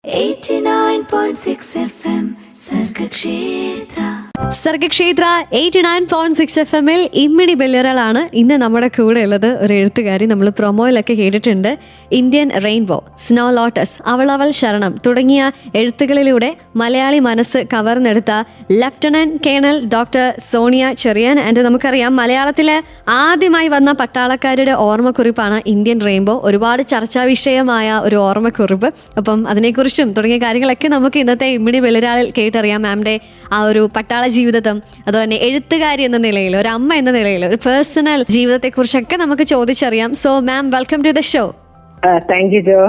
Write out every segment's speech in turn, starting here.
89.6 FM Sargakshetra Sargakshetra 89.6 FM ഇമ്മിണി ബെല്ലുകളാണ് ഇന്ന് നമ്മുടെ കൂടെ ഉള്ളത്. ഒരു എഴുത്തുകാരി നമ്മൾ പ്രൊമോയിലൊക്കെ കേട്ടിട്ടുണ്ട്. ഇന്ത്യൻ റെയിൻബോ, സ്നോ ലോട്ടസ്, അവളവൾ ശരണം തുടങ്ങിയ എഴുത്തുകളിലൂടെ മലയാളി മനസ്സ് കവർന്നെടുത്ത lieutenant colonel doctor Sonia Cherian. And നമുക്കറിയാം മലയാളത്തിലെ ആദ്യമായി വന്ന പട്ടാളക്കാരുടെ ഓർമ്മക്കുറിപ്പാണ് ഇന്ത്യൻ റെയിൻബോ. ഒരുപാട് ചർച്ചാ വിഷയമായ ഒരു ഓർമ്മക്കുറിപ്പ്. അപ്പം അതിനെക്കുറിച്ചും തുടങ്ങിയ കാര്യങ്ങളൊക്കെ നമുക്ക് ഇന്നത്തെ ഇമ്മിണി ബെല്ലുരാളിൽ കേട്ടറിയാം. മാമിന്റെ ആ ഒരു പട്ടാള ജീവിതം, അതുപോലെ തന്നെ എഴുത്തുകാരി എന്ന നിലയിൽ, ഒരു അമ്മ എന്ന നിലയിൽ, ഒരു പേഴ്സണൽ ജീവിതത്തെ കുറിച്ചൊക്കെ നമുക്ക് ചോദിച്ചറിയാം. So ma'am, welcome to the show. Thank you Jo.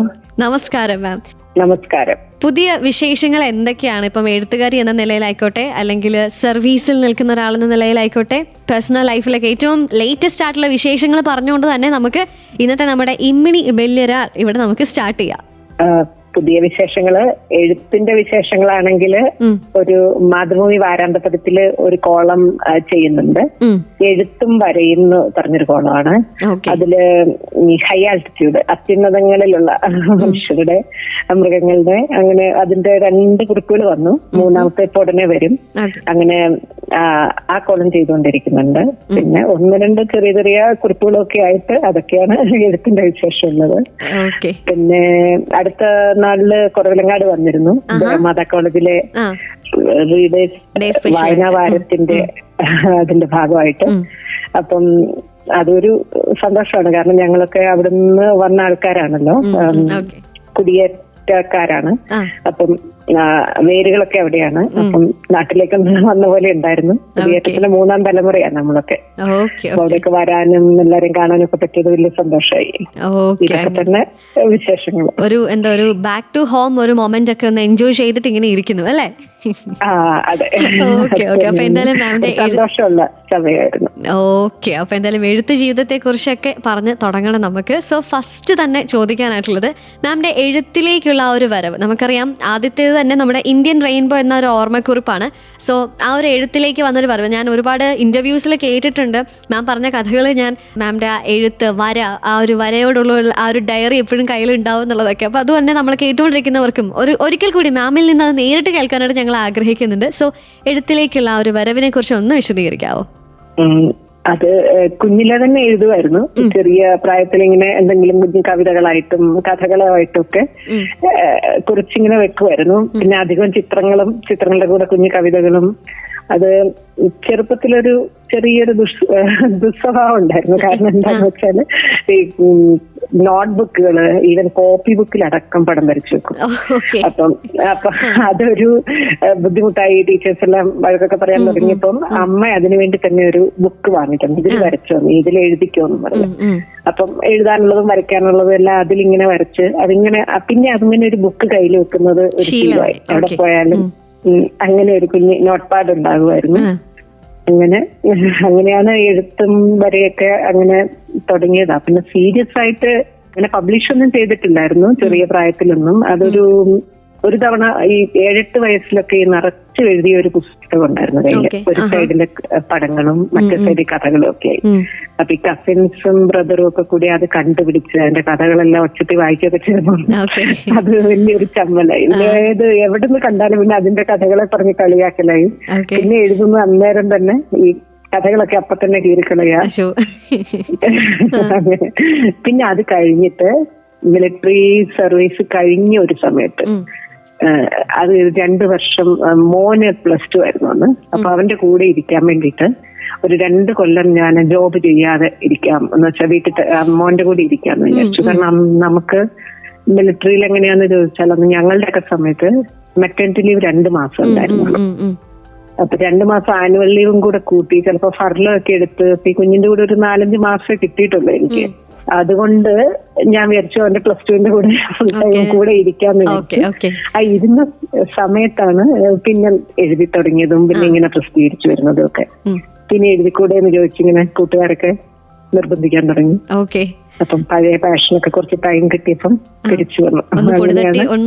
നമസ്കാരം മാം. നമസ്കാരം. പുതിയ വിശേഷങ്ങൾ എന്തൊക്കെയാണ്? ഇപ്പം എഴുത്തുകാരി എന്ന നിലയിലായിക്കോട്ടെ, അല്ലെങ്കിൽ സർവീസിൽ നിൽക്കുന്ന ഒരാളെന്ന നിലയിലായിക്കോട്ടെ, പേഴ്സണൽ ലൈഫിലൊക്കെ ഏറ്റവും ലേറ്റസ്റ്റ് ആയിട്ടുള്ള വിശേഷങ്ങൾ പറഞ്ഞുകൊണ്ട് തന്നെ നമുക്ക് ഇന്നത്തെ നമ്മുടെ ഇമ്മിണി ബെല്ലുരാൾ ഇവിടെ നമുക്ക് സ്റ്റാർട്ട് ചെയ്യാം. പുതിയ വിശേഷങ്ങള്, എഴുത്തിന്റെ വിശേഷങ്ങളാണെങ്കിൽ ഒരു മാതൃഭൂമി വാരാന്തപതിപ്പില് ഒരു കോളം ചെയ്യുന്നുണ്ട്. എഴുത്തും വരയും എന്ന് പറഞ്ഞൊരു കോളമാണ്. അതില് ഹൈ ആൾട്ടിറ്റ്യൂഡ്, അത്യുന്നതങ്ങളിലുള്ള മനുഷ്യരുടെ, മൃഗങ്ങളുടെ, അങ്ങനെ അതിന്റെ 2 കുറിപ്പുകൾ വന്നു. മൂന്നാമത്തെ ഇപ്പൊ ഉടനെ വരും. അങ്ങനെ ആ കോളം ചെയ്തുകൊണ്ടിരിക്കുന്നുണ്ട്. പിന്നെ 1-2 ചെറിയ ചെറിയ കുറിപ്പുകളൊക്കെ ആയിട്ട് അതൊക്കെയാണ് എഴുത്തിന്റെ വിശേഷം ഉള്ളത്. പിന്നെ അടുത്ത നാളില് കുറവിലങ്ങാട് വന്നിരുന്നു. മാതാ കോളേജിലെ റീഡേഴ്സ് വായനാ വാരത്തിന്റെ അതിന്റെ ഭാഗമായിട്ട്. അപ്പം അതൊരു സന്തോഷമാണ്. കാരണം ഞങ്ങളൊക്കെ അവിടുന്ന് വന്ന ആൾക്കാരാണല്ലോ, കുടിയേറ്റക്കാരാണ്. അപ്പം വേരുകളൊക്കെ അവിടെയാണ്. അപ്പം നാട്ടിലേക്ക് വന്ന പോലെ ഉണ്ടായിരുന്നു. കുടിയേറ്റത്തിന്റെ 3ാം തലമുറയാണ് നമ്മളൊക്കെ. അവിടെയൊക്കെ വരാനും എല്ലാരെയും കാണാനും ഒക്കെ പറ്റിയത് വലിയ സന്തോഷമായി. ഇതൊക്കെ തന്നെ വിശേഷങ്ങൾ. ഒരു ബാക്ക് ടു ഹോം ഒരു മൊമെന്റ് ഒക്കെ ഒന്ന് എൻജോയ് ചെയ്തിട്ട് ഇങ്ങനെ ഇരിക്കുന്നു അല്ലേ? അതെ. അപ്പൊ എന്തായാലും മാമിന്റെ സന്തോഷമുള്ള സമയമായിരുന്നു. ഓക്കെ, അപ്പൊ എന്തായാലും എഴുത്ത് ജീവിതത്തെ കുറിച്ചൊക്കെ പറഞ്ഞ് തുടങ്ങണം നമുക്ക്. സോ ഫസ്റ്റ് തന്നെ ചോദിക്കാനായിട്ടുള്ളത് മാമിന്റെ എഴുത്തിലേക്കുള്ള ആ ഒരു വരവ്. നമുക്കറിയാം ആദ്യത്തേത് തന്നെ നമ്മുടെ ഇന്ത്യൻ റെയിൻബോ എന്ന ഒരു ഓർമ്മക്കുറിപ്പാണ്. സോ ആ ഒരു എഴുത്തിലേക്ക് വന്നൊരു വരവ് ഞാൻ ഒരുപാട് ഇന്റർവ്യൂസിൽ കേട്ടിട്ടുണ്ട്. മാം പറഞ്ഞ കഥകൾ ഞാൻ മാമിന്റെ ആ എഴുത്ത്, വര, ആ ഒരു വരയോടുള്ള ആ ഒരു ഡയറി എപ്പോഴും കയ്യിലുണ്ടാവും എന്നുള്ളതൊക്കെ. അപ്പൊ അതുതന്നെ നമ്മൾ കേട്ടുകൊണ്ടിരിക്കുന്നവർക്കും ഒരിക്കൽ കൂടി മാമിൽ നിന്ന് അത് നേരിട്ട് കേൾക്കാനായിട്ട് ഞങ്ങൾ ആഗ്രഹിക്കുന്നുണ്ട്. സോ എഴുത്തിലേക്കുള്ള ആ ഒരു വരവിനെ കുറിച്ച് ഒന്ന് വിശദീകരിക്കാവോ? അത് കുഞ്ഞിലെ തന്നെ എഴുതുമായിരുന്നു. ചെറിയ പ്രായത്തിൽ ഇങ്ങനെ എന്തെങ്കിലും കുഞ്ഞു കവിതകളായിട്ടും കഥകളായിട്ടും ഒക്കെ കുറിച്ചിങ്ങനെ വെക്കുമായിരുന്നു. പിന്നെ അധികം ചിത്രങ്ങളുടെ കൂടെ കുഞ്ഞു കവിതകളും. അത് ചെറുപ്പത്തിലൊരു ചെറിയൊരു ദുസ്വഭാവം ഉണ്ടായിരുന്നു. കാരണം എന്താണെന്ന് വെച്ചാല് ഈ നോട്ട്ബുക്കുകള്, ഈവൻ കോപ്പി ബുക്കിലടക്കം പടം വരച്ചു വെക്കും. അപ്പം അതൊരു ബുദ്ധിമുട്ടായി. ടീച്ചേഴ്സ് എല്ലാം വഴക്കൊക്കെ പറയാൻ തുടങ്ങിയപ്പം അമ്മ അതിനുവേണ്ടി തന്നെ ഒരു ബുക്ക് വാങ്ങിക്കണം. ഇതിൽ വരച്ചോ, നീ ഇതിൽ എഴുതിക്കോന്ന് പറഞ്ഞു. അപ്പം എഴുതാനുള്ളതും വരയ്ക്കാനുള്ളതും എല്ലാം അതിലിങ്ങനെ വരച്ച് അതിങ്ങനെ, പിന്നെ അതിങ്ങനെ ഒരു ബുക്ക് കയ്യിൽ വെക്കുന്നത് ഒരു ശീലമായി. എവിടെ പോയാലും അങ്ങനെ ഒരു കുഞ്ഞ് നോട്ട് പാഡ് ഉണ്ടാകുമായിരുന്നു. അങ്ങനെയാണ് എഴുത്തും വരെയൊക്കെ അങ്ങനെ തുടങ്ങിയതാ. പിന്നെ സീരിയസ് ആയിട്ട് അങ്ങനെ പബ്ലിഷ് ഒന്നും ചെയ്തിട്ടില്ലായിരുന്നു ചെറിയ പ്രായത്തിലൊന്നും. ഒരു തവണ ഈ 7-8 വയസ്സിലൊക്കെ നിറച്ചു എഴുതിയ ഒരു പുസ്തകം ഉണ്ടായിരുന്നു കയ്യില്. ഒരു സൈഡിലെ പടങ്ങളും മറ്റേ സൈഡിൽ കഥകളും ഒക്കെ ആയി. അപ്പൊ ഈ കസിൻസും ബ്രദറും ഒക്കെ കൂടി അത് കണ്ടുപിടിച്ച് അതിന്റെ കഥകളെല്ലാം ഒച്ചത്തിൽ വായിക്കൊക്കെ ചെയ്തപ്പോൾ അത് വലിയൊരു ചമ്മലായി. എവിടെ നിന്ന് കണ്ടാലും പിന്നെ അതിന്റെ കഥകളെ പറഞ്ഞ് കളിയാക്കലായി. പിന്നെ എഴുതുന്ന അന്നേരം തന്നെ ഈ കഥകളൊക്കെ അപ്പൊ തന്നെ കീറിക്കളയാ. പിന്നെ അത് കഴിഞ്ഞിട്ട് മിലിറ്ററി സർവീസ് കഴിഞ്ഞ ഒരു സമയത്ത്, അത് 2 വർഷം മോന് +2 ആയിരുന്നു അന്ന്. അപ്പൊ അവന്റെ കൂടെ ഇരിക്കാൻ വേണ്ടിയിട്ട് ഒരു 2 കൊല്ലം ഞാൻ ജോബ് ചെയ്യാതെ ഇരിക്കാം എന്ന് വെച്ചാൽ വീട്ടിൽ മോന്റെ കൂടെ ഇരിക്കാന്ന് വിചാരിച്ചു. കാരണം നമുക്ക് മിലിറ്ററിയിൽ എങ്ങനെയാന്ന് ചോദിച്ചാൽ അന്ന് ഞങ്ങളുടെയൊക്കെ സമയത്ത് മെറ്റേണിറ്റി ലീവ് 2 മാസം ഉണ്ടായിരുന്നു. അപ്പൊ 2 മാസം ആനുവൽ ലീവും കൂടെ കൂട്ടി ചിലപ്പോ ഫർലോ ഒക്കെ എടുത്ത് ഈ കുഞ്ഞിന്റെ കൂടെ ഒരു 4-5 മാസമേ കിട്ടിയിട്ടുള്ളൂ എനിക്ക്. അതുകൊണ്ട് ഞാൻ വിചാരിച്ചു അവന്റെ +2ന്റെ കൂടെ ഫുൾ ടൈം കൂടെ ഇരിക്കാന്ന് വിചാരിച്ചു. ഇരുന്ന സമയത്താണ് പിന്നെ എഴുതി തുടങ്ങിയതും പിന്നെ ഇങ്ങനെ പ്രസിദ്ധീകരിച്ചു വരുന്നതും ഒക്കെ. പിന്നെ എഴുതിക്കൂടെ എന്ന് ചോദിച്ചിങ്ങനെ കൂട്ടുകാരൊക്കെ നിർബന്ധിക്കാൻ തുടങ്ങി. അപ്പം പഴയ പാഷനൊക്കെ കുറച്ച് ടൈം കിട്ടിയപ്പം തിരിച്ചു വന്നു.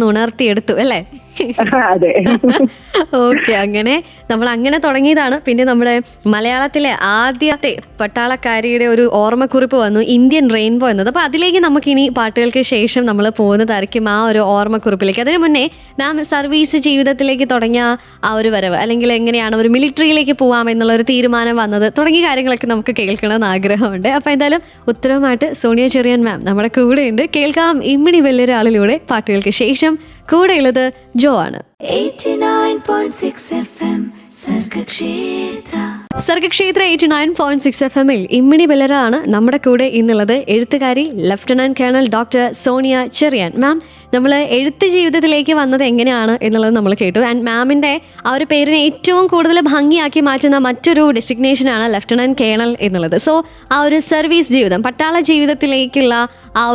ഉണർത്തിയെടുത്തു അല്ലേ? അതെ. ഓക്കെ, അങ്ങനെ നമ്മൾ അങ്ങനെ തുടങ്ങിയതാണ്. പിന്നെ നമ്മുടെ മലയാളത്തിലെ ആദ്യത്തെ പട്ടാളക്കാരിയുടെ ഒരു ഓർമ്മക്കുറിപ്പ് വന്നു, ഇന്ത്യൻ റെയിൻബോ എന്നത്. അപ്പോൾ അതിലേക്ക് നമുക്കിനി പാട്ടുകൾക്ക് ശേഷം നമ്മൾ പോകുന്നതായിരിക്കും ആ ഒരു ഓർമ്മക്കുറിപ്പിലേക്ക്. അതിനു മുന്നേ മാം സർവീസ് ജീവിതത്തിലേക്ക് തുടങ്ങിയ ആ ഒരു വരവ്, അല്ലെങ്കിൽ എങ്ങനെയാണ് ഒരു മിലിറ്ററിയിലേക്ക് പോവാം എന്നുള്ള ഒരു തീരുമാനം വന്നത്, തുടങ്ങിയ കാര്യങ്ങളൊക്കെ നമുക്ക് കേൾക്കണമെന്ന് ആഗ്രഹമുണ്ട്. അപ്പോൾ എന്തായാലും ഉത്തരവുമായിട്ട് സോണിയ ചെറിയാൻ മാം നമ്മുടെ കൂടെയുണ്ട്. കേൾക്കാം ഇമ്മിണി വലിയൊരാളിലൂടെ പാട്ടുകൾക്ക് ശേഷം. കൂടെയുള്ളത് ജോ ആണ്. 89.6 FM സർഗക്ഷേത്ര. സർഗക്ഷേത്ര 89.6 FM ഇമ്മിണി ബെല്ലറാണ് നമ്മുടെ കൂടെ ഇന്നുള്ളത്. എഴുത്തുകാരി lieutenant colonel doctor Sonia Cherian. Ma'am, നമ്മൾ എഴുത്ത് ജീവിതത്തിലേക്ക് വന്നത് എങ്ങനെയാണ് എന്നുള്ളത് നമ്മൾ കേട്ടു. ആൻഡ് മാമിൻ്റെ ആ ഒരു പേരിനെ ഏറ്റവും കൂടുതൽ ഭംഗിയാക്കി മാറ്റുന്ന മറ്റൊരു ഡെസിഗ്നേഷനാണ് ലഫ്റ്റനന്റ് കേണൽ എന്നുള്ളത്. സോ ആ ഒരു സർവീസ് ജീവിതം, പട്ടാള ജീവിതത്തിലേക്കുള്ള ആ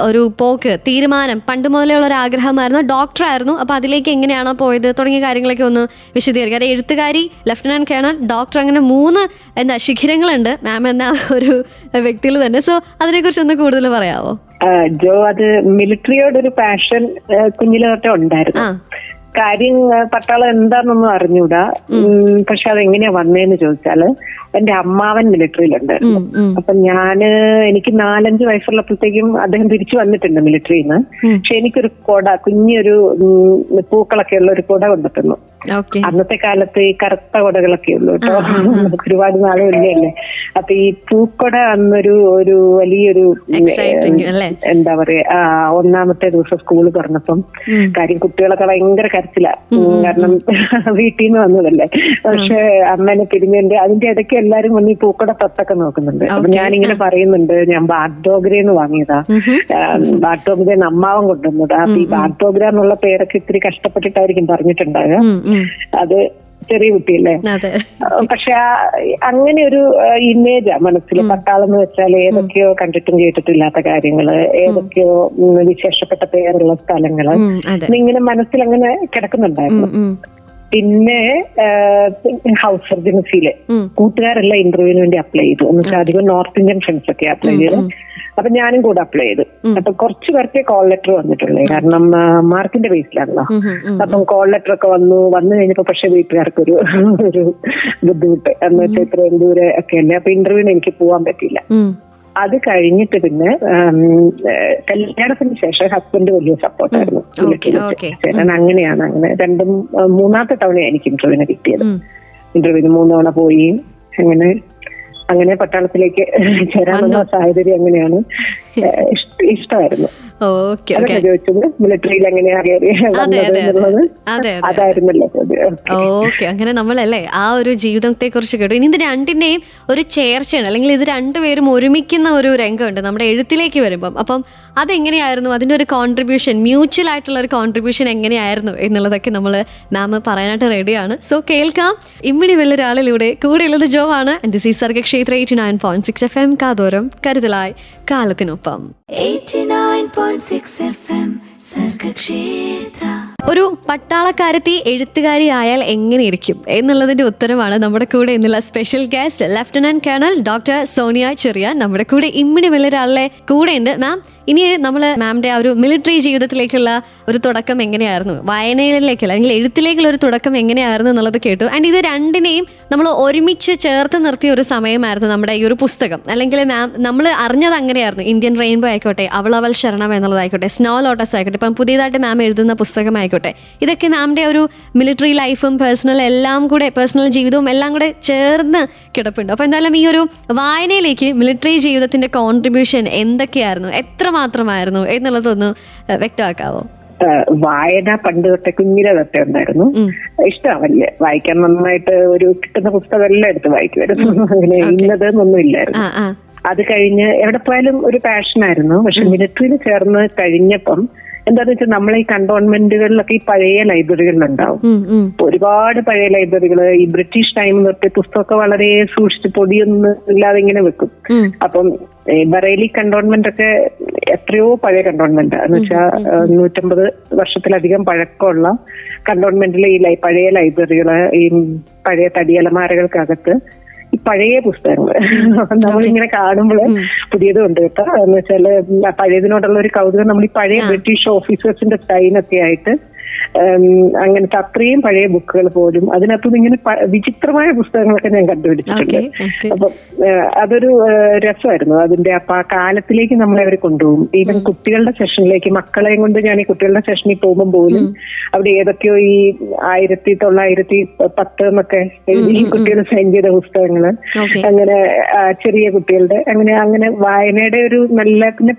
ഒരു പോക്ക്, തീരുമാനം പണ്ട് മുതലേ ഉള്ള ഒരു ആഗ്രഹമായിരുന്നു, ഡോക്ടറായിരുന്നു. അപ്പോൾ അതിലേക്ക് എങ്ങനെയാണോ പോയത് തുടങ്ങിയ കാര്യങ്ങളൊക്കെ ഒന്ന് വിശദീകരിക്കുക. അത് എഴുത്തുകാരി, ലഫ്റ്റനന്റ് കേണൽ, ഡോക്ടർ, അങ്ങനെ 3 ശിഖരങ്ങളുണ്ട് മാം എന്ന ഒരു വ്യക്തിയിൽ തന്നെ. സോ അതിനെക്കുറിച്ച് ഒന്ന് കൂടുതൽ പറയാമോ? ജോ, അത് മിലിറ്ററിയോടൊരു പാഷൻ കുഞ്ഞിലെ തൊട്ടേ ഉണ്ടായിരുന്നു. കാര്യം പട്ടാളം എന്താണെന്നൊന്നും അറിഞ്ഞൂടാ. പക്ഷെ അതെങ്ങനെയാ വന്നേന്ന് ചോദിച്ചാല്, എന്റെ അമ്മാവൻ മിലിറ്ററിയിലുണ്ടായിരുന്നു. അപ്പൊ എനിക്ക് 4-5 വയസ്സുള്ളപ്പോഴത്തേക്കും അദ്ദേഹം തിരിച്ചു വന്നിട്ടുണ്ട് മിലിറ്ററിയിൽ നിന്ന്. പക്ഷെ എനിക്കൊരു കുഞ്ഞൊരു പൂക്കളൊക്കെ ഉള്ള ഒരു കുട കൊണ്ടുതന്നു. അന്നത്തെ കാലത്ത് ഈ കറുത്ത കുടകളൊക്കെ ഉള്ളു കേട്ടോ, ഒരുപാട് നാളെ വലിയല്ലേ. അപ്പൊ ഈ പൂക്കൊട അന്നൊരു വലിയൊരു എന്താ പറയാ, 1ാമത്തെ ദിവസം സ്കൂള് തുറന്നപ്പം കാര്യം കുട്ടികളൊക്കെ ഭയങ്കര കരച്ചില. കാരണം വീട്ടിൽ നിന്ന് വന്നതല്ലേ. പക്ഷെ അമ്മേനെ പിരിഞ്ഞതിന്റെ അതിന്റെ ഇടയ്ക്ക് എല്ലാരും വന്ന് ഈ പൂക്കട തത്തൊക്കെ നോക്കുന്നുണ്ട്. അപ്പൊ ഞാനിങ്ങനെ പറയുന്നുണ്ട്, ഞാൻ ബാഗ്ഡോഗ്രന്ന് വാങ്ങിയതാ, ബാഗ്ഡോഗ്രന്ന് അമ്മാവൻ കൊണ്ടുവന്നതാ. അപ്പൊ ഈ ബാഗ്ഡോഗ്ര എന്നുള്ള പേരൊക്കെ ഇത്തിരി കഷ്ടപ്പെട്ടിട്ടായിരിക്കും പറഞ്ഞിട്ടുണ്ടാകുക. അത് ചെറിയ കുട്ടിയല്ലേ. പക്ഷെ അങ്ങനെ ഒരു ഇമേജാ മനസ്സിൽ. പട്ടാളം എന്ന് വെച്ചാൽ ഏതൊക്കെയോ കണ്ടിട്ടും കേട്ടിട്ടില്ലാത്ത കാര്യങ്ങള്, ഏതൊക്കെയോ വിശേഷപ്പെട്ട പേരുള്ള സ്ഥലങ്ങള് ഇങ്ങനെ മനസ്സിൽ അങ്ങനെ കിടക്കുന്നുണ്ടായിരുന്നു. പിന്നെ ഹൗസ് സർജൻസിയില് കൂട്ടുകാരെല്ലാം ഇന്റർവ്യൂവിന് വേണ്ടി അപ്ലൈ ചെയ്തു. എന്നുവെച്ചാൽ അധികം നോർത്ത് ഇന്ത്യൻ ഫ്രണ്ട്സ് ഒക്കെ അപ്ലൈ ചെയ്തു. അപ്പൊ ഞാനും കൂടെ അപ്ലൈ ചെയ്തു. അപ്പൊ കുറച്ചു പേർക്കേ കോൾ ലെറ്റർ വന്നിട്ടുള്ളേ, കാരണം മാർക്കിന്റെ ബേസിലാണല്ലോ. അപ്പം കോൾ ലെറ്റർ ഒക്കെ വന്നു കഴിഞ്ഞപ്പോ പക്ഷെ വീട്ടുകാർക്കൊരു ബുദ്ധിമുട്ട് എന്ന് വെച്ചാൽ ഇത്രയും ദൂരെ ഒക്കെ അല്ലേ. അപ്പൊ ഇന്റർവ്യൂവിന് എനിക്ക് പോവാൻ പറ്റില്ല. അത് കഴിഞ്ഞിട്ട് പിന്നെ കല്യാണത്തിന് ശേഷം ഹസ്ബൻഡ് വലിയ സപ്പോർട്ടായിരുന്നു. അങ്ങനെയാണ് അങ്ങനെ 3-ാമത്തെ തവണയാണ് എനിക്ക് ഇന്റർവ്യൂവിന് കിട്ടിയത്. ഇന്റർവ്യൂവിന് 3 തവണ പോയി. അങ്ങനെ പട്ടാളത്തിലേക്ക് ചേരാനുള്ള സാഹചര്യം അങ്ങനെയാണ്. ഇഷ്ടമായിരുന്നു. ചോദിച്ചത് മിലിറ്ററിയിൽ എങ്ങനെയാ അതായിരുന്നല്ലോ. ഓക്കെ, അങ്ങനെ നമ്മളല്ലേ ആ ഒരു ജീവിതത്തെ കുറിച്ച് കേട്ടു. ഇനി ഇത് രണ്ടിന്റെയും ഒരു ചേർച്ചയാണ്, അല്ലെങ്കിൽ ഇത് രണ്ടുപേരും ഒരുമിക്കുന്ന ഒരു രംഗമുണ്ട് നമ്മുടെ എഴുത്തിലേക്ക് വരുമ്പം. അപ്പം അതെങ്ങനെയായിരുന്നു, അതിൻ്റെ ഒരു കോൺട്രിബ്യൂഷൻ, മ്യൂച്വൽ ആയിട്ടുള്ള ഒരു കോൺട്രിബ്യൂഷൻ എങ്ങനെയായിരുന്നു എന്നുള്ളതൊക്കെ നമ്മൾ മാം പറയാനായിട്ട് റെഡിയാണ്. സോ കേൾക്കാം ഇമ്മിണി വലിയൊരാളിലൂടെ. കൂടെയുള്ളത് ജോ ആണ്. ദിസ് ഈസ് സർഗക്ഷേത്ര 89.6 FM, കാതോരം കരുതലായി കാലത്തിനൊപ്പം. 89.6 FM സർഗക്ഷേത്ര. ഒരു പട്ടാളക്കാരത്തി എഴുത്തുകാരി ആയാൽ എങ്ങനെയിരിക്കും എന്നുള്ളതിന്റെ ഉത്തരമാണ് നമ്മുടെ കൂടെ എന്നുള്ള special guest lieutenant colonel doctor Sonia Cherian നമ്മുടെ കൂടെ ഇമ്മിണി വലിയൊരാളെ കൂടെ ഉണ്ട്. മാം, ഇനി നമ്മൾ മാമിന്റെ ആ ഒരു മിലിറ്ററി ജീവിതത്തിലേക്കുള്ള ഒരു തുടക്കം എങ്ങനെയായിരുന്നു, വായനയിലേക്കുള്ള അല്ലെങ്കിൽ എഴുത്തിലേക്കുള്ള ഒരു തുടക്കം എങ്ങനെയായിരുന്നു എന്നുള്ളത് കേട്ടു. ആൻഡ് ഇത് രണ്ടിനെയും നമ്മൾ ഒരുമിച്ച് ചേർത്ത് നിർത്തിയ ഒരു സമയമായിരുന്നു നമ്മുടെ ഈ ഒരു പുസ്തകം. അല്ലെങ്കിൽ മാം നമ്മൾ അറിഞ്ഞത് അങ്ങനെയായിരുന്നു, ഇന്ത്യൻ റെയിൻബോ ആയിക്കോട്ടെ, അവളവൾ ശരണം എന്നുള്ളതായിക്കോട്ടെ, സ്നോ ലോട്ടസ് ആയിക്കോട്ടെ, ഇപ്പം പുതിയതായിട്ട് മാം എഴുതുന്ന പുസ്തകമായിക്കോട്ടെ, ഇതൊക്കെ മാമിന്റെ ഒരു മിലിറ്ററി ലൈഫും പേഴ്സണൽ ജീവിതവും എല്ലാം കൂടെ ചേർന്ന് കിടപ്പുണ്ട്. അപ്പോൾ എന്തായാലും ഈ ഒരു വായനയിലേക്ക് മിലിറ്ററി ജീവിതത്തിന്റെ കോൺട്രിബ്യൂഷൻ എന്തൊക്കെയായിരുന്നു, എത്രമാത്രമായിരുന്നു എന്നുള്ളതൊന്ന് വ്യക്തമാക്കാവോ? വായന പണ്ട് തൊട്ടേ കുഞ്ഞിലെ തൊട്ടേ ഉണ്ടായിരുന്നു. ഇഷ്ടമല്ലേ വായിക്കാൻ, നന്നായിട്ട് ഒരു കിട്ടുന്ന പുസ്തകം എല്ലാം എടുത്ത് വായിക്കുമായിരുന്നു. അങ്ങനെ ഇന്നതെന്നൊന്നും ഇല്ലായിരുന്നു. അത് കഴിഞ്ഞ് എവിടെ പോയാലും ഒരു പാഷനായിരുന്നു. പക്ഷെ മിലിറ്ററിയിൽ ചേർന്ന് കഴിഞ്ഞപ്പം എന്താന്ന് വെച്ചാൽ നമ്മളെ ഈ കണ്ടോൺമെന്റുകളിലൊക്കെ ഈ പഴയ ലൈബ്രറികളിലുണ്ടാവും. ഒരുപാട് പഴയ ലൈബ്രറികള് ഈ ബ്രിട്ടീഷ് ടൈം തൊട്ട് പുസ്തകമൊക്കെ വളരെ സൂക്ഷിച്ച് പൊടിയൊന്നും ഇല്ലാതെ ഇങ്ങനെ വെക്കും. അപ്പം ബറേലി കണ്ടോൺമെന്റ് ഒക്കെ എത്രയോ പഴയ കണ്ടോൺമെന്റ് എന്ന് വെച്ചാൽ 150 വർഷത്തിലധികം പഴക്കമുള്ള കണ്ടോൺമെന്റിലെ ഈ പഴയ ലൈബ്രറികള്, ഈ പഴയ തടിയലമാരകൾക്കകത്ത് ഈ പഴയ പുസ്തകങ്ങള് നമ്മളിങ്ങനെ കാണുമ്പോൾ പുതിയതും ഉണ്ട് കേട്ടോ. എന്ന് വെച്ചാല് പഴയതിനോടുള്ള ഒരു കൗതുകം, നമ്മൾ ഈ പഴയ ബ്രിട്ടീഷ് ഓഫീസേഴ്സിന്റെ സ്റ്റൈലൊക്കെ ആയിട്ട് അങ്ങനത്തെ അത്രയും പഴയ ബുക്കുകൾ പോലും അതിനകത്തുനിന്ന് ഇങ്ങനെ വിചിത്രമായ പുസ്തകങ്ങളൊക്കെ ഞാൻ കണ്ടുപിടിച്ചിട്ടുണ്ട്. അപ്പം അതൊരു രസമായിരുന്നു. അതിന്റെ അപ്പൊ ആ കാലത്തിലേക്ക് നമ്മളെ അവർ കൊണ്ടുപോകും. ഈവൻ കുട്ടികളുടെ സെഷനിലേക്ക് മക്കളെയും കൊണ്ട് ഞാൻ ഈ കുട്ടികളുടെ സെഷനിൽ പോകുമ്പോൾ പോലും അവിടെ ഏതൊക്കെയോ ഈ 1910 എന്നൊക്കെ എഴുതി കുട്ടികൾ സൈൻ ചെയ്ത പുസ്തകങ്ങള്, അങ്ങനെ ചെറിയ കുട്ടികളുടെ അങ്ങനെ വായനയുടെ ഒരു നല്ല, പിന്നെ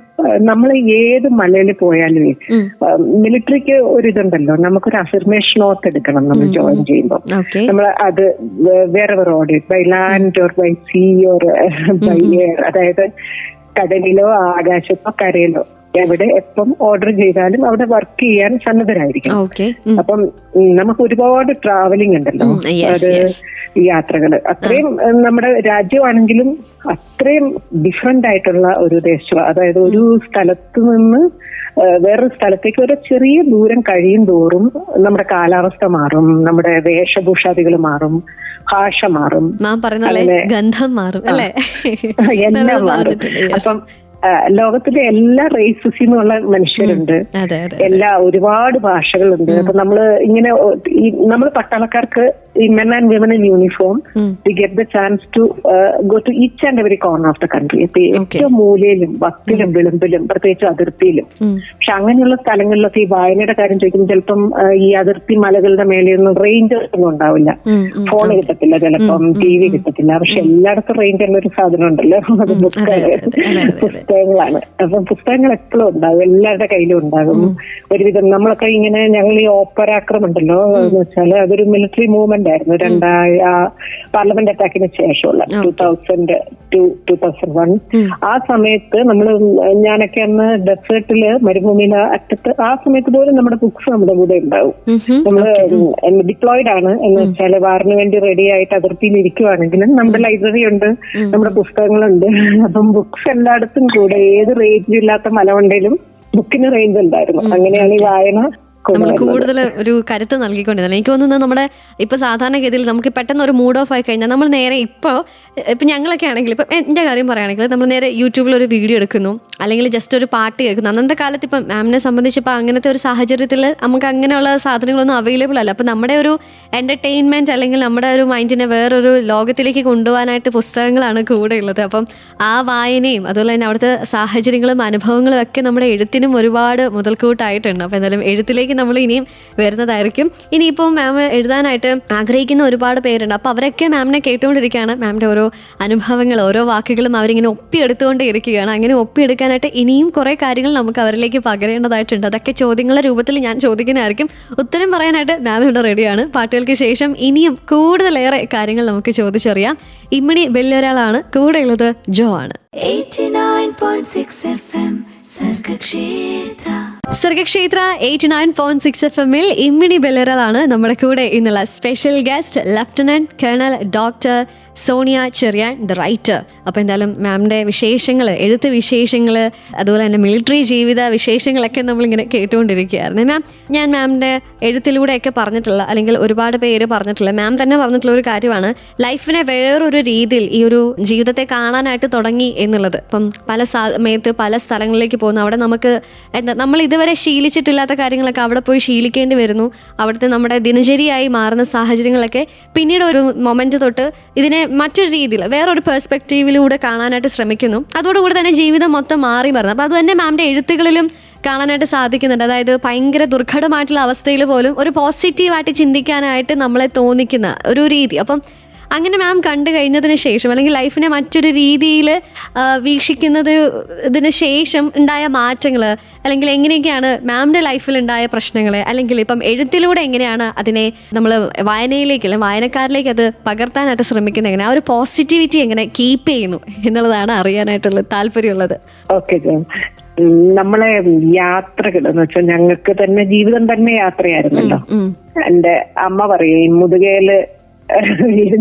നമ്മൾ ഏത് മലയിൽ പോയാലും മിലിറ്ററിക്ക് ഒരിതുണ്ടല്ലോ, നമുക്കൊരു അഫർമേഷൻ ഓത്ത് എടുക്കണം നമ്മൾ ജോയിൻ ചെയ്യുമ്പോൾ. നമ്മൾ അത് വേറെ ഓഡിറ്റ് by land or by sea or by air, അതായത് കടലിലോ ആകാശത്തോ കരയിലോ എവിടെ എപ്പം ഓർഡർ ചെയ്താലും അവിടെ വർക്ക് ചെയ്യാൻ സന്നദ്ധരായിരിക്കും. അപ്പം നമുക്ക് ഒരുപാട് ട്രാവലിംഗ് ഉണ്ടല്ലോ, അത് യാത്രകള് അത്രയും നമ്മുടെ രാജ്യമാണെങ്കിലും അത്രയും ഡിഫറെന്റ് ആയിട്ടുള്ള ഒരു ദേശം. അതായത് ഒരു സ്ഥലത്ത് നിന്ന് വേറൊരു സ്ഥലത്തേക്ക് ഒരു ചെറിയ ദൂരം കഴിയും തോറും നമ്മുടെ കാലാവസ്ഥ മാറും, നമ്മുടെ വേഷഭൂഷാദികൾ മാറും, ഭാഷ മാറും, ഗന്ധം മാറും, എല്ലാം മാറും. അപ്പം ലോകത്തിലെ എല്ലാ റേസസിൽ നിന്നുള്ള മനുഷ്യരുണ്ട്, ഒരുപാട് ഭാഷകളുണ്ട്. അപ്പൊ നമ്മള് ഇങ്ങനെ നമ്മൾ പട്ടാളക്കാർക്ക് ഈ men and women in uniform we get the chance to go to each and every corner of the country. ഇപ്പൊ ഏറ്റവും മൂലയിലും വക്കിലും വിളിമ്പിലും പ്രത്യേകിച്ച് അതിർത്തിയിലും. പക്ഷെ അങ്ങനെയുള്ള സ്ഥലങ്ങളിലൊക്കെ ഈ വായനയുടെ കാര്യം ചോദിക്കുമ്പോൾ ചിലപ്പം ഈ അതിർത്തി മലകളുടെ മേലെയൊന്നും റേഞ്ചേഴ്സ് ഒന്നും ഉണ്ടാവില്ല, ഫോൺ കിട്ടത്തില്ല, ചിലപ്പം TV കിട്ടത്തില്ല. പക്ഷെ എല്ലായിടത്തും റേഞ്ച് എന്നൊരു സാധനം ഉണ്ടല്ലോ, അത് പുസ്തകങ്ങളാണ്. അപ്പൊ പുസ്തകങ്ങൾ എപ്പോഴും ഉണ്ടാകും, എല്ലാവരുടെ കയ്യിലും ഉണ്ടാകും. ഒരുവിധം നമ്മളൊക്കെ ഇങ്ങനെ ഞങ്ങൾ ഈ ഓപ്പരാക്രം ഉണ്ടല്ലോ എന്ന് വെച്ചാല് അതൊരു മിലിറ്ററി മൂവ്മെന്റ് ആയിരുന്നു. പാർലമെന്റ് അറ്റാക്കിന് ശേഷമുള്ള 2001 ആ സമയത്ത് നമ്മള് ഞാനൊക്കെ അന്ന് ഡെസേർട്ടില് മരുഭൂമിയിലെ അറ്റത്ത് ആ സമയത്ത് പോലും നമ്മുടെ ബുക്സ് നമ്മുടെ കൂടെ ഉണ്ടാവും. നമ്മള് ഡിപ്ലോയിഡ് ആണ് എന്ന് വെച്ചാല് വാറിന് വേണ്ടി റെഡി ആയിട്ട് അതിർത്തിയിൽ ഇരിക്കുവാണെങ്കിലും നമ്മുടെ ലൈബ്രറി ഉണ്ട്, നമ്മുടെ പുസ്തകങ്ങളുണ്ട്. അപ്പം ബുക്സ് എല്ലായിടത്തും കൂടെ ഏത് റേഞ്ച് ഇല്ലാത്ത മലവണ്ടയിലും ബുക്കിന് റേഞ്ച് ഉണ്ടായിരുന്നു. അങ്ങനെയാണ് ഈ വായന നമ്മൾ കൂടുതൽ ഒരു കരുത്ത് നൽകിക്കൊണ്ടിരുന്നത്. എനിക്ക് തോന്നുന്നത് നമ്മുടെ ഇപ്പൊ സാധാരണഗതിയിൽ നമുക്ക് പെട്ടെന്ന് ഒരു മൂഡ് ഓഫ് ആയി കഴിഞ്ഞാൽ നമ്മൾ നേരെ ഇപ്പൊ ഞങ്ങളൊക്കെ ആണെങ്കിൽ ഇപ്പം എൻ്റെ കാര്യം പറയുകയാണെങ്കിൽ നമ്മൾ നേരെ യൂട്യൂബിൽ ഒരു വീഡിയോ എടുക്കുന്നു, അല്ലെങ്കിൽ ജസ്റ്റ് ഒരു പാട്ട് കേൾക്കുന്നു. അന്നത്തെ കാലത്ത് ഇപ്പം മാമിനെ സംബന്ധിച്ച് ഇപ്പം അങ്ങനത്തെ ഒരു സാഹചര്യത്തിൽ നമുക്ക് അങ്ങനെയുള്ള സാധനങ്ങളൊന്നും അവൈലബിൾ അല്ല. അപ്പം നമ്മുടെ ഒരു എൻ്റർടൈൻമെൻറ്റ് അല്ലെങ്കിൽ നമ്മുടെ ഒരു മൈൻഡിനെ വേറൊരു ലോകത്തിലേക്ക് കൊണ്ടുപോകാനായിട്ട് പുസ്തകങ്ങളാണ് കൂടെ ഉള്ളത്. അപ്പം ആ വായനയും അതുപോലെ തന്നെ അവിടുത്തെ സാഹചര്യങ്ങളും അനുഭവങ്ങളും ഒക്കെ നമ്മുടെ എഴുത്തിനും ഒരുപാട് മുതൽക്കൂട്ടായിട്ടുണ്ട്. അപ്പോൾ എന്തായാലും എഴുത്തിലേക്ക് നമ്മൾ ഇനിയും വരുന്നതായിരിക്കും. ഇനിയിപ്പോൾ മാം എഴുതാനായിട്ട് ആഗ്രഹിക്കുന്ന ഒരുപാട് പേരുണ്ട്. അപ്പോൾ അവരൊക്കെ മാമിനെ കേട്ടുകൊണ്ടിരിക്കുകയാണ്. മാമിൻ്റെ ഓരോ അനുഭവങ്ങൾ, ഓരോ വാക്കുകളും അവരിങ്ങനെ ഒപ്പിയെടുത്തുകൊണ്ടേ ഇരിക്കുകയാണ്. അങ്ങനെ ഒപ്പിയെടുക്കാനായിട്ട് ഇനിയും കുറേ കാര്യങ്ങൾ നമുക്ക് അവരിലേക്ക് പകരേണ്ടതായിട്ടുണ്ട്. അതൊക്കെ ചോദ്യങ്ങളുടെ രൂപത്തിൽ ഞാൻ ചോദിക്കുന്നതായിരിക്കും. ഉത്തരം പറയാനായിട്ട് മാം ഇവിടെ റെഡിയാണ്. പാട്ടുകൾക്ക് ശേഷം ഇനിയും കൂടുതലേറെ കാര്യങ്ങൾ നമുക്ക് ചോദിച്ചറിയാം. ഇമ്മിണി വലിയൊരാളാണ്, കൂടെയുള്ളത് ജോ ആണ്. 89.6 FM സർഗക്ഷേത്ര 89.6 FM-ൽ ഇമ്മിണി ബെല്ലറാണ് നമ്മുടെ കൂടെ ഇന്നുള്ള special guest, lieutenant colonel doctor Sonia Cherian, the writer. അപ്പോൾ എന്തായാലും മാമിൻ്റെ വിശേഷങ്ങൾ, എഴുത്ത് വിശേഷങ്ങൾ, അതുപോലെ തന്നെ മിലിറ്ററി ജീവിത വിശേഷങ്ങളൊക്കെ നമ്മളിങ്ങനെ കേട്ടുകൊണ്ടിരിക്കുകയായിരുന്നു. മാം, ഞാൻ മാമിൻ്റെ എഴുത്തിലൂടെയൊക്കെ പറഞ്ഞിട്ടുള്ള, അല്ലെങ്കിൽ ഒരുപാട് പേര് പറഞ്ഞിട്ടുള്ള, മാം തന്നെ പറഞ്ഞിട്ടുള്ള ഒരു കാര്യമാണ് ലൈഫിനെ വേറൊരു രീതിയിൽ ഈ ഒരു ജീവിതത്തെ കാണാനായിട്ട് തുടങ്ങി എന്നുള്ളത്. ഇപ്പം പല സമയത്ത് പല സ്ഥലങ്ങളിലേക്ക് പോകുന്നു, അവിടെ നമുക്ക് നമ്മൾ ഇതുവരെ ശീലിച്ചിട്ടില്ലാത്ത കാര്യങ്ങളൊക്കെ അവിടെ പോയി ശീലിക്കേണ്ടി വരുന്നു. അവിടുത്തെ നമ്മുടെ ദിനചര്യയായി മാറുന്ന സാഹചര്യങ്ങളൊക്കെ പിന്നീട് ഒരു മൊമെന്റ് തൊട്ട് ഇതിനെ മറ്റൊരു രീതിയിൽ വേറൊരു പെർസ്പെക്റ്റീവിലൂടെ കാണാനായിട്ട് ശ്രമിക്കുന്നു. അതോടുകൂടി തന്നെ ജീവിതം മൊത്തം മാറി മറന്നു. അപ്പോൾ അത് തന്നെ മാമിൻ്റെ എഴുത്തുകളിലും കാണാനായിട്ട് സാധിക്കുന്നുണ്ട്. അതായത് ഭയങ്കര ദുർഘടമായിട്ടുള്ള അവസ്ഥയിൽ പോലും ഒരു പോസിറ്റീവായിട്ട് ചിന്തിക്കാനായിട്ട് നമ്മളെ തോന്നിക്കുന്ന ഒരു രീതി. അപ്പം അങ്ങനെ മാം കണ്ടു കഴിഞ്ഞതിന് ശേഷം, അല്ലെങ്കിൽ ലൈഫിനെ മറ്റൊരു രീതിയിൽ വീക്ഷിക്കുന്നതിന് ശേഷം ഉണ്ടായ മാറ്റങ്ങൾ, അല്ലെങ്കിൽ എങ്ങനെയൊക്കെയാണ് മാമിൻ്റെ ലൈഫിൽ ഉണ്ടായ പ്രശ്നങ്ങൾ, അല്ലെങ്കിൽ ഇപ്പം എഴുത്തിലൂടെ എങ്ങനെയാണ് അതിനെ നമ്മൾ വായനയിലേക്ക്, അല്ലെങ്കിൽ വായനക്കാരിലേക്ക് അത് പകർത്താനായിട്ട് ശ്രമിക്കുന്നത്, എങ്ങനെ ആ ഒരു പോസിറ്റിവിറ്റി എങ്ങനെ കീപ്പ് ചെയ്യുന്നു എന്നുള്ളതാണ് അറിയാനായിട്ടുള്ള താല്പര്യമുള്ളത്. ഓക്കെ, നമ്മളെ യാത്രകൾ എന്ന് വെച്ചാൽ ഞങ്ങൾക്ക് തന്നെ ജീവിതം തന്നെ യാത്രയായിരുന്നല്ലോ. എന്റെ അമ്മ പറയും മുതുകയില്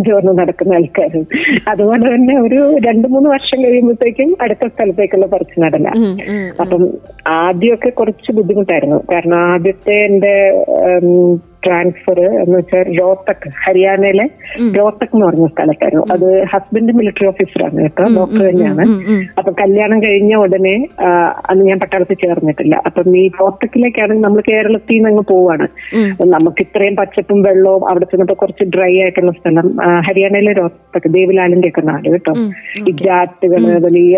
ചോർന്ന് നടക്കുന്ന ആൾക്കാരും. അതുപോലെ തന്നെ ഒരു 2-3 വർഷം കഴിയുമ്പോഴത്തേക്കും അടുത്ത സ്ഥലത്തേക്കുള്ള പറിച്ചു നടല. അപ്പം ആദ്യമൊക്കെ കുറച്ച് ബുദ്ധിമുട്ടായിരുന്നു. കാരണം ആദ്യത്തെ എന്റെ ട്രാൻസ്ഫർ എന്ന് വെച്ചാൽ രോഹ്തക്, ഹരിയാനയിലെ രോഹ്തക് എന്ന് പറഞ്ഞ സ്ഥലത്തായിരുന്നു. അത് ഹസ്ബൻഡ് മിലിറ്ററി ഓഫീസറാണ് കേട്ടോ, ഡോക്ടർ തന്നെയാണ്. അപ്പൊ കല്യാണം കഴിഞ്ഞ ഉടനെ അന്ന് ഞാൻ പട്ടാളത്തിൽ ചേർന്നിട്ടില്ല. അപ്പം ഈ രോഹ്തക്കിലേക്കാണെങ്കിൽ നമ്മൾ കേരളത്തിൽ നിന്ന് അങ്ങ് പോവാണ്. നമുക്ക് ഇത്രയും പച്ചപ്പും വെള്ളവും അവിടെ ചെന്നപ്പോ കുറച്ച് ഡ്രൈ ആയിട്ടുള്ള സ്ഥലം ഹരിയാനയിലെ രോഹ്തക്, ദേവിലാലിന്റെ ഒക്കെ നാട് കേട്ടോ. ഈ ജാട്ടുകള് വലിയ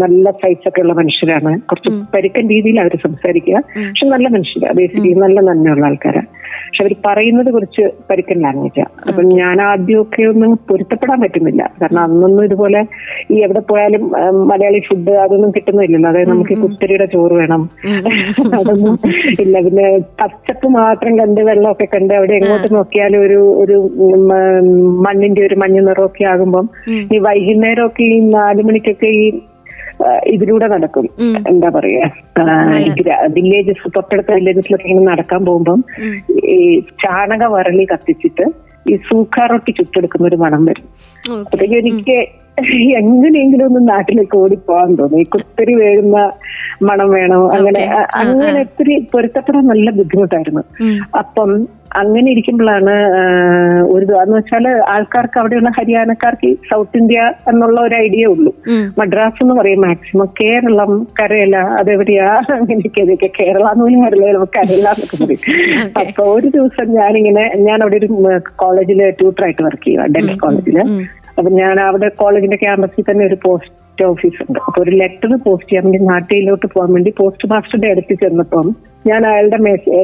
നല്ല സൈസൊക്കെ ഉള്ള മനുഷ്യരാണ്. കുറച്ച് പരിക്കൻ രീതിയിൽ അവർ സംസാരിക്കുക, പക്ഷെ നല്ല മനുഷ്യരാണ്, ബേസിക്കലി നല്ല നന്മയുള്ള ആൾക്കാരാണ്. പക്ഷെ അവർ പറയുന്നത് കുറച്ച് പരിക്കൻ ലാംഗ്വേജാണ്. അപ്പൊ ഞാൻ ആദ്യമൊക്കെ ഒന്നും പൊരുത്തപ്പെടാൻ പറ്റുന്നില്ല. കാരണം അന്നൊന്നും ഇതുപോലെ ഈ എവിടെ പോയാലും മലയാളി ഫുഡ് അതൊന്നും കിട്ടുന്നില്ലല്ലോ. അതായത് നമുക്ക് കുത്തരിയുടെ ചോറ് വേണം, അതൊന്നും ഇല്ല. പിന്നെ പച്ചപ്പ് മാത്രം കണ്ട് വെള്ളമൊക്കെ കണ്ട് അവിടെ എങ്ങോട്ട് നോക്കിയാലും ഒരു മണ്ണിന്റെ ഒരു മഞ്ഞ നിറമൊക്കെ ആകുമ്പം ഈ വൈകുന്നേരമൊക്കെ ഈ 4 മണിക്കൊക്കെ ഈ ഇതിലൂടെ നടക്കും, എന്താ പറയാ, വില്ലേജസ്, തൊട്ടടുത്ത വില്ലേജസിലൊക്കെ ഇങ്ങനെ നടക്കാൻ പോകുമ്പം ഈ ചാണക വരളി കത്തിച്ചിട്ട് ഈ സൂഖാ റൊട്ടി ചുട്ടെടുക്കുന്ന ഒരു മണം വരും. അതൊക്കെ എനിക്ക് എങ്ങനെയെങ്കിലും ഒന്ന് നാട്ടിലേക്ക് ഓടിപ്പോവാൻ തോന്നും. ഈ കുത്തരി വേകുന്ന മണം വേണം, അങ്ങനെ ഒത്തിരി പൊരുത്തപ്പെടാൻ നല്ല ബുദ്ധിമുട്ടായിരുന്നു. അപ്പം അങ്ങനെ ഇരിക്കുമ്പോഴാണ് എന്ന് വെച്ചാല് ആൾക്കാർക്ക് അവിടെയുള്ള ഹരിയാനക്കാർക്ക് സൗത്ത് ഇന്ത്യ എന്നുള്ള ഒരു ഐഡിയ ഉള്ളൂ. മദ്രാസ് എന്ന് പറയും മാക്സിമം, കേരളം, കരയില, അതെവിടെയാ, അങ്ങനെയൊക്കെ കേരള എന്ന് പോലും അറിയില്ല, നമുക്ക് കരയില എന്നൊക്കെ പറയും. അപ്പൊ ഒരു ദിവസം ഞാൻ അവിടെ ഒരു കോളേജില് ട്യൂട്ടറായിട്ട് വർക്ക് ചെയ്യുക, ഡെന്റൽ കോളേജില്. അപ്പൊ ഞാൻ അവിടെ കോളേജിന്റെ ക്യാമ്പസിൽ തന്നെ ഒരു പോസ്റ്റ് ഓഫീസ് ഉണ്ട്. അപ്പൊ ഒരു ലെറ്റർ പോസ്റ്റ് ചെയ്യാൻ വേണ്ടി നാട്ടിലോട്ട് പോകാൻ വേണ്ടി പോസ്റ്റ് മാസ്റ്ററുടെ അടുത്ത് ചെന്നപ്പം ഞാൻ അയാളുടെ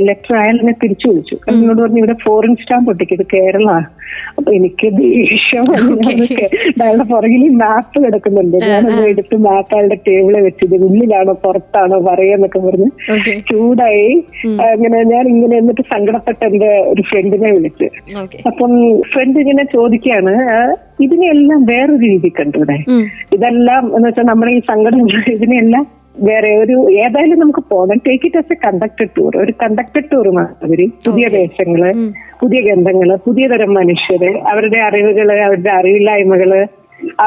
ലെറ്റർ അയാളെന്നെ തിരിച്ചു വിളിച്ചു. എന്നോട് പറഞ്ഞു ഇവിടെ ഫോറിൻ സ്റ്റാമ്പ് ഒട്ടിക്കത് കേരള. അപ്പൊ എനിക്ക് ദേഷ്യം, അയാളുടെ പുറകിൽ മാപ്പ് കിടക്കുന്നുണ്ട്. ഞാനത് എടുത്ത് മാപ്പ് അയാളുടെ ടേബിളെ വെച്ചത് ഉള്ളിലാണോ പുറത്താണോ പറയാന്നൊക്കെ പറഞ്ഞ് ചൂടായി. ഞാൻ ഇങ്ങനെ എന്നിട്ട് സങ്കടപ്പെട്ട എന്റെ ഒരു ഫ്രണ്ടിനെ വിളിച്ച്. അപ്പം ഫ്രണ്ട് ഇങ്ങനെ ചോദിക്കുകയാണ്, ഇതിനെല്ലാം വേറൊരു രീതി കണ്ടൂടെ, ഇതെല്ലാം എന്ന് വെച്ചാൽ നമ്മുടെ ഈ സങ്കടം ഇതിനെല്ലാം വേറെ ഏതായാലും നമുക്ക് പോകണം, take it as A conducted tour. ഒരു കണ്ടക്ടഡ് ടൂർ മാതിരി പുതിയ ദേശങ്ങള്, പുതിയ ഗന്ധങ്ങള്, പുതിയ തരം മനുഷ്യര്, അവരുടെ അറിവുകള്, അവരുടെ അറിവില്ലായ്മകള്,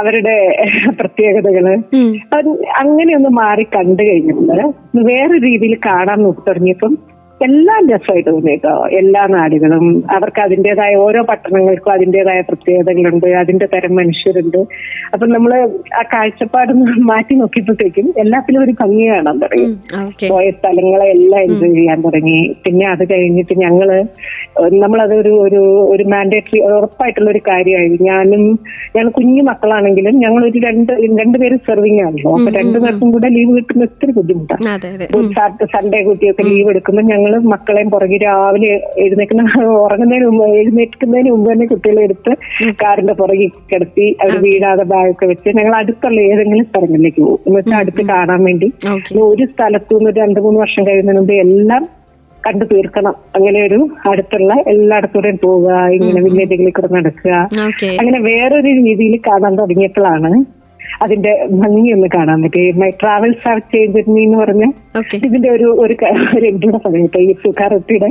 അവരുടെ പ്രത്യേകതകള്, അങ്ങനെയൊന്ന് മാറി കണ്ടു കഴിഞ്ഞപ്പോൾ വേറെ രീതിയിൽ കാണാൻ നോക്കി തുടങ്ങിയപ്പം എല്ലാം രസമായിട്ട് തോന്നി കേട്ടോ. എല്ലാ നാടുകളും അവർക്ക് അതിൻ്റെതായ, ഓരോ പട്ടണങ്ങൾക്കും അതിൻ്റെതായ പ്രത്യേകതകളുണ്ട്, അതിന്റെ തരം മനുഷ്യരുണ്ട്. അപ്പൊ നമ്മള് ആ കാഴ്ചപ്പാട് മാറ്റി നോക്കിയപ്പോഴത്തേക്കും എല്ലാത്തിലും ഒരു ഭംഗി കാണാൻ തുടങ്ങി. പോയ സ്ഥലങ്ങളെ എല്ലാം എൻജോയ് ചെയ്യാൻ തുടങ്ങി. പിന്നെ അത് കഴിഞ്ഞിട്ട് നമ്മളത് ഒരു മാൻഡേറ്ററി ഉറപ്പായിട്ടുള്ള ഒരു കാര്യമായി. ഞാൻ കുഞ്ഞു മക്കളാണെങ്കിലും ഞങ്ങൾ ഒരു രണ്ടുപേരും സെർവിങ് ആണല്ലോ. അപ്പൊ രണ്ടുപേർക്കും കൂടെ ലീവ് കിട്ടുന്ന ഒത്തിരി ബുദ്ധിമുട്ടാണ്. സൺഡേ കുട്ടിയൊക്കെ ലീവ് എടുക്കുമ്പോൾ ഞങ്ങൾ മക്കളെയും പുറകെ രാവിലെ എഴുന്നേൽക്കുന്നതിന് മുമ്പ് തന്നെ കുട്ടികളെ എടുത്ത് കാറിന്റെ പുറകെ കിടത്തി അവർ വീഴാതെ ബാഗൊക്കെ വെച്ച് ഞങ്ങൾ അടുത്തുള്ള ഏതെങ്കിലും സ്ഥലങ്ങളിലേക്ക് പോകും. എന്ന് വെച്ചാൽ അടുത്ത് കാണാൻ വേണ്ടി. ഒരു സ്ഥലത്തുനിന്ന് 2-3 വർഷം കഴിയുന്നതിന് മുമ്പ് എല്ലാം കണ്ടു തീർക്കണം. അങ്ങനെ ഒരു അടുത്തുള്ള എല്ലായിടത്തൂടെയും പോവുക, ഇങ്ങനെ വില്ലേജുകളിൽ കൂടെ നടക്കുക, അങ്ങനെ വേറൊരു രീതിയിൽ കാണാൻ തുടങ്ങിയപ്പോഴാണ് അതിന്റെ ഭംഗി ഒന്ന് കാണാൻ പറ്റി. My travels have changed me എന്ന് പറഞ്ഞ ഇതിന്റെ ഒരു എൻട്രിയുടെ സമയത്ത് ഈ സുഖാ റൊട്ടിയുടെ.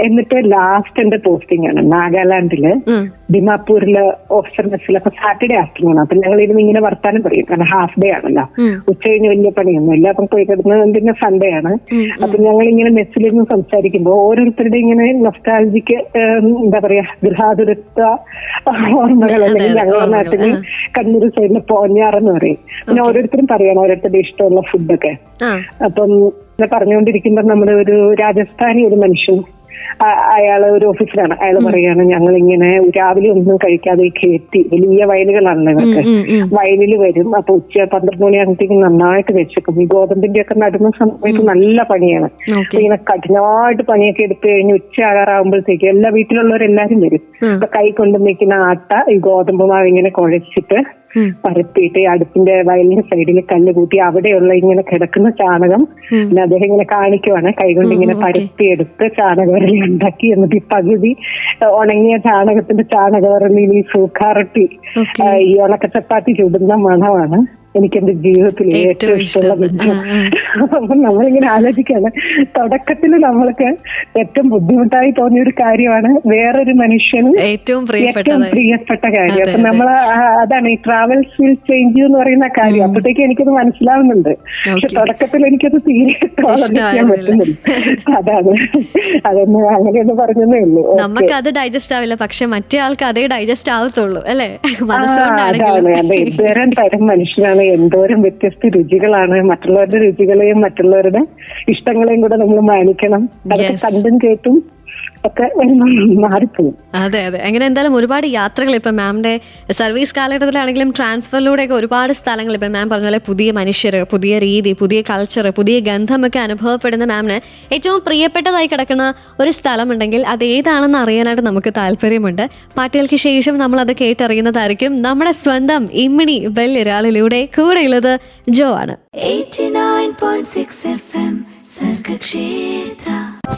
എന്നിട്ട് ലാസ്റ്റ് എന്റെ പോസ്റ്റിംഗ് ആണ് നാഗാലാൻഡില് ദിമാപൂരില് ഓഫീസർ മെസ്സിൽ. അപ്പൊ സാറ്റർഡേ ആഫ്റ്റർനൂൺ. അപ്പൊ ഞങ്ങൾ ഇരുന്ന് ഇങ്ങനെ വർത്താനം പറയും, കാരണം ഹാഫ് ഡേ ആണല്ലോ, ഉച്ച കഴിഞ്ഞ് വലിയ പണിയൊന്നും ഇല്ല. അപ്പം പോയി കിടന്നത് പിന്നെ സൺഡേ ആണ്. അപ്പൊ ഞങ്ങൾ ഇങ്ങനെ മെസ്സിലിരുന്ന് സംസാരിക്കുമ്പോൾ ഓരോരുത്തരുടെ ഇങ്ങനെ നൊസ്റ്റാൾജിക്ക് എന്താ പറയാ ഗൃഹാതുരത്വ ഓർമ്മകൾ, അല്ലെങ്കിൽ ഞങ്ങളുടെ നാട്ടില് കണ്ണൂർ സൈഡില് പോഞ്ഞാറെന്ന് പറയും. പിന്നെ ഓരോരുത്തരും പറയണം ഓരോരുത്തരുടെ ഇഷ്ടമുള്ള ഫുഡൊക്കെ. അപ്പം പറഞ്ഞുകൊണ്ടിരിക്കുമ്പോ നമ്മുടെ ഒരു രാജസ്ഥാനി ഒരു മനുഷ്യൻ, അയാള് ഒരു ഓഫീസറാണ്. അയാൾ പറയാണ്, ഞങ്ങളിങ്ങനെ രാവിലെ ഒന്നും കഴിക്കാതെ കയറ്റി, വലിയ വയലുകളാണല്ലോ ഇവർക്ക്, വയലിൽ വരും. അപ്പൊ ഉച്ച 12 മണിയാകുമ്പോഴത്തേക്കും നന്നായിട്ട് വെച്ചേക്കും. ഈ ഗോതമ്പിന്റെ ഒക്കെ നടുന്ന സമയത്ത് നല്ല പണിയാണ്. ഇങ്ങനെ കഠിനമായിട്ട് പണിയൊക്കെ എടുത്തു കഴിഞ്ഞ് ഉച്ച ആകാറാകുമ്പോഴത്തേക്ക് എല്ലാ വീട്ടിലുള്ളവരെല്ലാരും വരും. അപ്പൊ കൈ കൊണ്ട് നിൽക്കുന്ന ആട്ട ഈ ഗോതമ്പ് മാവ് ഇങ്ങനെ കുഴച്ചിട്ട് പരത്തിയിട്ട് അടുപ്പിന്റെ വയലിന്റെ സൈഡിൽ കല്ല് കൂട്ടി അവിടെയുള്ള ഇങ്ങനെ കിടക്കുന്ന ചാണകം പിന്നെ അദ്ദേഹം ഇങ്ങനെ കാണിക്കുവാണ്, കൈകൊണ്ട് ഇങ്ങനെ പരത്തിയെടുത്ത് ചാണകവരളി ഉണ്ടാക്കി. എന്നിട്ട് ഈ പകുതി ഉണങ്ങിയ ചാണകത്തിന്റെ ചാണകവരളിയിൽ ഈ സൂഖാ റൊട്ടി, ഈ ഉണക്ക ചപ്പാത്തി ചുടുന്ന മണമാണ്. എനിക്ക് എന്റെ ജീവിതത്തിൽ ഏറ്റവും ഇഷ്ടമുള്ള ബന്ധം. അപ്പൊ നമ്മളിങ്ങനെ ആലോചിക്കാണ്, തുടക്കത്തിൽ നമ്മൾക്ക് ഏറ്റവും ബുദ്ധിമുട്ടായി തോന്നിയ ഒരു കാര്യമാണ് വേറൊരു മനുഷ്യന് ഏറ്റവും പ്രിയപ്പെട്ട കാര്യം. അപ്പൊ നമ്മൾ അതാണ് ഈ ട്രാവൽസ് വിൽ ചേഞ്ച് എന്ന് പറയുന്ന കാര്യം. അപ്പോഴത്തേക്ക് എനിക്കത് മനസ്സിലാവുന്നുണ്ട്. പക്ഷെ തുടക്കത്തിൽ എനിക്കത് തീരെ ചെയ്യാൻ പറ്റുന്നില്ല. അതാണ് അങ്ങനെയൊന്ന് പറഞ്ഞതേ ഉള്ളൂ. നമുക്ക് അത് ഡൈജസ്റ്റ് ആവില്ല, പക്ഷെ മറ്റേ ആൾക്ക് അതേ ഡൈജസ്റ്റ് ആവത്തുള്ളൂ അല്ലെ? അതെ, ഇത്തരം തരം മനുഷ്യനാണ്. എന്തോരം വ്യത്യസ്ത രുചികളാണ്. മറ്റുള്ളവരുടെ രുചികളെയും മറ്റുള്ളവരുടെ ഇഷ്ടങ്ങളെയും കൂടെ നമ്മൾ മാനിക്കണം. അതൊക്കെ കണ്ടും കേട്ടും ഒക്കെ മാറിപ്പോകും. അതെ അതെ. അങ്ങനെ എന്തായാലും ഒരുപാട് യാത്രകൾ ഇപ്പൊ മാമിന്റെ സർവീസ് കാലഘട്ടത്തിലാണെങ്കിലും ട്രാൻസ്ഫറിലൂടെയൊക്കെ ഒരുപാട് സ്ഥലങ്ങൾ ഇപ്പൊ മാം പറഞ്ഞ പോലെ പുതിയ മനുഷ്യർ, പുതിയ രീതി, പുതിയ കൾച്ചർ, പുതിയ ഗന്ധമൊക്കെ അനുഭവപ്പെടുന്ന മാമിന് ഏറ്റവും പ്രിയപ്പെട്ടതായി കിടക്കുന്ന ഒരു സ്ഥലമുണ്ടെങ്കിൽ അത് ഏതാണെന്ന് അറിയാനായിട്ട് നമുക്ക് താല്പര്യമുണ്ട്. പാട്ടുകൾക്ക് ശേഷം നമ്മൾ അത് കേട്ടറിയുന്നതായിരിക്കും. നമ്മുടെ സ്വന്തം ഇമ്മിണി ബെല്ലിരാളിലൂടെ കൂടെയുള്ളത് ജോ ആണ്. 89.6 FM സർഗക്ഷേത്ര.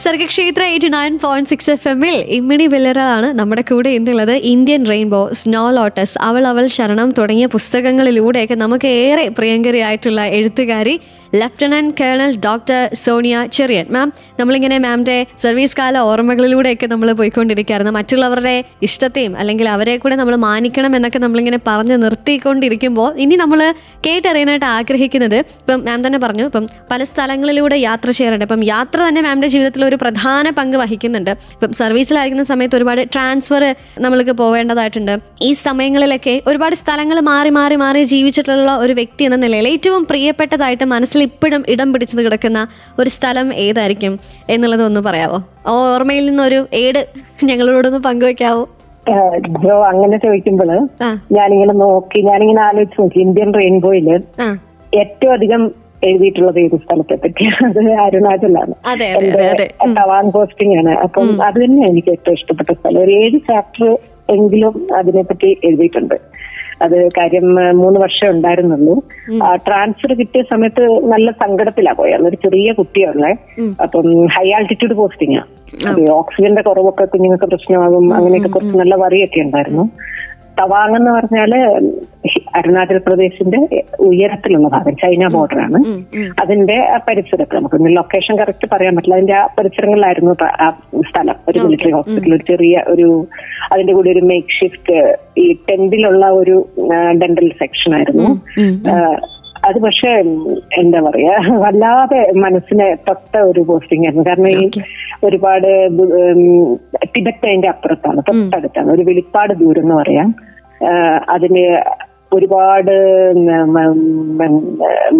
സർഗക്ഷേത്ര 89.6 FM ഇമ്മിണി ബെല്ലറാണ് നമ്മുടെ കൂടെ ഇന്നുള്ളത്. ഇന്ത്യൻ റെയിൻബോ, സ്നോ ലോട്ടസ്, അവൾ ശരണം തുടങ്ങിയ പുസ്തകങ്ങളിലൂടെയൊക്കെ നമുക്ക് ഏറെ പ്രിയങ്കരിയായിട്ടുള്ള എഴുത്തുകാരി lieutenant colonel doctor Sonia Cherian. Ma'am, നമ്മളിങ്ങനെ മാമിൻ്റെ സർവീസ് കാല ഓർമ്മകളിലൂടെയൊക്കെ നമ്മൾ പോയിക്കൊണ്ടിരിക്കുകയായിരുന്നു. മറ്റുള്ളവരുടെ ഇഷ്ടത്തെയും അല്ലെങ്കിൽ അവരെ കൂടെ നമ്മൾ മാനിക്കണം എന്നൊക്കെ നമ്മളിങ്ങനെ പറഞ്ഞ് നിർത്തിക്കൊണ്ടിരിക്കുമ്പോൾ ഇനി നമ്മൾ കേട്ടറിയാനായിട്ട് ആഗ്രഹിക്കുന്നത്, ഇപ്പം മാം തന്നെ പറഞ്ഞു, ഇപ്പം പല സ്ഥലങ്ങളിലൂടെ യാത്ര ചെയ്യാറുണ്ട്. ഇപ്പം യാത്ര തന്നെ മാമിൻ്റെ ജീവിതത്തിൽ ഒരു പ്രധാന പങ്ക് വഹിക്കുന്നുണ്ട്. ഇപ്പം സർവീസിലായിരിക്കുന്ന സമയത്ത് ഒരുപാട് ട്രാൻസ്ഫർ നമ്മൾക്ക് പോവേണ്ടതായിട്ടുണ്ട്. ഈ സമയങ്ങളിലൊക്കെ ഒരുപാട് സ്ഥലങ്ങൾ മാറി മാറി മാറി ജീവിച്ചിട്ടുള്ള ഒരു വ്യക്തി എന്ന നിലയിൽ ഏറ്റവും പ്രിയപ്പെട്ടതായിട്ട് മനസ്സിൽ ഇപ്പോഴും ഇടം പിടിച്ചു കിടക്കുന്ന ഒരു സ്ഥലം ഏതായിരിക്കും എന്നുള്ളത് ഒന്ന് പറയാവോ? ഓർമ്മയിൽ നിന്നൊരു ഏട് ഞങ്ങളോടൊന്ന് പങ്കുവെക്കാവോ? ജോ, അങ്ങനെ ചോദിക്കുമ്പോള് ഞാനിങ്ങനെ ആലോചിച്ച് നോക്കി. ഇന്ത്യൻ റെയിൻബോയില് ഏറ്റവും അധികം എഴുതിയിട്ടുള്ളത് ഏത് സ്ഥലത്തെ പറ്റിയാണ്? അത് അരുണാചലാണ്. തവാങ് പോസ്റ്റിംഗ് ആണ്. അപ്പം അത് തന്നെയാണ് എനിക്ക് ഏറ്റവും ഇഷ്ടപ്പെട്ട സ്ഥലം. ഒരു 7 ചാപ്റ്റർ എങ്കിലും അതിനെപ്പറ്റി എഴുതിയിട്ടുണ്ട്. അത് കാര്യം 3 വർഷം ഉണ്ടായിരുന്നുള്ളൂ. ട്രാൻസ്ഫർ കിട്ടിയ സമയത്ത് നല്ല സങ്കടത്തിലാ പോയത്. ഒരു ചെറിയ കുട്ടിയുള്ളേ. അപ്പം ഹൈ ആൾട്ടിറ്റ്യൂഡ് പോസ്റ്റിംഗാ. ഓക്സിജന്റെ കുറവൊക്കെ കുഞ്ഞുങ്ങൾക്ക് പ്രശ്നമാകും. അങ്ങനെയൊക്കെ കുറച്ച് നല്ല വറിയൊക്കെ ഉണ്ടായിരുന്നു. തവാങ് എന്ന് പറഞ്ഞാല് അരുണാചൽ പ്രദേശിന്റെ ഉയരത്തിലുള്ള ഭാഗം, ചൈന ബോർഡറാണ്. അതിന്റെ പരിസരത്ത്, നമുക്ക് ലൊക്കേഷൻ കറക്റ്റ് പറയാൻ പറ്റില്ല, അതിന്റെ ആ പരിസരങ്ങളിലായിരുന്നു ആ സ്ഥലം. ഒരു മിലിറ്ററി ഹോസ്പിറ്റൽ, ഒരു ചെറിയ ഒരു അതിന്റെ കൂടെ ഒരു മേക്ക് ഷിഫ്റ്റ് ഈ ടെന്റിലുള്ള ഒരു ഡെന്റൽ സെക്ഷൻ ആയിരുന്നു അത്. പക്ഷെ എന്താ പറയാ, വല്ലാതെ മനസ്സിനെ തൊട്ട ഒരു പോസ്റ്റിംഗ് ആയിരുന്നു. കാരണം ഈ ഒരുപാട് ടിബറ്റ് അതിന്റെ അപ്പുറത്താണ്, തൊട്ടടുത്താണ്. ഒരു വെളിപ്പാട് ദൂരം എന്ന് പറയാം. അതിന് ഒരുപാട്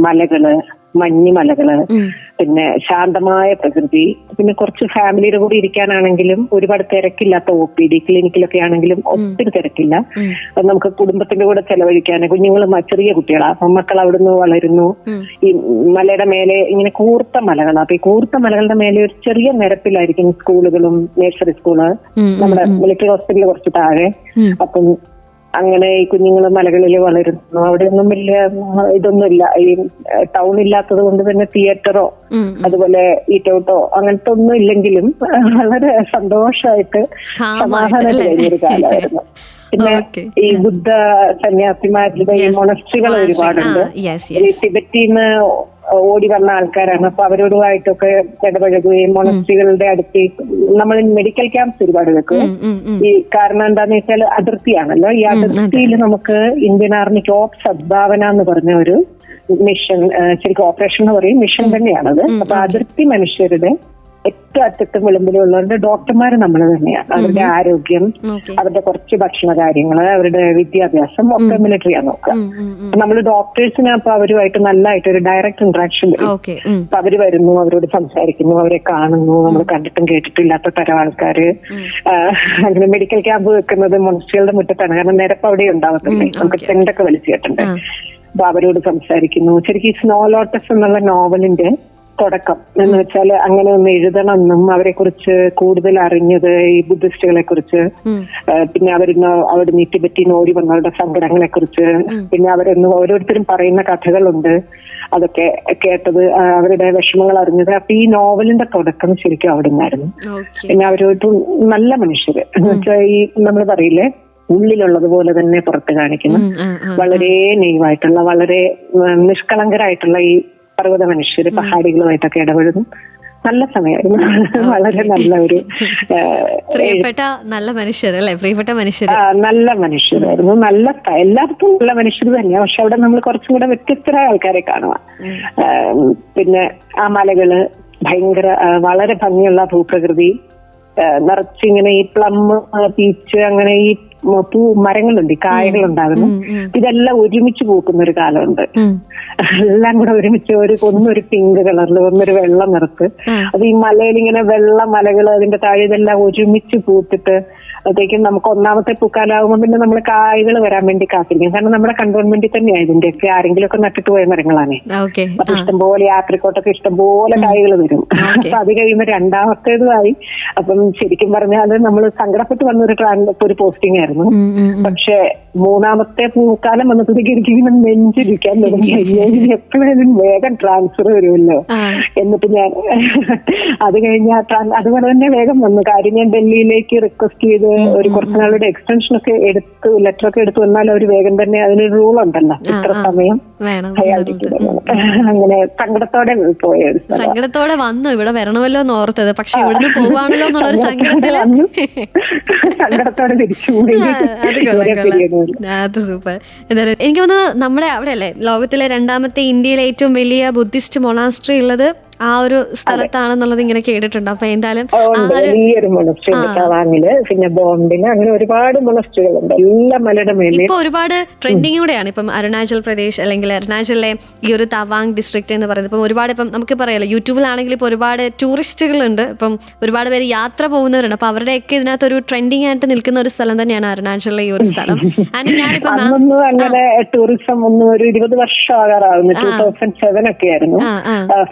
മലകള്, മഞ്ഞുമലകള്, പിന്നെ ശാന്തമായ പ്രകൃതി, പിന്നെ കുറച്ച് ഫാമിലിയുടെ കൂടി ഇരിക്കാനാണെങ്കിലും ഒരുപാട് തിരക്കില്ലാത്ത OPD ക്ലിനിക്കിലൊക്കെ ആണെങ്കിലും ഒത്തിരി തിരക്കില്ല. നമുക്ക് കുടുംബത്തിന്റെ കൂടെ ചെലവഴിക്കാൻ, കുഞ്ഞുങ്ങൾ ചെറിയ കുട്ടികളാണ്, അപ്പം മക്കൾ അവിടുന്ന് വളരുന്നു. ഈ മലയുടെ മേലെ ഇങ്ങനെ കൂർത്ത മലകളാണ്. അപ്പൊ ഈ കൂർത്ത മലകളുടെ മേലെ ഒരു ചെറിയ നിരപ്പിലായിരിക്കും സ്കൂളുകളും നഴ്സറി സ്കൂള്, നമ്മുടെ മിലിറ്ററി ഹോസ്പിറ്റലിൽ കുറച്ച് താഴെ. അപ്പം അങ്ങനെ ഈ കുഞ്ഞുങ്ങൾ മലകളിൽ വളരുന്നു. അവിടെ ഒന്നും വലിയ ഇതൊന്നുമില്ല. ഈ ടൗൺ ഇല്ലാത്തത് കൊണ്ട് തന്നെ തിയേറ്ററോ അതുപോലെ ഈറ്റൗട്ടോ അങ്ങനത്തെ ഒന്നും ഇല്ലെങ്കിലും വളരെ സന്തോഷമായിട്ട് സമാധാനം കഴിഞ്ഞൊരു കാലമായിരുന്നു. പിന്നെ ഈ ബുദ്ധ സന്യാസിമാരുടെ ഈ മൊണസ്ട്രികൾ ഒരുപാടുണ്ട്. ഈ ടിബറ്റീന്ന് ഓടി വന്ന ആൾക്കാരാണ്. അപ്പൊ അവരോടുമായിട്ടൊക്കെ ഇടപഴകുകയും മൊണസ്ട്രികളുടെ അടുത്ത് നമ്മൾ മെഡിക്കൽ ക്യാമ്പ്സ് ഒരുപാട് വെക്കും. ഈ കാരണം എന്താന്ന് വെച്ചാൽ അതിർത്തിയാണല്ലോ. ഈ അതിർത്തിയിൽ നമുക്ക് ഇന്ത്യൻ ആർമിക്ക് ഓപ്പ് സദ്ഭാവന എന്ന് പറഞ്ഞ ഒരു മിഷൻ, ശരിക്കും ഓപ്പറേഷൻ എന്ന് പറയും, മിഷൻ തന്നെയാണത്. അപ്പൊ അതിർത്തി മനുഷ്യരുടെ ഏറ്റവും അറ്റത്തും വിളിമ്പിലുള്ളവരുടെ ഡോക്ടർമാർ നമ്മൾ തന്നെയാണ്. അവരുടെ ആരോഗ്യം, അവരുടെ കുറച്ച് ഭക്ഷണ കാര്യങ്ങള്, അവരുടെ വിദ്യാഭ്യാസം ഒക്കെ മിലിറ്ററിയാണ് നോക്കുക. നമ്മൾ ഡോക്ടേഴ്സിന് അപ്പൊ അവരുമായിട്ട് നല്ലതായിട്ട് ഒരു ഡയറക്റ്റ് ഇന്ററാക്ഷൻ വരും. അപ്പൊ അവര് വരുന്നു, അവരോട് സംസാരിക്കുന്നു, അവരെ കാണുന്നു. നമ്മൾ കണ്ടിട്ടും കേട്ടിട്ടില്ലാത്ത തരം ആൾക്കാര്. അങ്ങനെ മെഡിക്കൽ ക്യാമ്പ് വെക്കുന്നത് മൊണസ്ട്രികളുടെ മുറ്റത്താണ്. കാരണം നിരപ്പ് അവിടെ ഉണ്ടാവത്തില്ലേ, നമുക്ക് ടെന്റൊക്കെ വലിച്ചു കേട്ടുണ്ട്. അപ്പൊ അവരോട് സംസാരിക്കുന്നു. ശരിക്കും സ്നോ ലോട്ടസ് എന്നുള്ള നോവലിന്റെ തുടക്കം എന്ന് വെച്ചാൽ അങ്ങനെ ഒന്ന് എഴുതണമെന്നും അവരെ കുറിച്ച് കൂടുതൽ അറിഞ്ഞത് ഈ ബുദ്ധിസ്റ്റുകളെ കുറിച്ച്, പിന്നെ അവിടുന്ന് ടിബറ്റിന്ന് ഓടി വന്നവരുടെ സങ്കടങ്ങളെ കുറിച്ച്, പിന്നെ അവരൊന്ന് ഓരോരുത്തരും പറയുന്ന കഥകളുണ്ട്, അതൊക്കെ കേട്ടത്, അവരുടെ വിഷമങ്ങൾ അറിഞ്ഞത്. അപ്പൊ ഈ നോവലിന്റെ തുടക്കം ശരിക്കും അവിടെ നിന്നായിരുന്നു. പിന്നെ അവരോട്ട് നല്ല മനുഷ്യര് എന്ന് വെച്ചാൽ ഈ നമ്മൾ പറയില്ലേ ഉള്ളിലുള്ളതുപോലെ തന്നെ പുറത്ത് കാണിക്കുന്നു. വളരെ നെയ്വായിട്ടുള്ള, വളരെ നിഷ്കളങ്കരായിട്ടുള്ള ഈ പർവ്വത മനുഷ്യര് പഹാടികളുമായിട്ടൊക്കെ ഇടപെടുന്നു. നല്ല സമയമായിരുന്നു. വളരെ നല്ല ഒരു പ്രിയപ്പെട്ട നല്ല മനുഷ്യരല്ലേ, പ്രിയപ്പെട്ട മനുഷ്യർ, നല്ല മനുഷ്യരായിരുന്നു. നല്ല എല്ലാവർക്കും നല്ല മനുഷ്യർ തന്നെയാണ്. പക്ഷെ അവിടെ നമ്മൾ കുറച്ചും കൂടെ വ്യത്യസ്തരായ ആൾക്കാരെ കാണുക. പിന്നെ ആ മലകള് ഭയങ്കര വളരെ ഭംഗിയുള്ള ഭൂപ്രകൃതി, നിറച്ചിങ്ങനെ ഈ പ്ലം, പീച്ച്, അങ്ങനെ ഈ മരങ്ങളുണ്ട്, ഈ കായകളുണ്ടാകുന്നു. ഇതെല്ലാം ഒരുമിച്ച് പൂക്കുന്ന ഒരു കാലമുണ്ട്. എല്ലാം കൂടെ ഒരുമിച്ച് ഒന്നൊരു പിങ്ക് കളറിൽ, ഒന്നൊരു വെള്ള നിറത്ത്. അത് ഈ മലയിൽ ഇങ്ങനെ വെള്ള മലകൾ, അതിന്റെ താഴെ ഇതെല്ലാം ഒരുമിച്ച് പൂത്തിട്ട് അപ്പോഴത്തേക്കും നമുക്ക് ഒന്നാമത്തെ പൂക്കാലാവുമ്പോൾ പിന്നെ നമ്മൾ കായ്കൾ വരാൻ വേണ്ടി കാത്തിരിക്കും. കാരണം നമ്മുടെ കണ്ടോൺമെന്റിൽ തന്നെയാണ് ഇതിന്റെയൊക്കെ ആരെങ്കിലും ഒക്കെ നട്ടിട്ട് പോയ മരങ്ങളാണ്. അപ്പൊ ഇഷ്ടംപോലെ ആപ്രിക്കോട്ടൊക്കെ ഇഷ്ടംപോലെ കായ്കൾ വരും. അപ്പൊ അത് കഴിയുമ്പോൾ രണ്ടാമത്തേതുമായി. അപ്പം ശരിക്കും പറഞ്ഞാൽ നമ്മൾ സങ്കടപ്പെട്ട് വന്നൊരു പോസ്റ്റിംഗ് ആയിരുന്നു. പക്ഷെ മൂന്നാമത്തെ പൂക്കാലം വന്നപ്പോഴത്തേക്ക് എനിക്ക് ഇങ്ങനെ നെഞ്ചിരിക്കാൻ തുടങ്ങി. എപ്പോഴും വേഗം ട്രാൻസ്ഫർ വരുമല്ലോ. എന്നിട്ട് ഞാൻ അത് കഴിഞ്ഞ അതുപോലെ തന്നെ വേഗം വന്നു. കാര്യം ഞാൻ ഡൽഹിയിലേക്ക് റിക്വസ്റ്റ് ചെയ്ത് ഒരു കുറച്ച് നാളുടെ എക്സ്റ്റൻഷൻ ഒക്കെ എടുത്ത്, ലെറ്റർ ഒക്കെ എടുത്തു വന്നാൽ അവർ വേഗം തന്നെ അതിനൊരു റൂൾ ഉണ്ടല്ലോ, ഇത്ര സമയം അങ്ങനെ സങ്കടത്തോടെ പോയത്. സങ്കടത്തോടെ വന്നു ഇവിടെ വരണമല്ലോ എന്ന് ഓർത്തത്, പക്ഷെ ഇവിടുന്ന് പോവാണല്ലോ എന്നുള്ളൊരു സങ്കടത്തില് സങ്കടത്തോടെ തിരിച്ചു. അത് സൂപ്പർ. എന്തായാലും എനിക്ക് തോന്നുന്നത് നമ്മുടെ അവിടെ അല്ലേ ലോകത്തിലെ രണ്ടാമത്തെ, ഇന്ത്യയിലെ ഏറ്റവും വലിയ ബുദ്ധിസ്റ്റ് മൊണാസ്ട്രി ഉള്ളത് ആ ഒരു സ്ഥലത്താണെന്നുള്ളത് ഇങ്ങനെ കേട്ടിട്ടുണ്ട്. അപ്പൊ എന്തായാലും വലിയൊരു മൊണസ്ട്രി തവാങ്ങില്, പിന്നെ ബോംബില്, അങ്ങനെ ഒരുപാട് മൊണസ്ട്രികളുണ്ട് എല്ലാ മലയുടെ മേലെ. ഇപ്പൊ ഒരുപാട് ട്രെൻഡിങ് കൂടെയാണ്. ഇപ്പം അരുണാചൽ പ്രദേശ് അല്ലെങ്കിൽ അരുണാചലിലെ ഈ ഒരു തവാങ് ഡിസ്ട്രിക്ട് എന്ന് പറയുന്നത് ഇപ്പം ഒരുപാട്, ഇപ്പം നമുക്ക് പറയാലോ യൂട്യൂബിലാണെങ്കിൽ ഇപ്പൊ ഒരുപാട് ടൂറിസ്റ്റുകളുണ്ട്, ഇപ്പം ഒരുപാട് പേര് യാത്ര പോകുന്നവരുണ്ട്. അപ്പൊ അവരുടെയൊക്കെ ഇതിനകത്ത് ഒരു ട്രെൻഡിങ് ആയിട്ട് നിൽക്കുന്ന ഒരു സ്ഥലം തന്നെയാണ് അരുണാചലിലെ ഈ ഒരു സ്ഥലം. ആൻഡ് ഞാനിപ്പോ അങ്ങനെ ടൂറിസം ഒന്നും ഒരു 20 വർഷം ആകാറാവുന്നു. 2007 ഒക്കെ ആയിരുന്നു,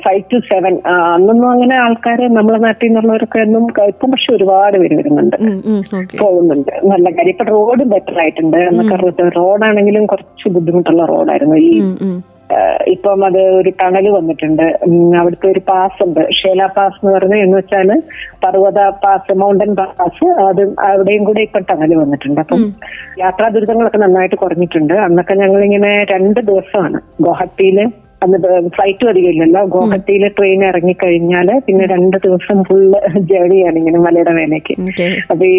5 to 7. അന്നൊന്നും അങ്ങനെ ആൾക്കാര് നമ്മളെ നാട്ടിൽ നിന്നുള്ളവരൊക്കെ ഒന്നും ഇപ്പം, പക്ഷെ ഒരുപാട് പേര് വരുന്നുണ്ട്, പോകുന്നുണ്ട്. നല്ല കാര്യം. ഇപ്പൊ റോഡ് ബെറ്റർ ആയിട്ടുണ്ട്. എന്നൊക്കെ റോഡാണെങ്കിലും കുറച്ച് ബുദ്ധിമുട്ടുള്ള റോഡായിരുന്നു. ഈ ഇപ്പം അത് ഒരു ടണല് വന്നിട്ടുണ്ട്. അവിടുത്തെ ഒരു പാസ് ഉണ്ട്, ഷേല പാസ് എന്ന് പറഞ്ഞ, എന്ന് വെച്ചാല് പർവ്വത പാസ്, മൗണ്ടൻ പാസ്. അത് അവിടെയും കൂടെ ഇപ്പൊ ടണല് വന്നിട്ടുണ്ട്. അപ്പം യാത്രാ ദുരിതങ്ങളൊക്കെ നന്നായിട്ട് കുറഞ്ഞിട്ടുണ്ട്. അന്നൊക്കെ ഞങ്ങളിങ്ങനെ 2 ദിവസമാണ് ഗുവാഹത്തിയില്, അന്ന് ഫ്ലൈറ്റും അധികം ഇല്ലല്ലോ, ഗുവാഹത്തിയിലെ ട്രെയിൻ ഇറങ്ങിക്കഴിഞ്ഞാല് പിന്നെ 2 ദിവസം ഫുള്ള് ജേർണിയാണ് ഇങ്ങനെ മലയുടെ മേലേക്ക്. അപ്പൊ ഈ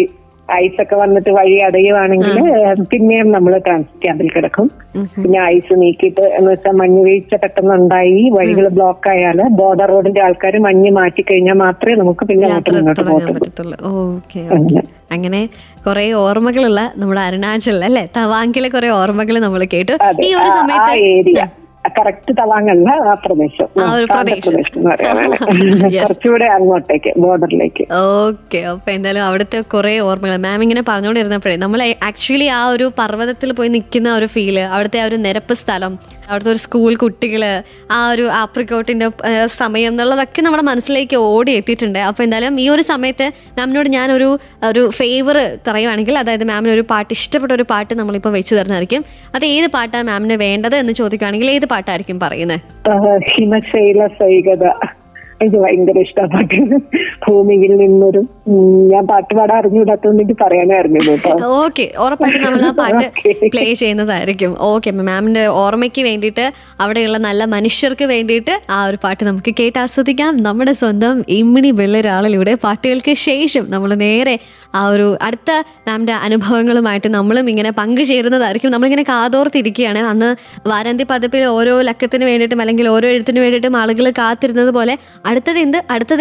ഐസൊക്കെ വന്നിട്ട് വഴി അടയുവാണെങ്കിൽ പിന്നെയും നമ്മൾ ട്രാൻസിറ്റ് ക്യാമ്പിൽ കിടക്കും. പിന്നെ ഐസ് നീക്കിയിട്ട്, എന്ന് വെച്ചാൽ മഞ്ഞ് വീഴ്ച പെട്ടെന്നുണ്ടായി വഴികൾ ബ്ലോക്ക് ആയാല് ബോർഡർ റോഡിന്റെ ആൾക്കാർ മഞ്ഞ് മാറ്റി കഴിഞ്ഞാൽ മാത്രമേ നമുക്ക് പിന്നെ മുന്നോട്ട് പോകത്തുള്ളൂ. അങ്ങനെ കുറെ ഓർമ്മകളുള്ള നമ്മുടെ അരുണാചൽ അല്ലെ, തവാങ്കിലെ കുറെ ഓർമ്മകൾ നമ്മൾ കേട്ടു. ഈ ഒരു സമയത്ത് കറക്റ്റ് തവാങ്ങല്ല ആ പ്രദേശം, കുറച്ചുകൂടെ അങ്ങോട്ടേക്ക് ബോർഡറിലേക്ക്. ഓക്കെ. അപ്പൊ എന്തായാലും അവിടുത്തെ കുറെ ഓർമ്മകൾ മാം ഇങ്ങനെ പറഞ്ഞുകൊണ്ടിരുന്നപ്പോഴേ നമ്മൾ ആക്ച്വലി ആ ഒരു പർവ്വതത്തിൽ പോയി നിൽക്കുന്ന ഒരു ഫീല്, അവിടുത്തെ ആ ഒരു നിരപ്പ് സ്ഥലം, അവിടുത്തെ ഒരു സ്കൂൾ കുട്ടികള്, ആ ഒരു ആപ്രിക്കോട്ടിന്റെ സമയം എന്നുള്ളതൊക്കെ നമ്മുടെ മനസ്സിലേക്ക് ഓടി എത്തിയിട്ടുണ്ട്. അപ്പോൾ എന്തായാലും ഈ ഒരു സമയത്ത് മാമിനോട് ഞാൻ ഒരു ഫേവർ പറയുവാണെങ്കിൽ, അതായത് മാമിന് ഒരു പാട്ട്, ഇഷ്ടപ്പെട്ട ഒരു പാട്ട് നമ്മളിപ്പോൾ വെച്ച് തരുന്നതായിരിക്കും. അത് ഏത് പാട്ടാണ് മാമിന് വേണ്ടത് എന്ന് ചോദിക്കുകയാണെങ്കിൽ ഏത് പാട്ടായിരിക്കും പറയുന്നത്? ഹിമശൈല സൈകത. എനിക്ക് ഭയങ്കര ഇഷ്ടപ്പെട്ടു. ഭൂമിയിൽ നിന്നൊരു, ഞാൻ പാട്ട് പാടാൻ അറിഞ്ഞുകൂടാത്തോണ്ട് എനിക്ക് പറയാനേ അറിഞ്ഞു കേട്ടോ. ഓക്കെ, ഉറപ്പായിട്ടും നമ്മൾ ആ പാട്ട് പ്ലേ ചെയ്യുന്നതായിരിക്കും. ഓക്കെ, മാമിന്റെ ഓർമ്മയ്ക്ക് വേണ്ടിയിട്ട്, അവിടെയുള്ള നല്ല മനുഷ്യർക്ക് വേണ്ടിയിട്ട് ആ ഒരു പാട്ട് നമുക്ക് കേട്ട് ആസ്വദിക്കാം. നമ്മുടെ സ്വന്തം ഇമ്മിണി ബെല്ലൊരാളിലൂടെ പാട്ടുകൾക്ക് ശേഷം നമ്മൾ നേരെ ആ ഒരു അടുത്ത മാമിന്റെ അനുഭവങ്ങളുമായിട്ട് നമ്മളും ഇങ്ങനെ പങ്കുചേരുന്നതായിരിക്കും. നമ്മളിങ്ങനെ കാതോർത്തിരിക്കുകയാണ്. അന്ന് വാരാന്ത്യ പതിപ്പിൽ ഓരോ ലക്കത്തിന് വേണ്ടിയിട്ടും അല്ലെങ്കിൽ ഓരോ എഴുത്തിന് വേണ്ടിയിട്ടും ആളുകൾ കാത്തിരുന്നത് പോലെ അടുത്തത്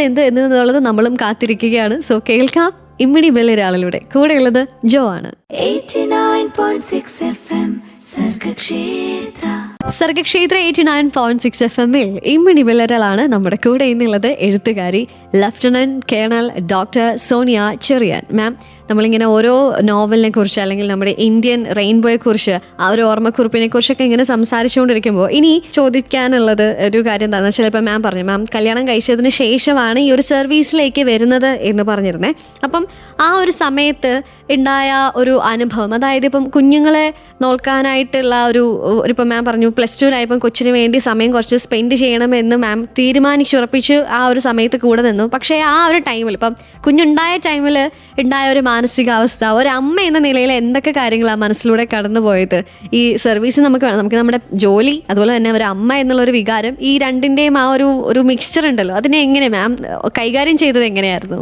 എന്ത് എന്നുള്ളത് നമ്മളും കാത്തിരിക്കുകയാണ്. സോ കേൾക്കാം ഇമ്മിണി ബെല്ലൊരാളിലൂടെ. കൂടെയുള്ളത് ജോ ആണ്. 89.6 FM സർഗക്ഷേത്ര 89.6 FM-ൽ ഇമ്മിണി ബെല്ലൊരാളാണ് നമ്മുടെ കൂടെ ഇന്നുള്ളത്. എഴുത്തുകാരി lieutenant colonel doctor Sonia Cherian. Ma'am, നമ്മളിങ്ങനെ ഓരോ നോവലിനെ കുറിച്ച് അല്ലെങ്കിൽ നമ്മുടെ ഇന്ത്യൻ റെയിൻബോയെ കുറിച്ച്, ആ ഒരു ഓർമ്മക്കുറിപ്പിനെ കുറിച്ചൊക്കെ ഇങ്ങനെ സംസാരിച്ചുകൊണ്ടിരിക്കുമ്പോൾ ഇനി ചോദിക്കാനുള്ളത് ഒരു കാര്യം എന്താണെന്ന് വെച്ചാൽ, ഇപ്പം മാം പറഞ്ഞു മാം കല്യാണം കഴിച്ചതിന് ശേഷമാണ് ഈ ഒരു സർവീസിലേക്ക് വരുന്നത് എന്ന് പറഞ്ഞിരുന്നേ. അപ്പം ആ ഒരു സമയത്ത് ഉണ്ടായ ഒരു അനുഭവം, അതായത് ഇപ്പം കുഞ്ഞുങ്ങളെ നോക്കാനായിട്ടുള്ള ഇപ്പം മാം പറഞ്ഞു പറഞ്ഞു +2 ആയപ്പോൾ കൊച്ചിന് വേണ്ടി സമയം കുറച്ച് സ്പെൻഡ് ചെയ്യണമെന്ന് മാം തീരുമാനിച്ചുറപ്പിച്ച് ആ ഒരു സമയത്ത് കൂടെ നിന്നു. പക്ഷേ ആ ഒരു ടൈമിൽ ഇപ്പം കുഞ്ഞുണ്ടായ ടൈമിൽ ഉണ്ടായ ഒരു മാനസികാവസ്ഥ, ഒരു അമ്മ എന്ന നിലയിൽ എന്തൊക്കെ കാര്യങ്ങളാണ് മനസ്സിലൂടെ കടന്നു പോയത്? ഈ സർവീസ് നമുക്ക് വേണം, നമുക്ക് നമ്മുടെ ജോലി, അതുപോലെ തന്നെ ഒരു അമ്മ എന്നുള്ളൊരു വികാരം, ഈ രണ്ടിൻ്റെയും ആ ഒരു മിക്സ്ചർ ഉണ്ടല്ലോ, അതിനെ എങ്ങനെ മാം കൈകാര്യം ചെയ്തത് എങ്ങനെയായിരുന്നു?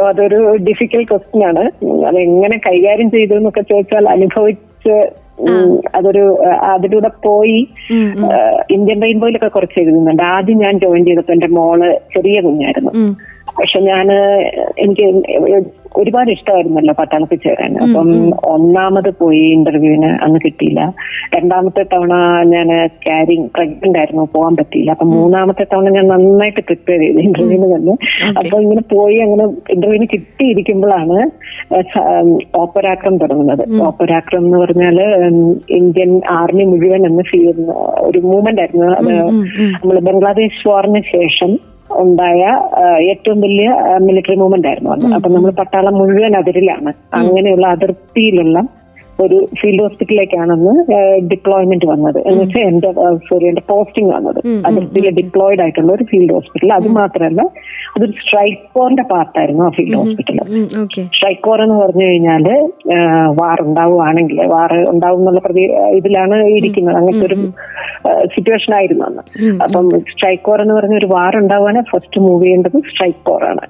അതൊരു ഡിഫിക്കൽട്ട് ക്വസ്റ്റ്യൻ ആണ്. അതെങ്ങനെ കൈകാര്യം ചെയ്തു എന്നൊക്കെ ചോദിച്ചാൽ അനുഭവിച്ച് അതിലൂടെ പോയി ഇന്ത്യൻ റെയിൻബോയിലൊക്കെ കുറച്ച് എഴുതുന്നുണ്ട്. ആദ്യം ഞാൻ ജോയിൻ ചെയ്തപ്പോ എന്റെ മോള് ചെറിയ കുഞ്ഞായിരുന്നു. പക്ഷെ എനിക്ക് ഒരുപാട് ഇഷ്ടമായിരുന്നല്ലോ പട്ടാളത്തിൽ ചേരാൻ. അപ്പം ഒന്നാമത് പോയി ഇന്റർവ്യൂവിന്, അന്ന് കിട്ടിയില്ല. രണ്ടാമത്തെ തവണ ഞാൻ പ്രഗ്നന്റ് ആയിരുന്നു, പോകാൻ പറ്റിയില്ല. അപ്പൊ മൂന്നാമത്തെ തവണ ഞാൻ നന്നായിട്ട് പ്രിപ്പയർ ചെയ്തു ഇന്റർവ്യൂവിന് തന്നെ. അപ്പൊ ഇങ്ങനെ പോയി അങ്ങനെ ഇന്റർവ്യൂവിന് കിട്ടിയിരിക്കുമ്പോഴാണ് ഓപ്പരാക്രം തുടങ്ങുന്നത്. ഓപ്പരാക്രം എന്ന് പറഞ്ഞാല് ഇന്ത്യൻ ആർമി മുഴുവൻ എന്ന് ഒരു മൂവ്മെന്റ് ആയിരുന്നു. അത് നമ്മള് ബംഗ്ലാദേശ് വാറിന് ശേഷം ഉണ്ടായ ഏറ്റവും വലിയ മിലിറ്ററി മൂവ്മെന്റ് ആയിരുന്നു അത്. അപ്പൊ നമ്മൾ പട്ടാളം മുഴുവൻ അതിരിലാണ്. അങ്ങനെയുള്ള അതിർത്തിയിലുള്ള ഒരു ഫീൽഡ് ഹോസ്പിറ്റലിലേക്കാണെന്ന് ഡിപ്ലോയ്മെന്റ് വന്നത്. എന്ന് വെച്ചാൽ എന്റെ പോസ്റ്റിംഗ് വന്നത് അതിർത്തിയിൽ ഡിപ്ലോയിഡ് ആയിട്ടുള്ള ഒരു ഫീൽഡ് ഹോസ്പിറ്റൽ. അത് മാത്രമല്ല, അതൊരു സ്ട്രൈക്ക് കോറിന്റെ പാർട്ടായിരുന്നു ആ ഫീൽഡ് ഹോസ്പിറ്റൽ. സ്ട്രൈക്ക് കോർ എന്ന് പറഞ്ഞു കഴിഞ്ഞാല് വാർ ഉണ്ടാവുകയാണെങ്കിൽ, വാർ ഉണ്ടാവും എന്നുള്ള ഇതിലാണ് ഇരിക്കുന്നത്. അങ്ങനത്തെ ഒരു സിറ്റുവേഷൻ ആയിരുന്നു അന്ന്. അപ്പം സ്ട്രൈക്ക് കോർ എന്ന് പറഞ്ഞ ഒരു വാർ ഉണ്ടാവുകയാണെങ്കിൽ ഫസ്റ്റ് മൂവ് ചെയ്യേണ്ടത് സ്ട്രൈക്ക് കോർ ആണ്.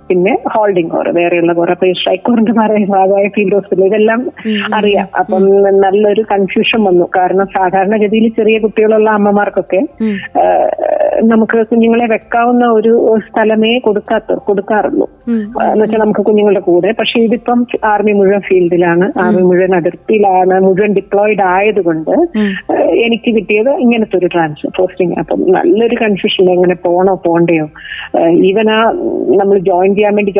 പിന്നെ ഹോൾഡിംഗ് കോർ, വേറെയുള്ള കോർ. അപ്പൊ ഈ സ്ട്രൈക്ക് കോറിന്റെ ഭാഗമായ ഫീൽഡ് ഹോസ്പിറ്റൽ ഇതെല്ലാം അറിയാം. അപ്പം നല്ലൊരു കൺഫ്യൂഷൻ വന്നു. കാരണം സാധാരണഗതിയിൽ ചെറിയ കുട്ടികളുള്ള അമ്മമാർക്കൊക്കെ നമുക്ക് കുഞ്ഞുങ്ങളെ വെക്കാവുന്ന ഒരു സ്ഥലമേ കൊടുക്കാറുള്ളൂ, എന്ന് വെച്ചാൽ നമുക്ക് കുഞ്ഞുങ്ങളുടെ കൂടെ. പക്ഷെ ഇതിപ്പം ആർമി മുഴുവൻ ഫീൽഡിലാണ്, ആർമി മുഴുവൻ അതിർത്തിയിലാണ്, മുഴുവൻ ഡിപ്ലോയിഡ് ആയതുകൊണ്ട് എനിക്ക് കിട്ടിയത് ഇങ്ങനത്തെ ഒരു പോസ്റ്റിംഗ്. അപ്പം നല്ലൊരു കൺഫ്യൂഷൻ, എങ്ങനെ പോണോ പോണ്ടയോ. ഈവൻ നമ്മൾ ജോയിൻ ചെയ്യാൻ വേണ്ടി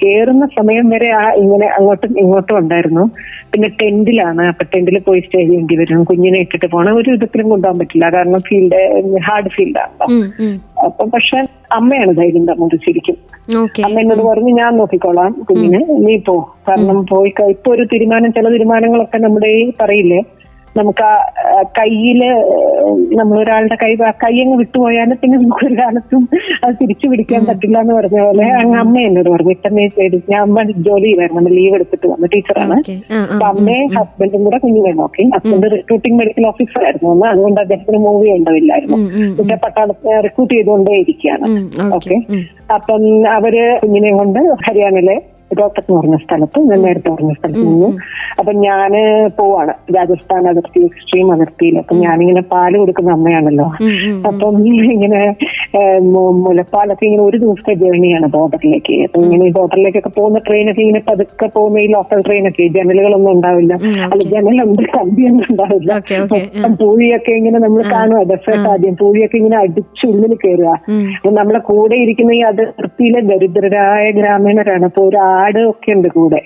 കയറുന്ന സമയം വരെ ഇങ്ങനെ അങ്ങോട്ടും ഇങ്ങോട്ടും ഉണ്ടായിരുന്നു. പിന്നെ ടെന്റിലാണ്. അപ്പൊ ടെന്റിൽ പോയി സ്റ്റേ ചെയ്യേണ്ടി വരും. കുഞ്ഞിനെ ഇട്ടിട്ട് പോകണം, ഒരു വിധത്തിലും കൊണ്ടുപോകാൻ പറ്റില്ല, കാരണം ഫീൽഡ് ഹാർഡ് ഫീൽഡാണല്ലോ. അപ്പൊ പക്ഷെ അമ്മയാണ് ധൈര്യം തന്നത് ശരിക്കും. അമ്മ എന്നോട് പറഞ്ഞു, ഞാൻ നോക്കിക്കോളാം കുഞ്ഞിനെ, നീ പോ. കാരണം പോയി ഇപ്പൊ ഒരു തീരുമാനം, ചില തീരുമാനങ്ങളൊക്കെ നമ്മുടെ പറയില്ലേ, നമുക്ക് ആ കയ്യില് നമ്മളൊരാളുടെ കൈ അങ്ങ് വിട്ടുപോയാൽ പിന്നെ നമുക്ക് ഒരു കാലത്തും അത് തിരിച്ചു പിടിക്കാൻ പറ്റില്ല എന്ന് പറഞ്ഞ പോലെ അങ്ങ് അമ്മ എന്നോട് പറഞ്ഞു. ഇട്ടമ്മയെ ചെയ്തു. ഞാൻ അമ്മ ജോലി ചെയ്യുമായിരുന്നു, നമ്മൾ ലീവ് എടുത്തിട്ട് വന്ന ടീച്ചറാണ്. അപ്പൊ അമ്മയും ഹസ്ബൻഡും കൂടെ കുഞ്ഞിനെ നോക്കി. ഹസ്ബൻഡ് റിക്രൂട്ടിംഗ് മെഡിക്കൽ ഓഫീസർ ആയിരുന്നു അന്ന്, അതുകൊണ്ട് അദ്ദേഹത്തിന് മൂവ് ചെയ്യേണ്ടതില്ലായിരുന്നു. പക്ഷെ പട്ടാളത്തെ റിക്രൂട്ട് ചെയ്തുകൊണ്ടേ ഇരിക്കുകയാണ്. ഓക്കെ. അപ്പം അവര് കുഞ്ഞിനെ കൊണ്ട് ഹരിയാനയിലെ രോഹ്തക് എന്ന് പറഞ്ഞ സ്ഥലത്ത്, ഞാൻ നേരത്തെ പറഞ്ഞ സ്ഥലത്ത് നിന്നു. അപ്പൊ ഞാന് പോവാണ് രാജസ്ഥാൻ അതിർത്തി, എക്സ്ട്രീം അതിർത്തിയിൽ. അപ്പൊ ഞാനിങ്ങനെ പാല് കൊടുക്കുന്ന അമ്മയാണല്ലോ. അപ്പം ഇങ്ങനെ മുലപ്പാലൊക്കെ ഇങ്ങനെ ഒരു ദിവസത്തെ ജേർണിയാണ് ബോർഡറിലേക്ക്. അപ്പൊ ഇങ്ങനെ ഈ ബോർഡറിലേക്കൊക്കെ പോകുന്ന ട്രെയിനൊക്കെ ഇങ്ങനെ പതുക്കെ പോകുന്ന ഈ ലോക്കൽ ട്രെയിനൊക്കെ ജനലുകളൊന്നും ഉണ്ടാവില്ല, അല്ല ജനലുണ്ട്, കമ്പിയൊന്നും ഉണ്ടാവില്ല. പൂഴിയൊക്കെ ഇങ്ങനെ നമ്മൾ കാണുക, ഡെസേർട്ട് ആദ്യം പൂഴിയൊക്കെ ഇങ്ങനെ അടിച്ചുള്ളിൽ കയറുക. അപ്പൊ നമ്മളെ കൂടെ ഇരിക്കുന്ന ഈ അതിർത്തിയിലെ ദരിദ്രരായ ഗ്രാമീണരാണ്. അപ്പൊ ഒരു ആട് ഒക്കെ ഉണ്ട് കൂടെ,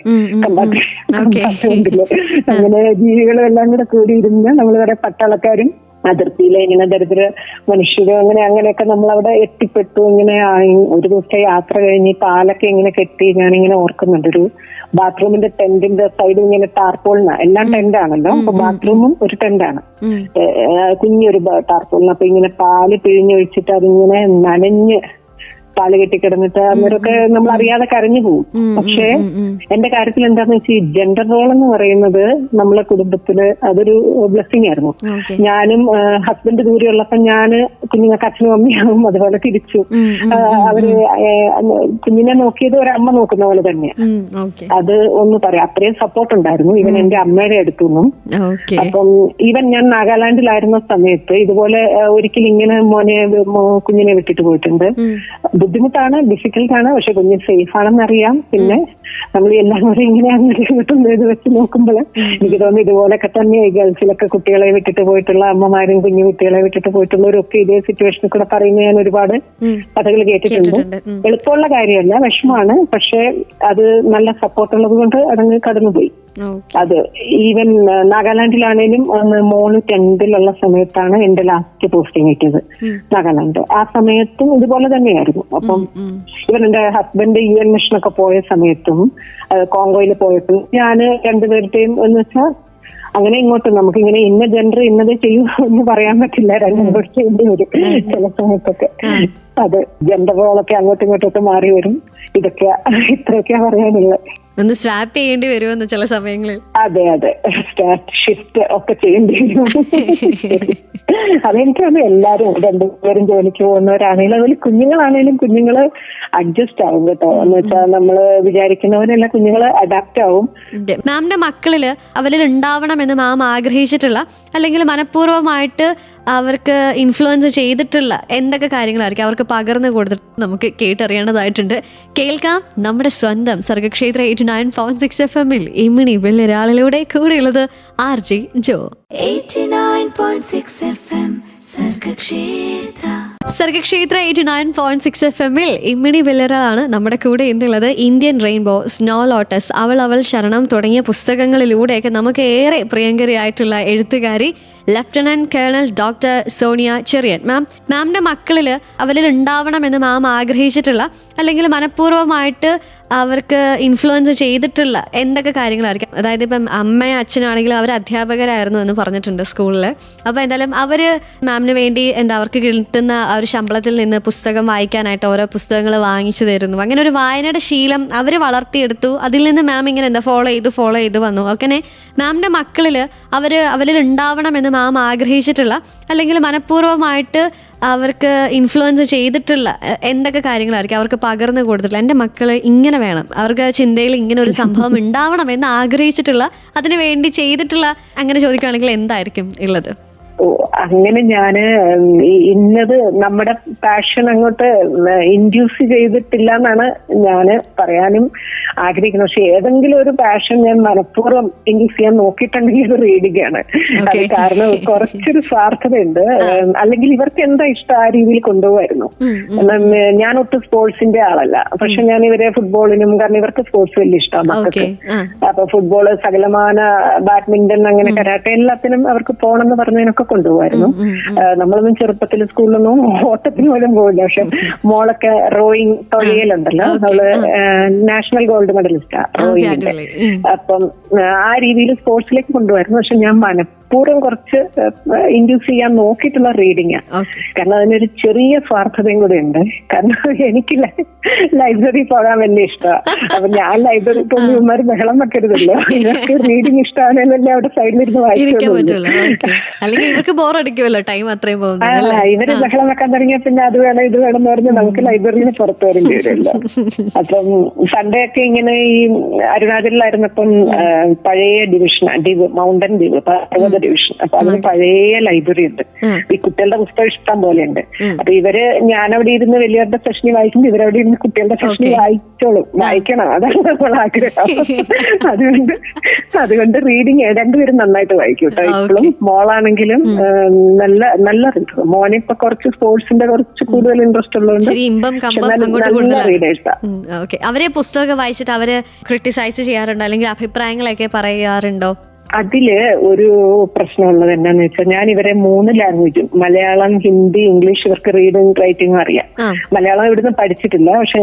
കമ്പാർട്ട്മെന്റില്. അങ്ങനെ ജീവികളും എല്ലാം കൂടെ കൂടി ഇരുന്ന് നമ്മൾ വേറെ പട്ടാളക്കാരും അതിർത്തിയിലെ ഇങ്ങനെ ദരിദ്ര മനുഷ്യരും അങ്ങനെയൊക്കെ നമ്മളവിടെ എത്തിപ്പെട്ടു. ഇങ്ങനെ ഒരു ദിവസത്തെ യാത്ര കഴിഞ്ഞ് പാലൊക്കെ ഇങ്ങനെ കെട്ടി ഞാനിങ്ങനെ ഓർക്കുന്നുണ്ട്. ഒരു ബാത്റൂമിന്റെ ടെന്റിന്റെ സൈഡിൽ ഇങ്ങനെ ടാർപോളിനാ, എല്ലാം ടെന്റാണല്ലോ. അപ്പൊ ബാത്റൂമും ഒരു ടെന്റാണ്, കുഞ്ഞൊരു ടാർപോളിന്. അപ്പൊ ഇങ്ങനെ പാല് പിഴിഞ്ഞൊഴിച്ചിട്ട് അതിങ്ങനെ നനഞ്ഞ് പാല് കെട്ടിക്കിടന്നിട്ട് അന്നേരമൊക്കെ നമ്മൾ അറിയാതെ കരഞ്ഞു പോകും. പക്ഷേ എന്റെ കാര്യത്തിൽ എന്താന്ന് വെച്ചാൽ ഈ ജെൻഡർ റോൾ എന്ന് പറയുന്നത് നമ്മളെ കുടുംബത്തില് അതൊരു ബ്ലെസ്സിങ് ആയിരുന്നു. ഞാനും ഹസ്ബൻഡ് ദൂരെയുള്ളപ്പോ ഞാന് കുഞ്ഞുങ്ങൾക്ക് അച്ഛനും അമ്മയാവും, അതുപോലെ തിരിച്ചു. അവര് കുഞ്ഞിനെ നോക്കിയത് ഒരമ്മ നോക്കുന്ന പോലെ തന്നെയാണ്. അത് ഒന്ന് പറയാം, അത്രയും സപ്പോർട്ട് ഉണ്ടായിരുന്നു ഈവൻ എന്റെ അമ്മയുടെ അടുത്തുനിന്നും. അപ്പം ഈവൻ ഞാൻ നാഗാലാൻഡിലായിരുന്ന സമയത്ത് ഇതുപോലെ ഒരിക്കലും ഇങ്ങനെ കുഞ്ഞിനെ വിട്ടിട്ട് പോയിട്ടുണ്ട്. ബുദ്ധിമുട്ടാണ്, ഡിഫിക്കൽട്ടാണ്, പക്ഷെ കുഞ്ഞ് സേഫ് ആണെന്ന് അറിയാം. പിന്നെ നമ്മൾ എല്ലാം കൂടെ ഇങ്ങനെ അങ്ങോട്ടും ഇത് വെച്ച് നോക്കുമ്പോൾ എനിക്ക് തോന്നുന്നു ഇതുപോലൊക്കെ തന്നെ ഗൾഫിലൊക്കെ കുട്ടികളെ വിട്ടിട്ട് പോയിട്ടുള്ള അമ്മമാരും കുഞ്ഞു കുട്ടികളെ വിട്ടിട്ട് പോയിട്ടുള്ളവരൊക്കെ ഇതേ സിറ്റുവേഷനിൽ കൂടെ പറയുന്നത് ഞാൻ ഒരുപാട് കഥകൾ കേട്ടിട്ടുണ്ട്. എളുപ്പമുള്ള കാര്യമല്ല, വിഷമമാണ്. പക്ഷെ അത് നല്ല സപ്പോർട്ട് ഉള്ളത് കൊണ്ട് അതങ്ങ് കടന്നുപോയി. അത് ഈവൻ നാഗാലാൻഡിലാണേലും മോള് 10th സമയത്താണ് എന്റെ ലാസ്റ്റ് പോസ്റ്റിംഗ് കിട്ടിയത് നാഗാലാൻഡ്. ആ സമയത്തും ഇതുപോലെ തന്നെയായിരുന്നു. അപ്പം ഇവൻ എന്റെ ഹസ്ബൻഡ് UN മിഷനൊക്കെ പോയ സമയത്തും കോങ്കോയിൽ പോയപ്പോൾ ഞാന് രണ്ടുപേരുടെയും എന്ന് വെച്ചാൽ അങ്ങനെ ഇങ്ങോട്ട് നമുക്കിങ്ങനെ ഇന്ന ജെൻഡർ ഇന്നത് ചെയ്യൂ എന്ന് പറയാൻ പറ്റില്ല, രണ്ടും കൂടി ചെയ്യേണ്ടി വരും ചില സമയത്തൊക്കെ. അത് ജെൻഡറുകളൊക്കെ അങ്ങോട്ടും ഇങ്ങോട്ടൊക്കെ മാറി വരും. ഇത്രയൊക്കെയാ പറയാനുള്ളത്. ഒന്ന് സ്വാപ്പ് ചെയ്യേണ്ടി വരുമെന്ന് ചില സമയങ്ങളിൽ. അതെ അതെ, ഷിഫ്റ്റ് ഒക്കെ ചെയ്യേണ്ടി വരും. അതെനിക്കാണ് എല്ലാരും രണ്ടുപേരും ജോലിക്ക് പോകുന്നവരാണെങ്കിലും അതുപോലെ കുഞ്ഞുങ്ങളാണെങ്കിലും കുഞ്ഞുങ്ങള് അഡ്ജസ്റ്റ് ആവും കേട്ടോ. എന്ന് വെച്ചാൽ നമ്മള് വിചാരിക്കുന്നവരെല്ലാം കുഞ്ഞുങ്ങള് അഡാപ്റ്റ് ആവും. മാമിന്റെ മക്കളില് അവരിൽ ഉണ്ടാവണമെന്ന് മാം ആഗ്രഹിച്ചിട്ടുള്ള അല്ലെങ്കിൽ മനഃപൂർവ്വമായിട്ട് അവർക്ക് ഇൻഫ്ലുവൻസ് ചെയ്തിട്ടുള്ള എന്തൊക്കെ കാര്യങ്ങളായിരിക്കും അവർക്ക് പകർന്നു കൊടുത്തിട്ട് നമുക്ക് കേട്ടറിയേണ്ടതായിട്ടുണ്ട്. കേൾക്കാം നമ്മുടെ സ്വന്തം സർഗക്ഷേത്ര 89.6 FM ഇമ്മിണി വെള്ളൊരാളിലൂടെ കൂടെയുള്ളത് RJ ജോ. 89.6 FM സർഗക്ഷേത്ര. സർഗക്ഷേത്ര 89.6 FM ഇമ്മിണി വെല്ലറാണ് നമ്മുടെ കൂടെ ഇന്നുള്ളത്. ഇന്ത്യൻ റെയിൻബോ, സ്നോ ലോട്ടസ്, അവൾ അവൾ ശരണം തുടങ്ങിയ പുസ്തകങ്ങളിലൂടെയൊക്കെ നമുക്ക് ഏറെ പ്രിയങ്കരിയായിട്ടുള്ള എഴുത്തുകാരി lieutenant colonel doctor Sonia Cherian. മാമിന്റെ മക്കളിൽ അവരിൽ ഉണ്ടാവണമെന്ന് മാം ആഗ്രഹിച്ചിട്ടുള്ള അല്ലെങ്കിൽ മനഃപൂർവ്വമായിട്ട് അവർക്ക് ഇൻഫ്ലുവൻസ് ചെയ്തിട്ടുള്ള എന്തൊക്കെ കാര്യങ്ങളായിരിക്കും? അതായത് ഇപ്പം അമ്മയും അച്ഛനാണെങ്കിലും അവർ അധ്യാപകരായിരുന്നു എന്ന് പറഞ്ഞിട്ടുണ്ട് സ്കൂളിൽ. അപ്പോൾ എന്തായാലും അവർ മാമിന് വേണ്ടി അവർക്ക് കിട്ടുന്ന ആ ഒരു ശമ്പളത്തിൽ നിന്ന് പുസ്തകം വായിക്കാനായിട്ട് ഓരോ പുസ്തകങ്ങൾ വാങ്ങിച്ചു തരുന്നു. അങ്ങനെ ഒരു വായനയുടെ ശീലം അവർ വളർത്തിയെടുത്തു. അതിൽ നിന്ന് മാം ഇങ്ങനെ ഫോളോ ചെയ്ത് വന്നു. അങ്ങനെ മാമിൻ്റെ മക്കളിൽ അവരിൽ ഉണ്ടാവണമെന്ന് മാം ആഗ്രഹിച്ചിട്ടുള്ള അല്ലെങ്കിൽ മനഃപൂർവ്വമായിട്ട് അവർക്ക് ഇൻഫ്ലുവൻസ് ചെയ്തിട്ടുള്ള എന്തൊക്കെ കാര്യങ്ങളായിരിക്കും അവർക്ക് പകർന്നു കൊടുത്തിട്ടുള്ള? എൻ്റെ മക്കൾ ഇങ്ങനെ വേണം, അവർക്ക് ചിന്തയിൽ ഇങ്ങനെ ഒരു സംഭവം ഉണ്ടാവണം എന്ന് ആഗ്രഹിച്ചിട്ടുള്ള, അതിനു വേണ്ടി ചെയ്തിട്ടുള്ള, അങ്ങനെ ചോദിക്കുകയാണെങ്കിൽ എന്തായിരിക്കും ഉള്ളത്? അങ്ങനെ ഞാന് ഇന്നത് നമ്മുടെ പാഷൻ അങ്ങോട്ട് ഇൻഡ്യൂസ് ചെയ്തിട്ടില്ല എന്നാണ് ഞാന് പറയാനും ആഗ്രഹിക്കുന്നത്. പക്ഷെ ഏതെങ്കിലും ഒരു പാഷൻ ഞാൻ മനഃപൂർവ്വം ഇൻഡ്യൂസ് ചെയ്യാൻ നോക്കിയിട്ടുണ്ടെങ്കിൽ ഇത് റീഡിംഗ് ആണ്. അത് കാരണം കുറച്ചൊരു സ്വാർത്ഥതയുണ്ട്. അല്ലെങ്കിൽ ഇവർക്ക് എന്താ ഇഷ്ടം ആ രീതിയിൽ കൊണ്ടുപോകായിരുന്നു. ഞാൻ ഒട്ടും സ്പോർട്സിന്റെ ആളല്ല, പക്ഷെ ഞാൻ ഇവരെ ഫുട്ബോളിനും, കാരണം ഇവർക്ക് സ്പോർട്സ് വലിയ ഇഷ്ടമാണ് മക്കൾക്ക്. അപ്പൊ ഫുട്ബോള്, സകലമാന, ബാഡ്മിന്റൺ, അങ്ങനെ കരാട്ടെ, എല്ലാത്തിനും അവർക്ക് പോകണമെന്ന് പറഞ്ഞതിനൊക്കെ കൊണ്ടുപോകായിരുന്നു. നമ്മളൊന്നും ചെറുപ്പത്തിൽ സ്കൂളിലൊന്നും ഓട്ടത്തിന് പോലും പോകില്ല. പക്ഷെ മോളൊക്കെ റോയിങ് തുഴയലുണ്ടല്ലോ, അവള് നാഷണൽ ഗോൾഡ് മെഡലിസ്റ്റാ റോയിങ്ങിന്റെ. അപ്പം ആ രീതിയിൽ സ്പോർട്സിലേക്ക് കൊണ്ടുപോയിരുന്നു. പക്ഷെ ഞാൻ മനഃപൂർവ്വം കുറച്ച് ഇൻഡ്യൂസ് ചെയ്യാൻ നോക്കിയിട്ടുള്ള റീഡിങ്ങാ. കാരണം അതിനൊരു ചെറിയ സ്വാർത്ഥതയും കൂടെ ഉണ്ട്. കാരണം എനിക്ക് ലൈബ്രറി പോകാൻ വലിയ ഇഷ്ടമാണ്. അപ്പൊ ഞാൻ ലൈബ്രറി പോകുമ്പോൾ ഇവന്മാർ ബഹളം വെക്കരുതല്ലോ. ഇവർക്ക് റീഡിങ് ഇഷ്ടമാണെന്നല്ലേ അവിടെ സൈഡിലിരുന്ന് വായിക്കുള്ളൂ. ഇവര് ബഹളം വെക്കാൻ തുടങ്ങിയ പിന്നെ അത് വേണം ഇത് വേണം എന്ന് പറഞ്ഞ് നമുക്ക് ലൈബ്രറിയിൽ നിന്ന് പുറത്തു വരേണ്ടി വരുമല്ലോ. അപ്പം സൺഡേ ഒക്കെ ഇങ്ങനെ ഈ അരുണാചലിലായിരുന്നപ്പം പഴയ ഡിവിഷൻ, മൗണ്ടൻ ദ്വീപ്, പർവ്വത ഡിവിഷൻ. അപ്പൊ അതിന് പഴയ ലൈബ്രറി ഉണ്ട്. ഈ കുട്ടികളുടെ പുസ്തകം ഇഷ്ടം പോലെ ഉണ്ട്. അപ്പൊ ഇവര് ഞാനവിടെ ഇരുന്ന് വലിയവരുടെ സെഷനിൽ വായിക്കുമ്പോൾ ഇവരവിടെ ഇരുന്ന് കുട്ടികളുടെ സെഷനിൽ വായിച്ചോളും. വായിക്കണം, അതാണ് നമ്മൾ ആഗ്രഹം. അതുകൊണ്ട് റീഡിങ് രണ്ടുപേരും നന്നായിട്ട് വായിക്കും കേട്ടോ. ഇപ്പോഴും മോളാണെങ്കിലും നല്ല റീഡർ. മോനെ ഇപ്പൊ കുറച്ച് സ്പോർട്സിന്റെ കുറച്ച് കൂടുതൽ ഇൻട്രസ്റ്റ് ഉള്ളതുകൊണ്ട് റീഡേഴ്സാ. അവരെ പുസ്തകം വായിച്ചിട്ട് അവര് ക്രിട്ടിസൈസ് ചെയ്യാറുണ്ടോ അല്ലെങ്കിൽ അഭിപ്രായങ്ങളൊക്കെ പറയാറുണ്ടോ? അതില് ഒരു പ്രശ്നമുള്ളത് എന്താന്ന് വെച്ചാൽ, ഞാൻ ഇവരെ 3 ലാംഗ്വേജും, മലയാളം, ഹിന്ദി, ഇംഗ്ലീഷ്, ഇവർക്ക് റീഡിങ് റൈറ്റിംഗും അറിയാം. മലയാളം ഇവിടുന്ന് പഠിച്ചിട്ടില്ല. പക്ഷെ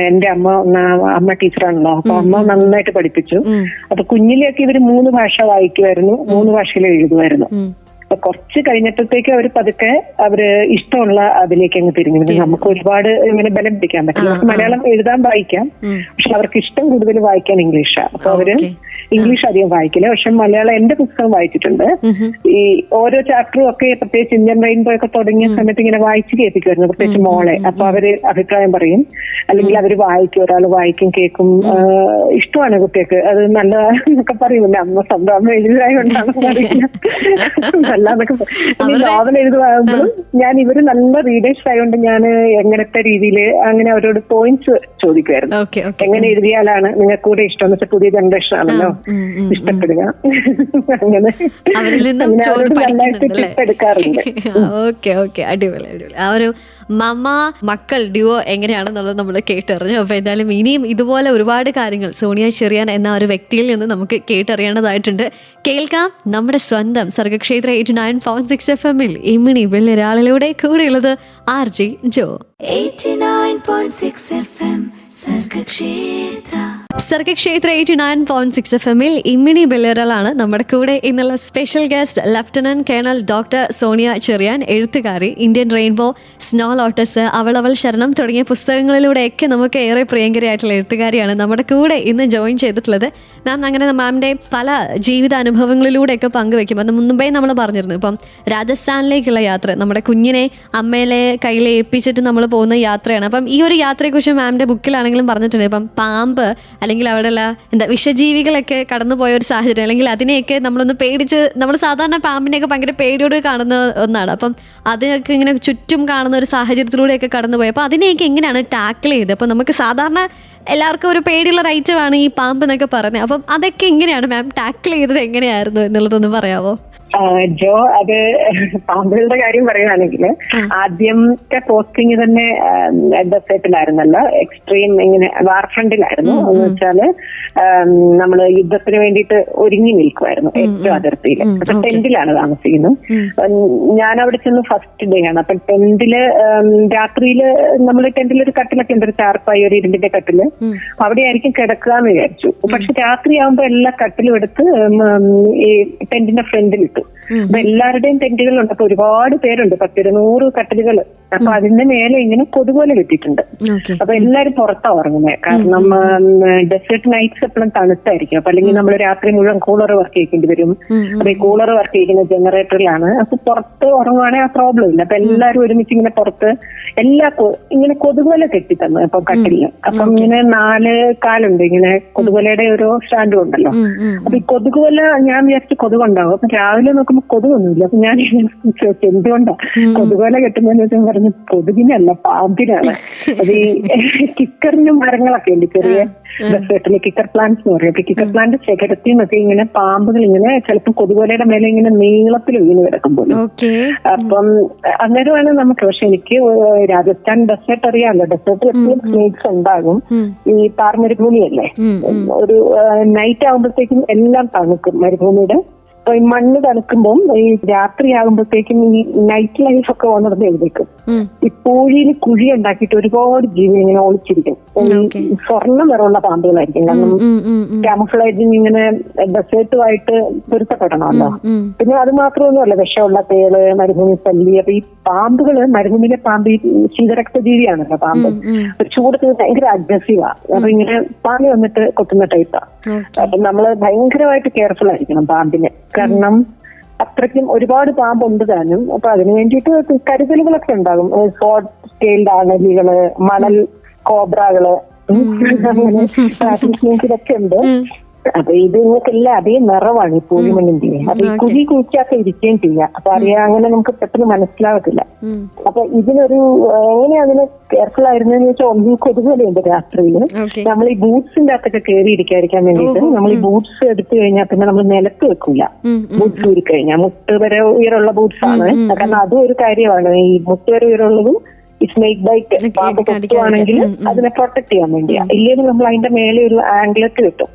എന്റെ അമ്മ ടീച്ചറാണല്ലോ, അപ്പൊ അമ്മ നന്നായിട്ട് പഠിപ്പിച്ചു. അപ്പൊ കുഞ്ഞിലേക്ക് ഇവര് 3 ഭാഷ വായിക്കുമായിരുന്നു, 3 ഭാഷയിൽ എഴുതുമായിരുന്നു. അപ്പൊ കുറച്ച് കഴിഞ്ഞപ്പോഴത്തേക്ക് അവർ പതുക്കെ അവര് ഇഷ്ടമുള്ള അതിലേക്ക് അങ്ങ് തിരിഞ്ഞു. നമുക്ക് ഒരുപാട് ഇങ്ങനെ ബലം പിടിക്കാൻ പറ്റില്ല. അവർക്ക് മലയാളം എഴുതാൻ വായിക്കാം, പക്ഷെ അവർക്ക് ഇഷ്ടം കൂടുതൽ വായിക്കാൻ ഇംഗ്ലീഷാണ്. അപ്പൊ അവര് ഇംഗ്ലീഷ് അധികം വായിക്കില്ല, പക്ഷെ മലയാളം എന്റെ പുസ്തകം വായിച്ചിട്ടുണ്ട്. ഈ ഓരോ ചാപ്റ്ററും ഒക്കെ പ്രത്യേകിച്ച് ഇന്ത്യൻ റെയിൻബോ ഒക്കെ തുടങ്ങിയ സമയത്ത് ഇങ്ങനെ വായിച്ച് കേൾപ്പിക്കുമായിരുന്നു, പ്രത്യേകിച്ച് മോളെ. അപ്പൊ അവര് അഭിപ്രായം പറയും, അല്ലെങ്കിൽ അവര് വായിക്കും, ഒരാൾ വായിക്കും, കേൾക്കും. ഇഷ്ടമാണ് കുട്ടികൾക്ക്, അത് നല്ലതാന്നൊക്കെ പറയുമല്ലോ. സ്വന്തം അമ്മ എഴുതായോണ്ടാണ് പറയുന്നത്. നല്ലതൊക്കെ നോവൽ എഴുതുമ്പോഴും ഞാൻ ഇവര് നല്ല റീഡേഴ്സ് ആയതുകൊണ്ട് ഞാൻ എങ്ങനത്തെ രീതിയിൽ അങ്ങനെ അവരോട് പോയിന്റ്സ് ചോദിക്കുമായിരുന്നു. എങ്ങനെ എഴുതിയാലാണ് നിങ്ങൾക്ക് കൂടെ ഇഷ്ടം എന്ന് വെച്ചാൽ പുതിയ ജനറേഷൻ ആണല്ലോ ഇഷ്ടപ്പെടുക. അങ്ങനെ എടുക്കാറുണ്ട്. അടിപൊളി. ആ ഒരു മമ്മ മക്കൾ ഡ്യുവോ എങ്ങനെയാണെന്നുള്ളത് നമ്മൾ കേട്ടറിഞ്ഞു. അപ്പൊ എന്തായാലും ഇനിയും ഇതുപോലെ ഒരുപാട് കാര്യങ്ങൾ സോണിയ ചെറിയാൻ എന്ന ഒരു വ്യക്തിയിൽ നിന്ന് നമുക്ക് കേട്ടറിയേണ്ടതായിട്ടുണ്ട്. കേൾക്കാം നമ്മുടെ സ്വന്തം സർഗക്ഷേത്ര 89.6 FM ഇമ്മിണി വെള്ളൊരാളിലൂടെ കൂടെയുള്ളത് RJ ജോ. 89.6 FM സർഗക്ഷേത്ര. സർഗക്ഷേത്ര 89.6 FM ഇമ്മിണി ബെല്ലേറലാണ് നമ്മുടെ കൂടെ ഇന്നുള്ള special guest lieutenant colonel doctor Sonia Cherian, എഴുത്തുകാരി, ഇന്ത്യൻ റെയിൻബോ, സ്നോ ലോട്ടസ്, അവളവൾ ശരണം തുടങ്ങിയ പുസ്തകങ്ങളിലൂടെയൊക്കെ നമുക്ക് ഏറെ പ്രിയങ്കരിയായിട്ടുള്ള എഴുത്തുകാരിയാണ് നമ്മുടെ കൂടെ ഇന്ന് ജോയിൻ ചെയ്തിട്ടുള്ളത്. മാം, അങ്ങനെ മാമിൻ്റെ പല ജീവിതാനുഭവങ്ങളിലൂടെയൊക്കെ പങ്കുവെക്കും. അത് മുൻപേ നമ്മൾ പറഞ്ഞിരുന്നു. ഇപ്പം രാജസ്ഥാനിലേക്കുള്ള യാത്ര, നമ്മുടെ കുഞ്ഞിനെ അമ്മയിലെ കയ്യിൽ ഏൽപ്പിച്ചിട്ട് നമ്മൾ പോകുന്ന യാത്രയാണ്. അപ്പം ഈ ഒരു യാത്രയെക്കുറിച്ച് മാമിൻ്റെ ബുക്കിലാണെങ്കിലും പറഞ്ഞിട്ടുണ്ട്. ഇപ്പം പാമ്പ് അല്ലെങ്കിൽ അവിടെയുള്ള വിഷജീവികളൊക്കെ കടന്നുപോയ ഒരു സാഹചര്യം, അല്ലെങ്കിൽ അതിനെയൊക്കെ നമ്മളൊന്ന് പേടിച്ച്, നമ്മൾ സാധാരണ പാമ്പിനെയൊക്കെ ഭയങ്കര പേടിയോട് കാണുന്ന ഒന്നാണ്. അപ്പം അതൊക്കെ ഇങ്ങനെ ചുറ്റും കാണുന്ന ഒരു സാഹചര്യത്തിലൂടെയൊക്കെ കടന്നുപോയി. അപ്പോൾ അതിനെയൊക്കെ എങ്ങനെയാണ് ടാക്കിൾ ചെയ്തത്? അപ്പം നമുക്ക് സാധാരണ എല്ലാവർക്കും ഒരു പേടിയുള്ള ഐറ്റമാണ് ഈ പാമ്പ് എന്നൊക്കെ പറയുന്നത്. അപ്പം അതൊക്കെ എങ്ങനെയാണ് മാം ടാക്കിൾ ചെയ്തത്, എങ്ങനെയായിരുന്നു എന്നുള്ളതൊന്ന് പറയാമോ? ജോ, അത് പാമ്പുകളുടെ കാര്യം പറയുകയാണെങ്കിൽ ആദ്യത്തെ പോസ്റ്റിംഗ് തന്നെ ഡെസേർട്ടിലായിരുന്നല്ലോ, എക്സ്ട്രീം ഇങ്ങനെ വാർഫ്രണ്ടിലായിരുന്നു. എന്ന് വെച്ചാല് നമ്മള് യുദ്ധത്തിന് വേണ്ടിയിട്ട് ഒരുങ്ങി നിൽക്കുമായിരുന്നു ഏറ്റവും അതിർത്തിയിൽ. അപ്പൊ ടെന്റിലാണ് താമസിക്കുന്നത്. ഞാൻ അവിടെ ചെന്ന് ഫസ്റ്റ് ഡേ ആണ്. അപ്പൊ ടെന്റില് രാത്രിയില് നമ്മള് ടെന്റിൽ ഒരു കട്ടിലൊക്കെ ഉണ്ട്, ഒരു ചാർപ്പായി, ഒരു ഇരുമ്പിന്റെ കട്ടില്. അവിടെ ആയിരിക്കും കിടക്കുക എന്ന് വിചാരിച്ചു. പക്ഷെ രാത്രിയാകുമ്പോ എല്ലാ കട്ടിലും എടുത്ത് ഈ ടെന്റിന്റെ ഫ്രണ്ടിൽ ഇട്ടു. അപ്പൊ എല്ലാവരുടെയും ടെന്റുകളുണ്ട്. അപ്പൊ ഒരുപാട് പേരുണ്ട്, 100 കട്ടിലുകൾ. അപ്പൊ അതിന്റെ മേലെ ഇങ്ങനെ കൊതുപോലെ കെട്ടിയിട്ടുണ്ട്. അപ്പൊ എല്ലാരും പുറത്താ ഉറങ്ങുന്നത്. കാരണം ഡെസേർട്ട് നൈറ്റ്സ് എപ്പോഴും തണുത്തായിരിക്കും. അപ്പൊ അല്ലെങ്കിൽ നമ്മൾ രാത്രി മുഴുവൻ കൂളർ വർക്ക് ചെയ്യേണ്ടി വരും. അപ്പൊ ഈ കൂളർ വർക്ക് ചെയ്യുന്ന ജനറേറ്ററിലാണ്. അപ്പൊ പുറത്ത് ഉറങ്ങുവാണെങ്കിൽ ആ പ്രോബ്ലം ഇല്ല. അപ്പൊ എല്ലാരും ഒരുമിച്ച് ഇങ്ങനെ പുറത്ത് ഇങ്ങനെ കൊതുകുവല കെട്ടി തന്നു. അപ്പൊ കട്ടിലിന് അപ്പം ഇങ്ങനെ 4 കാലുണ്ട്, ഇങ്ങനെ കൊതുകുവലയുടെ ഓരോ സ്റ്റാൻഡും ഉണ്ടല്ലോ. അപ്പൊ ഈ കൊതുകുവല ഞാൻ വിചാരിച്ചു കൊതുകുണ്ടാവും. അപ്പൊ രാവിലെ നോക്കുമ്പോ കൊതുകൊന്നുമില്ല. അപ്പൊ ഞാൻ ചോദിച്ചു എന്തുകൊണ്ടാ കൊതുകുവല കെട്ടുന്നതെന്ന് വെച്ചാൽ പറഞ്ഞു കൊതുകിനല്ല, പാമ്പിനാണ്. അത് ഈ കിക്കറിനും മരങ്ങളൊക്കെ ഉണ്ട്, ചെറിയ ഡെസേർട്ടില് കിക്കർ പ്ലാന്റ്സ് എന്ന് പറയും. അപ്പൊ കിക്കർ പ്ലാന്റ് ശേഖരത്തിൽ നിന്നൊക്കെ ഇങ്ങനെ പാമ്പുകൾ ഇങ്ങനെ ചിലപ്പോൾ കൊതുകുവലയുടെ മേലെ ഇങ്ങനെ നീളത്തിൽ വീണ് കിടക്കുമ്പോൾ. അപ്പം അന്നേരമാണ് നമുക്ക്. പക്ഷെ എനിക്ക് രാജസ്ഥാൻ ഡെസേർട്ട് അറിയാമല്ലോ, ഡെസേർട്ടിൽ എപ്പോഴും സ്നേക്സ് ഉണ്ടാകും. ഈ താർ മരുഭൂമിയല്ലേ, ഒരു നൈറ്റ് ആകുമ്പോഴത്തേക്കും എല്ലാം തണുക്കും മരുഭൂമിയുടെ. അപ്പൊ ഈ മണ്ണ് തണുക്കുമ്പോൾ ഈ രാത്രിയാകുമ്പോഴത്തേക്കും ഈ നൈറ്റ് ലൈഫ് ഒക്കെ ഉണർന്ന് എഴുതേക്കും. ഈ പൂഴിയിൽ കുഴി ഉണ്ടാക്കിയിട്ട് ഒരുപാട് ജീവി ഇങ്ങനെ ഒളിച്ചിരിക്കും. സ്വർണ്ണ നിറമുള്ള പാമ്പുകളായിരിക്കും. കാരണം ക്യാമഫ്ലേജിങ് ഇങ്ങനെ ഡെസേർട്ടുമായിട്ട് പൊരുത്തപ്പെടണമല്ലോ. പിന്നെ അത് മാത്രമൊന്നുമല്ല, വിഷമുള്ള തേള്, മരുഭൂമി പല്ലി. അപ്പൊ ഈ പാമ്പുകള്, മരുഭൂമിയിലെ പാമ്പ് ഈ ശീതരക്തജീവിയാണല്ലോ പാമ്പ്. ചൂടത്ത് ഭയങ്കര അഗ്രസീവാ. അപ്പൊ ഇങ്ങനെ പാമ്പ് വന്നിട്ട് കൊത്തുന്ന ടൈപ്പാ. അപ്പൊ നമ്മള് ഭയങ്കരമായിട്ട് കെയർഫുൾ ആയിരിക്കണം പാമ്പിന്. കാരണം അത്രയ്ക്കും ഒരുപാട് പാമ്പുണ്ട് താനും. അപ്പൊ അതിനു വേണ്ടിയിട്ട് കരുതലുകളൊക്കെ ഉണ്ടാകും. ഷോർട്ട് സ്കെയിൽഡ് ആനലികള്, മണൽ കോബ്രകള്, അങ്ങനെ ഇതൊക്കെ ഉണ്ട്. അപ്പൊ ഇത് നിങ്ങൾക്കെല്ലാം അതേ നിറവാണ് ഈ പൂഴിമണ്ണിന്റെ. അപ്പൊ ഈ കുഴി കുഴിക്കാത്ത ഇരിക്കുകയും ചെയ്യാം. അപ്പൊ അറിയാം, അങ്ങനെ നമുക്ക് പെട്ടെന്ന് മനസ്സിലാവത്തില്ല. അപ്പൊ ഇതിനൊരു എങ്ങനെ അതിന് കെയർഫുൾ ആയിരുന്നെന്ന് വെച്ചാൽ ഒന്നും കൊതുകുവലയുണ്ട് രാത്രിയില്. നമ്മൾ ഈ ബൂട്ട്സിന്റെ അകത്തൊക്കെ കയറി ഇരിക്കാതിരിക്കാൻ വേണ്ടിയിട്ട് നമ്മൾ ഈ ബൂട്ട്സ് എടുത്തു കഴിഞ്ഞാൽ പിന്നെ നമ്മൾ നിലത്ത് വെക്കൂല. ബൂട്ട്സ് ഊരിക്കഴിഞ്ഞാൽ മുട്ട് വരെ ഉയരമുള്ള ബൂട്ട്സ് ആണ്. കാരണം അതും ഒരു കാര്യമാണ്. ഈ മുട്ട് വരെ ഉയരമുള്ളതും ഈ സ്നേക്ക് ബൈറ്റ് പാമ്പ് കൊത്തുവാണെങ്കിൽ അതിനെ പ്രൊട്ടക്ട് ചെയ്യാൻ വേണ്ടിയാ. ഇല്ലെങ്കിൽ നമ്മൾ അതിന്റെ മേലെ ഒരു ആംഗ്ലറ്റ് കിട്ടും,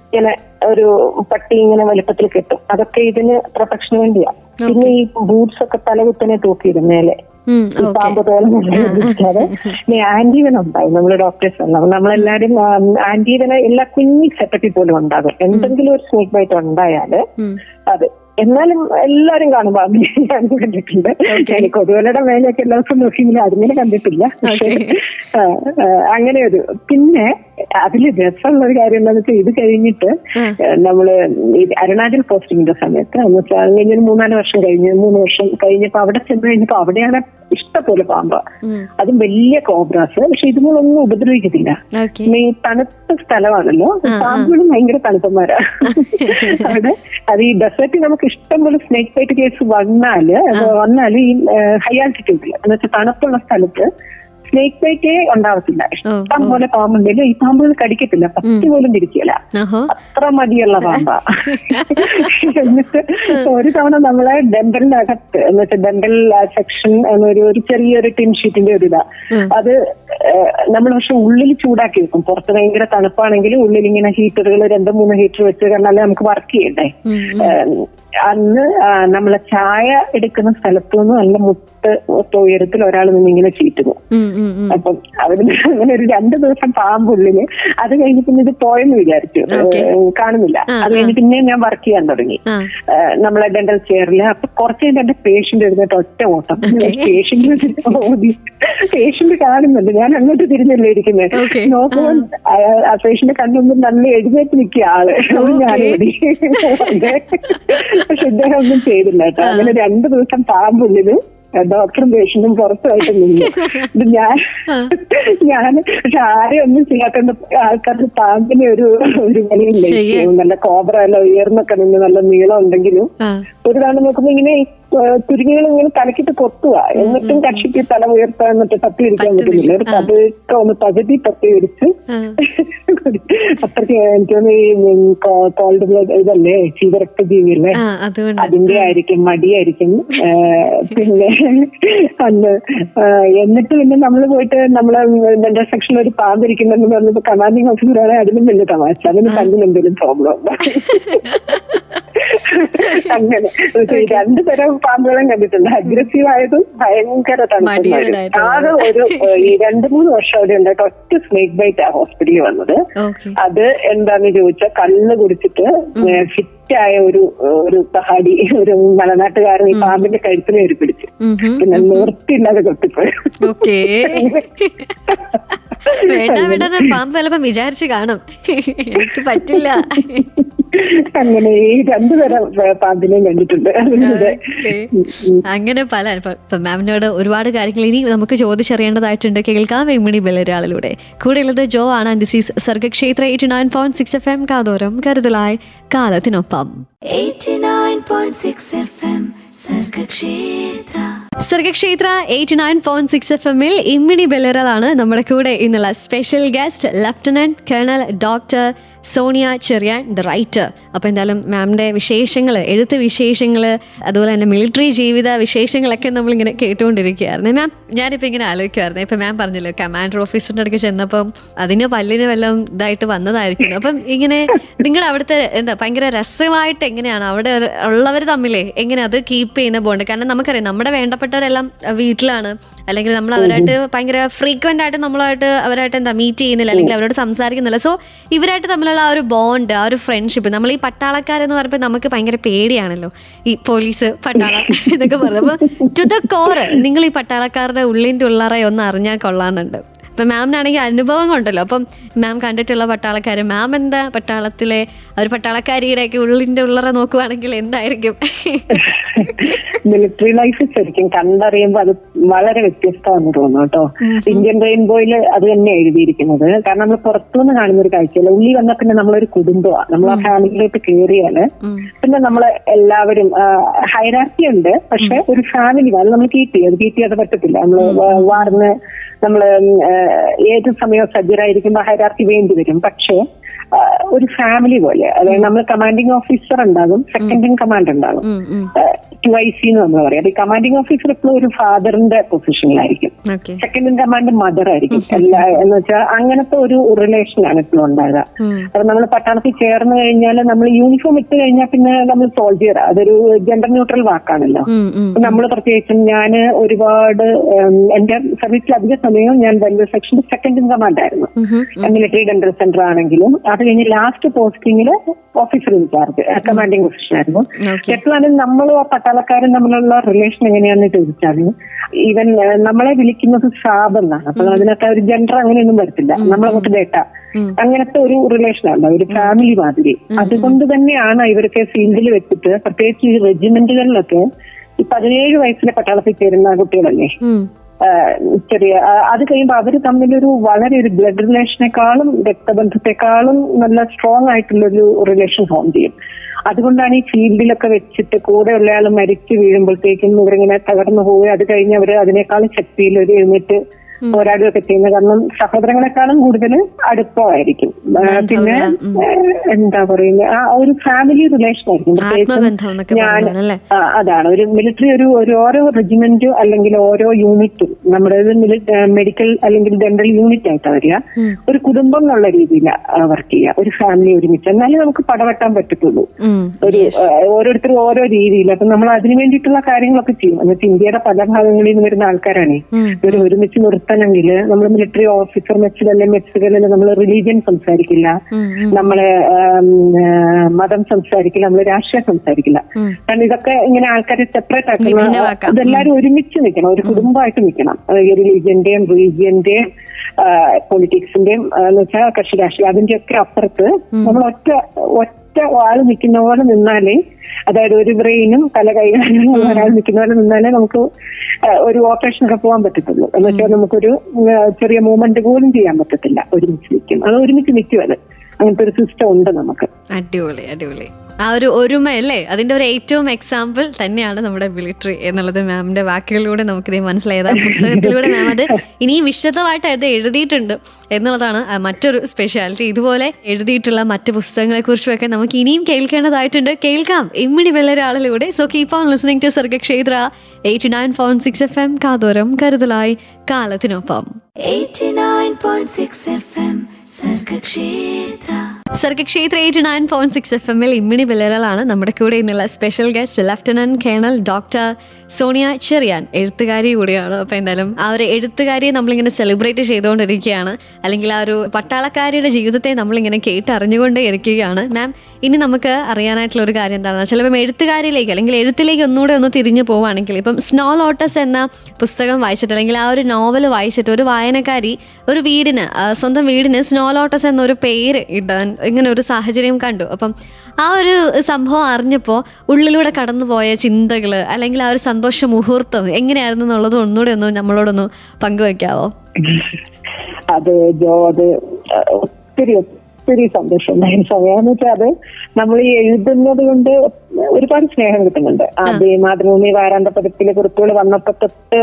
ഇങ്ങനെ ഒരു പട്ടി ഇങ്ങനെ വലുപ്പത്തിൽ കിട്ടും. അതൊക്കെ ഇതിന് പ്രൊട്ടക്ഷന് വേണ്ടിയാ. പിന്നെ ഈ ബൂട്ട്സ് ഒക്കെ തലകുത്തനെ തൂക്കിയിടും മേലെ, ഈ പാമ്പ് തോലുന്നത്. പിന്നെ ആന്റിവൻ ഉണ്ടാവും. നമ്മള് ഡോക്ടേഴ്സ് ഉണ്ടാവും. നമ്മളെല്ലാരും ആന്റിവന എല്ലാ കുഞ്ഞി സെറ്റപ്പിൽ പോലും ഉണ്ടാകും. എന്തെങ്കിലും ഒരു സ്നേക്ക് ബൈറ്റ് ഉണ്ടായാല് അത്. എന്നാലും എല്ലാരും കാണും പാമ്പിനെ. ഞാൻ കണ്ടിട്ടുണ്ട്. കൊതുകുവലയുടെ മേലെയൊക്കെ എല്ലാ ദിവസം നോക്കിയെങ്കിലും അതിങ്ങനെ കണ്ടിട്ടില്ല. അങ്ങനെ ഒരു. പിന്നെ അതില് രസമുള്ള ഒരു കാര്യം എന്താണെന്ന് വെച്ചാൽ, ഇത് കഴിഞ്ഞിട്ട് നമ്മള് അരുണാചൽ പോസ്റ്റിങ്ങിന്റെ സമയത്ത് കഴിഞ്ഞൊരു 3-4 വർഷം കഴിഞ്ഞ് 3 വർഷം കഴിഞ്ഞപ്പോ അവിടെ ചെന്ന് കഴിഞ്ഞപ്പോ അവിടെയാണ് ഇഷ്ടംപോലെ പാമ്പ്. അതും വലിയ കോബ്രാസ്. പക്ഷെ ഇതുപോലൊന്നും ഉപദ്രവിക്കത്തില്ല. ഈ തണുത്ത സ്ഥലമാണല്ലോ, പാമ്പുകളും ഭയങ്കര തണുപ്പന്മാരാ അവിടെ. അത് ഈ ഡെസേർട്ടിൽ നമുക്ക് ഇഷ്ടംപോലെ സ്നേക്ക് ബൈറ്റ് കേസ് വന്നാല് ഈ ഹൈ ആൾട്ടിറ്റ്യൂഡിൽ എന്ന് വെച്ചാൽ തണുപ്പുള്ള സ്ഥലത്ത് സ്നേക്ക് ബൈറ്റേ ഉണ്ടാവത്തില്ല. ഇഷ്ടം പോലെ പാമ്പുണ്ടെങ്കിലും ഈ പാമ്പുകൾ കടിക്കത്തില്ല, പത്തി പോലും തിരിക്കില്ല. അത്ര മതിയുള്ള പാമ്പാ. എന്നിട്ട് ഒരു തവണ നമ്മളെ ഡെന്റലിന്റെ അകത്ത് എന്ന് വെച്ചാൽ ഡെന്റൽ സെക്ഷൻ എന്നൊരു ചെറിയൊരു ടിൻ ഷീറ്റിന്റെ ഒരു ഇതാ. അത് നമ്മൾ പക്ഷെ ഉള്ളിൽ ചൂടാക്കി വെക്കും. പുറത്ത് ഭയങ്കര തണുപ്പാണെങ്കിലും ഉള്ളിൽ ഇങ്ങനെ ഹീറ്ററുകൾ 2-3 ഹീറ്റർ വെച്ച് കഴിഞ്ഞാൽ നമുക്ക് വർക്ക് ചെയ്യണ്ടേ. അന്ന് നമ്മളെ ചായ എടുക്കുന്ന സ്ഥലത്തുനിന്ന് നല്ല മുട്ട തൊട്ട് ഉയരത്തിൽ ഒരാൾ നിന്ന് ഇങ്ങനെ ചീറ്റുന്നു. അപ്പം അവര് അങ്ങനെ ഒരു 2 ദിവസം പാമ്പുള്ളില്. അത് കഴിഞ്ഞ് പിന്നെ ഇത് പോയെന്ന് വിചാരിച്ചു, കാണുന്നില്ല. അത് കഴിഞ്ഞ് പിന്നെ ഞാൻ വർക്ക് ചെയ്യാൻ തുടങ്ങി നമ്മളെ ഡെന്റൽ ചെയറിൽ. അപ്പൊ കുറച്ച് കഴിഞ്ഞ് എന്റെ പേഷ്യന്റ് എഴുന്നേറ്റ് ഒറ്റ ഓട്ടം. പേഷ്യന്റ് കാണുന്നുണ്ട്, ഞാൻ അങ്ങോട്ട് തിരിഞ്ഞല്ലേ ഇരിക്കുന്നത്. നോക്കുമ്പോൾ ആ പേഷ്യന്റ് കണ്ടുമ്പോൾ നല്ല എഴുന്നേറ്റ് നിൽക്കുക ആള്. ഞാനോടി. പക്ഷെ ഇദ്ദേഹം ഒന്നും ചെയ്തില്ല കേട്ടോ. അങ്ങനെ 2 ദിവസം പാമ്പുള്ളില് ഡോക്ടറും പേഷ്യന്റും പുറത്തുമായിട്ട് നിന്നു. ഞാൻ പക്ഷെ ആരെയും ഒന്നും ചെയ്യാത്തോണ്ട് ആൾക്കാർക്ക് പാമ്പിന് ഒരു വിലയില്ലേ. നല്ല കോബ്ര എല്ലാം ഉയർന്നൊക്കെ നിന്ന് നല്ല നീളം ഉണ്ടെങ്കിലും ഒരു തവണ നോക്കുമ്പോ ഇങ്ങനെ തുരുങ്ങികൾ ഇങ്ങനെ തലക്കിട്ട് കൊത്തുക. എന്നിട്ടും കക്ഷിക്ക് തല ഉയർത്താൻ എന്നിട്ട് തപ്പി ഇരിക്കാൻ പറ്റുന്നില്ല. ഒരു പതുക്കെ ഒന്ന് പകുതി തപ്പി വിരിച്ച് അത്രയ്ക്ക് എനിക്കൊന്ന് ഈ കോൾഡ് ബ്ലഡ് ഇതല്ലേ, ശീതരക്ത ജീവിയല്ലേ, അതിന്റെ ആയിരിക്കും, മടിയായിരിക്കും. പിന്നെ അന്ന് എന്നിട്ട് പിന്നെ നമ്മൾ പോയിട്ട് നമ്മളെ ഡെന്റൽ സെക്ഷനിൽ ഒരു പാമ്പിരിക്കുന്നെന്ന് പറഞ്ഞപ്പോ കമാൻഡിങ് ഓഫീസറാണ് അതിനും വലിയ തമാശ. അതിന് കണ്ണിന് എന്തെങ്കിലും പ്രോബ്ലം. അങ്ങനെ 2 തരം പാമ്പുകളും കണ്ടിട്ടുണ്ട്. അഗ്രസീവ് ആയതും ഭയങ്കര തണുപ്പും. ആകെ ഒരു 2-3 വർഷം അവിടെ ഉണ്ടായിട്ട് ഒറ്റ സ്നേക്ക് ബൈറ്റ് ആ ഹോസ്പിറ്റലിൽ വന്നത്. അത് എന്താന്ന് ചോദിച്ചാൽ കള്ള് കുടിച്ചിട്ട് ഫിറ്റായ ഒരു പഹാടി, ഒരു മലനാട്ടുകാരൻ ഈ പാമ്പിന്റെ കഴുത്തിനെ ഒരു പിടിച്ചു. പിന്നെ നിർത്തിയില്ലാതെ കൊത്തിപ്പോയി. പാമ്പ് ചിലപ്പം വിചാരിച്ചു കാണും എനിക്ക് പറ്റില്ല. അങ്ങനെ ഈ 2 തരം പാമ്പിനെയും കണ്ടിട്ടുണ്ട്. അങ്ങനെ പല ഇപ്പൊ മാമിനോട് ഒരുപാട് കാര്യങ്ങൾ ഇനി നമുക്ക് ചോദിച്ചറിയേണ്ടതായിട്ടുണ്ട്. കേൾക്കാം വെമ്മിണി ബെല്ലൊരാളിലൂടെ. കൂടെയുള്ളത് ജോ ആണ്. ദിസ് ഈസ് സർഗക്ഷേത്ര 89.6 FM കാതോരം കരുതലായി കാലത്തിനൊപ്പം. 89.6 FM സർഗക്ഷേത്ര. സർഗക്ഷേത്ര 89.6 FM ഇമ്മിണി ബെല്ലറാണ് നമ്മുടെ കൂടെ ഇന്നുള്ള special guest, lieutenant colonel doctor Sonia Cherian, the writer. അപ്പോൾ എന്തായാലും മാമിൻ്റെ വിശേഷങ്ങൾ, എഴുത്ത് വിശേഷങ്ങൾ, അതുപോലെ തന്നെ മിലിറ്ററി ജീവിത വിശേഷങ്ങളൊക്കെ നമ്മളിങ്ങനെ കേട്ടുകൊണ്ടിരിക്കുകയായിരുന്നു. മാം, ഞാനിപ്പോൾ ഇങ്ങനെ ആലോചിക്കുമായിരുന്നു. ഇപ്പം മാം പറഞ്ഞല്ലോ കമാൻഡർ ഓഫീസറിൻ്റെ അടുക്ക് ചെന്നപ്പം അതിന് പല്ലിന് വല്ലതും ഇതായിട്ട് വന്നതായിരിക്കും. അപ്പം ഇങ്ങനെ നിങ്ങളുടെ അവിടുത്തെ എന്താ ഭയങ്കര രസമായിട്ട് എങ്ങനെയാണ് അവിടെ ഉള്ളവർ തമ്മിലേ എങ്ങനെ അത് കീപ്പ് ചെയ്യുന്ന ബോണ്ട്? കാരണം നമുക്കറിയാം നമ്മുടെ വേണ്ടപ്പെട്ടവരെല്ലാം വീട്ടിലാണ്, അല്ലെങ്കിൽ നമ്മൾ അവരായിട്ട് ഭയങ്കര ഫ്രീക്വൻ്റ് ആയിട്ട് നമ്മളായിട്ട് അവരായിട്ട് എന്താ മീറ്റ് ചെയ്യുന്നില്ല, അല്ലെങ്കിൽ അവരോട് സംസാരിക്കുന്നില്ല. സോ ഇവരായിട്ട് തമ്മിലുള്ള ആ ഒരു ബോണ്ട്, ആ ഒരു ഫ്രണ്ട്ഷിപ്പ്, നമ്മൾ ഈ പട്ടാളക്കാരെന്ന് പറയുമ്പോൾ നമുക്ക് ഭയങ്കര പേടിയാണല്ലോ, ഈ പോലീസ് പട്ടാള ഇതൊക്കെ പറയുന്നത്. അപ്പോൾ ടു ദ കോർ നിങ്ങൾ ഈ പട്ടാളക്കാരുടെ ഉള്ളിൻ്റെ ഉള്ളറ ഒന്ന് അറിഞ്ഞാൽ കൊള്ളാമെന്നുണ്ട്. അപ്പം മാമിനാണെങ്കിൽ അനുഭവം കൊണ്ടല്ലോ. അപ്പം മാം കണ്ടിട്ടുള്ള പട്ടാളക്കാർ, മാം എന്താ പട്ടാളത്തിലെ ഒരു പട്ടാളക്കാരിയുടെയൊക്കെ ഉള്ളിൻ്റെ ഉള്ളറ നോക്കുവാണെങ്കിൽ എന്തായിരിക്കും? മിലിറ്ററി ലൈഫ് ശരിക്കും കണ്ടറിയുമ്പോൾ അത് വളരെ വ്യത്യസ്തമാണെന്ന് തോന്നുന്നു കേട്ടോ. ഇന്ത്യൻ റെയിൻബോയിൽ അത് തന്നെ എഴുതിയിരിക്കുന്നത്. കാരണം നമ്മൾ പുറത്തുനിന്ന് കാണുന്ന ഒരു കാഴ്ചയല്ല. ഉള്ളി വന്നാൽ പിന്നെ നമ്മളൊരു കുടുംബമാണ്. നമ്മൾ ആ ഫാമിലിയിലേക്ക് കയറിയാല് പിന്നെ നമ്മള് എല്ലാവരും ഹൈറാർക്കി ഉണ്ട്, പക്ഷെ ഒരു ഫാമിലി അത് നമ്മൾ കീപ്പ് ചെയ്യാതെ പറ്റത്തില്ല. നമ്മള് വാർന്ന് നമ്മള് ഏത് സമയവും സജ്ജരായിരിക്കുമ്പോൾ ഹൈറാർക്കി വേണ്ടി വരും. പക്ഷേ ഒരു ഫാമിലി പോലെ, അതായത് നമ്മൾ കമാൻഡിങ് ഓഫീസർ ഉണ്ടാകും, സെക്കൻഡ് ഇൻ കമാൻഡ് ഉണ്ടാകും, 2IC എന്ന് നമ്മൾ പറയാം. അപ്പൊ ഈ കമാൻഡിങ് ഓഫീസർ എപ്പോഴും ഒരു ഫാദറിന്റെ പൊസിഷനിലായിരിക്കും, സെക്കൻഡ് ഇൻ കമാൻഡ് മദർ ആയിരിക്കും. എന്ന് വെച്ചാൽ അങ്ങനത്തെ ഒരു റിലേഷനാണ് എപ്പോഴും ഉണ്ടാകുക. അപ്പൊ നമ്മൾ പട്ടാളത്തിൽ ചേർന്ന് കഴിഞ്ഞാൽ നമ്മൾ യൂണിഫോം ഇട്ട് കഴിഞ്ഞാൽ പിന്നെ നമ്മൾ സോൾജിയർ, അതൊരു ജെൻഡർ ന്യൂട്രൽ വാക്കാണല്ലോ. നമ്മൾ പ്രത്യേകിച്ചും ഞാൻ ഒരുപാട് എന്റെ സർവീസിൽ അധിക സമയവും ഞാൻ ഡെന്റൽ സെക്ഷന്റെ സെക്കൻഡ് ഇൻ കമാൻഡ് ആയിരുന്നു. മിലിറ്ററി ഡെന്റൽ സെന്റർ ആണെങ്കിലും അത് കഴിഞ്ഞ് ലാസ്റ്റ് പോസ്റ്റിംഗില് ഓഫീസർ ഇൻചാർജ്, കമാൻഡിംഗ് പൊസിഷൻ ആയിരുന്നു. എപ്പോഴാണ് നമ്മളും ആ പട്ടാളക്കാരും തമ്മിലുള്ള റിലേഷൻ എങ്ങനെയാണെന്ന് ചോദിച്ചാൽ, ഈവൻ നമ്മളെ വിളിക്കുന്നത് സാബ് എന്നാണ്. അപ്പൊ അതിനകത്ത് ഒരു ജെൻഡർ അങ്ങനെയൊന്നും വരത്തില്ല, നമ്മളങ്ങോട്ട് ഡേട്ട, അങ്ങനത്തെ ഒരു റിലേഷനാണ്, ഒരു ഫാമിലി മാതിരി. അതുകൊണ്ട് തന്നെയാണ് ഇവരൊക്കെ ഫീൽഡിൽ വെച്ചിട്ട്, പ്രത്യേകിച്ച് ഈ റെജിമെന്റുകളിലൊക്കെ ഈ 17 വയസ്സിലെ പട്ടാളത്തിൽ ചേരുന്ന കുട്ടികളല്ലേ, ചെറിയ അത് കഴിയുമ്പോൾ അവര് തമ്മിലൊരു വളരെ ഒരു ബ്ലഡ് റിലേഷനേക്കാളും രക്തബന്ധത്തെക്കാളും നല്ല സ്ട്രോങ് ആയിട്ടുള്ളൊരു റിലേഷൻ ഫോം ചെയ്യും. അതുകൊണ്ടാണ് ഈ ഫീൽഡിലൊക്കെ വെച്ചിട്ട് കൂടെ ഉള്ള ആൾ മരിച്ചു വീഴുമ്പോഴത്തേക്കും ഇവരിങ്ങനെ തകർന്നു പോവുക, അത് കഴിഞ്ഞ് അവര് അതിനേക്കാളും ശക്തിയിൽ ഒരു എഴുന്നേറ്റ് പോരാടുകയൊക്കെ ചെയ്യുന്നത്. കാരണം സഹോദരങ്ങളെക്കാളും കൂടുതൽ അടുപ്പമായിരിക്കും. പിന്നെ എന്താ പറയുന്നത്, ആ ഒരു ഫാമിലി റിലേഷൻ ആയിരിക്കും. ഞാൻ അതാണ് ഒരു മിലിറ്ററി ഒരു ഓരോ റെജിമെന്റും അല്ലെങ്കിൽ ഓരോ യൂണിറ്റും നമ്മുടെ മെഡിക്കൽ അല്ലെങ്കിൽ ഡെന്റൽ യൂണിറ്റ് ആയിട്ടാണ് വരിക. ഒരു കുടുംബം എന്നുള്ള രീതിയിൽ വർക്ക് ചെയ്യുക, ഒരു ഫാമിലി ഒരുമിച്ച്. എന്നാലും നമുക്ക് പടവെട്ടാൻ പറ്റത്തുള്ളൂ. ഒരു ഓരോരുത്തരും ഓരോ രീതിയിൽ. അപ്പൊ നമ്മൾ അതിനു വേണ്ടിയിട്ടുള്ള കാര്യങ്ങളൊക്കെ ചെയ്യും. എന്നിട്ട് ഇന്ത്യയുടെ പല ഭാഗങ്ങളിൽ നിന്ന് വരുന്ന ആൾക്കാരാണ് ഇവർ ഒരുമിച്ച് നിർത്തണമെങ്കിൽ നമ്മൾ മിലിറ്ററി ഓഫീസർ മെസ്സുകളിൽ നമ്മൾ റിലീജിയൻ സംസാരിക്കില്ല, നമ്മള് മതം സംസാരിക്കില്ല, നമ്മൾ രാഷ്ട്രീയം സംസാരിക്കില്ല. കാരണം ഇതൊക്കെ ഇങ്ങനെ ആൾക്കാരെ സെപ്പറേറ്റ് ആക്കണം. ഇതെല്ലാവരും ഒരുമിച്ച് നിൽക്കണം, ഒരു കുടുംബമായിട്ട് നിൽക്കണം. റിലീജിയന്റെയും റീജിയന്റെയും പൊളിറ്റിക്സിന്റെയും എന്ന് വെച്ചാൽ കക്ഷി രാഷ്ട്രീയം അതിന്റെയൊക്കെ അപ്പുറത്ത് നമ്മൾ ഒറ്റ ആള് നിൽക്കുന്ന പോലെ നിന്നാലേ, അതായത് ഒരു ബ്രെയിനും പല കൈകാര്യം ഒരാൾ നിൽക്കുന്ന പോലെ നിന്നാലേ നമുക്ക് ഒരു ഓപ്പറേഷനൊക്കെ പോകാൻ പറ്റത്തുള്ളൂ. എന്ന് വെച്ചാൽ നമുക്കൊരു ചെറിയ മൂവ്മെന്റ് പോലും ചെയ്യാൻ പറ്റത്തില്ല ഒരുമിച്ച് നിൽക്കും. അത് ഒരുമിച്ച് നിൽക്കുമത്. അങ്ങനത്തെ ഒരു സിസ്റ്റം ഉണ്ട് നമുക്ക്. അടിപൊളി അടിപൊളി. ആ ഒരു ഒരുമ അല്ലേ, അതിന്റെ ഒരു ഏറ്റവും എക്സാമ്പിൾ തന്നെയാണ് നമ്മുടെ മിലിറ്ററി എന്നുള്ളത് മാമിന്റെ വാക്കുകളിലൂടെ നമുക്കിത് മനസ്സിലായത്. പുസ്തകത്തിലൂടെ മാം അത് ഇനിയും വിശദമായിട്ട് അത് എഴുതിയിട്ടുണ്ട് എന്നുള്ളതാണ് മറ്റൊരു സ്പെഷ്യാലിറ്റി. ഇതുപോലെ എഴുതിയിട്ടുള്ള മറ്റ് പുസ്തകങ്ങളെ കുറിച്ചുമൊക്കെ നമുക്ക് ഇനിയും കേൾക്കേണ്ടതായിട്ടുണ്ട്. കേൾക്കാം ഇമ്മിണി വെള്ളരാളിലൂടെ. So keep on listening to Sargakshetra 89.6 FM. കാതോരം കരുതലായി കാലത്തിനൊപ്പം. 89.6 FM സർഗക്ഷേത്ര. സർഗക്ഷേത്ര 89.6 FM ഇമ്മിണി ബെല്ലറാണ് നമ്മുടെ കൂടെ ഇന്നുള്ള special guest lieutenant colonel doctor Sonia Cherian, എഴുത്തുകാരി കൂടിയാണ്. അപ്പോൾ എന്തായാലും ആ ഒരു എഴുത്തുകാരിയെ നമ്മളിങ്ങനെ സെലിബ്രേറ്റ് ചെയ്തുകൊണ്ടിരിക്കുകയാണ്, അല്ലെങ്കിൽ ആ ഒരു പട്ടാളക്കാരിയുടെ ജീവിതത്തെ നമ്മളിങ്ങനെ കേട്ടറിഞ്ഞുകൊണ്ടേ ഇരിക്കുകയാണ്. മാം, ഇനി നമുക്ക് അറിയാനായിട്ടുള്ള ഒരു കാര്യം എന്താണെന്ന് വെച്ചാൽ, ഇപ്പം എഴുത്തുകാരിയിലേക്ക് അല്ലെങ്കിൽ എഴുത്തിലേക്ക് ഒന്നുകൂടെ ഒന്ന് തിരിഞ്ഞു പോവുകയാണെങ്കിൽ, ഇപ്പം സ്നോ ലോട്ടസ് എന്ന പുസ്തകം വായിച്ചിട്ട് അല്ലെങ്കിൽ ആ ഒരു നോവൽ വായിച്ചിട്ട് ഒരു വായനക്കാരി ഒരു വീടിന്, സ്വന്തം വീടിന് സ്നോ ലോട്ടസ് എന്നൊരു പേര് ഇടാൻ ഇങ്ങനെ ഒരു സാഹചര്യം കണ്ടു. അപ്പം ആ ഒരു സംഭവം അറിഞ്ഞപ്പോൾ ഉള്ളിലൂടെ കടന്നുപോയ ചിന്തകൾ അല്ലെങ്കിൽ ആ ഒരു സന്തോഷ മുഹൂർത്തം എങ്ങനെയായിരുന്നു എന്നുള്ളത് ഒന്നുകൂടെ ഒന്ന് നമ്മളോടൊന്ന് പങ്കുവെക്കാവോ? അത് ഒത്തിരി സന്തോഷം ഉണ്ടായിരുന്ന സമയമെന്ന് വെച്ചാൽ, അത് നമ്മൾ ഈ എഴുതുന്നത് കൊണ്ട് ഒരുപാട് സ്നേഹം കിട്ടുന്നുണ്ട്. ആദ്യം മാതൃഭൂമി വാരാന്തപതിപ്പിലെ കുറിപ്പുകൾ വന്നപ്പോ തൊട്ട്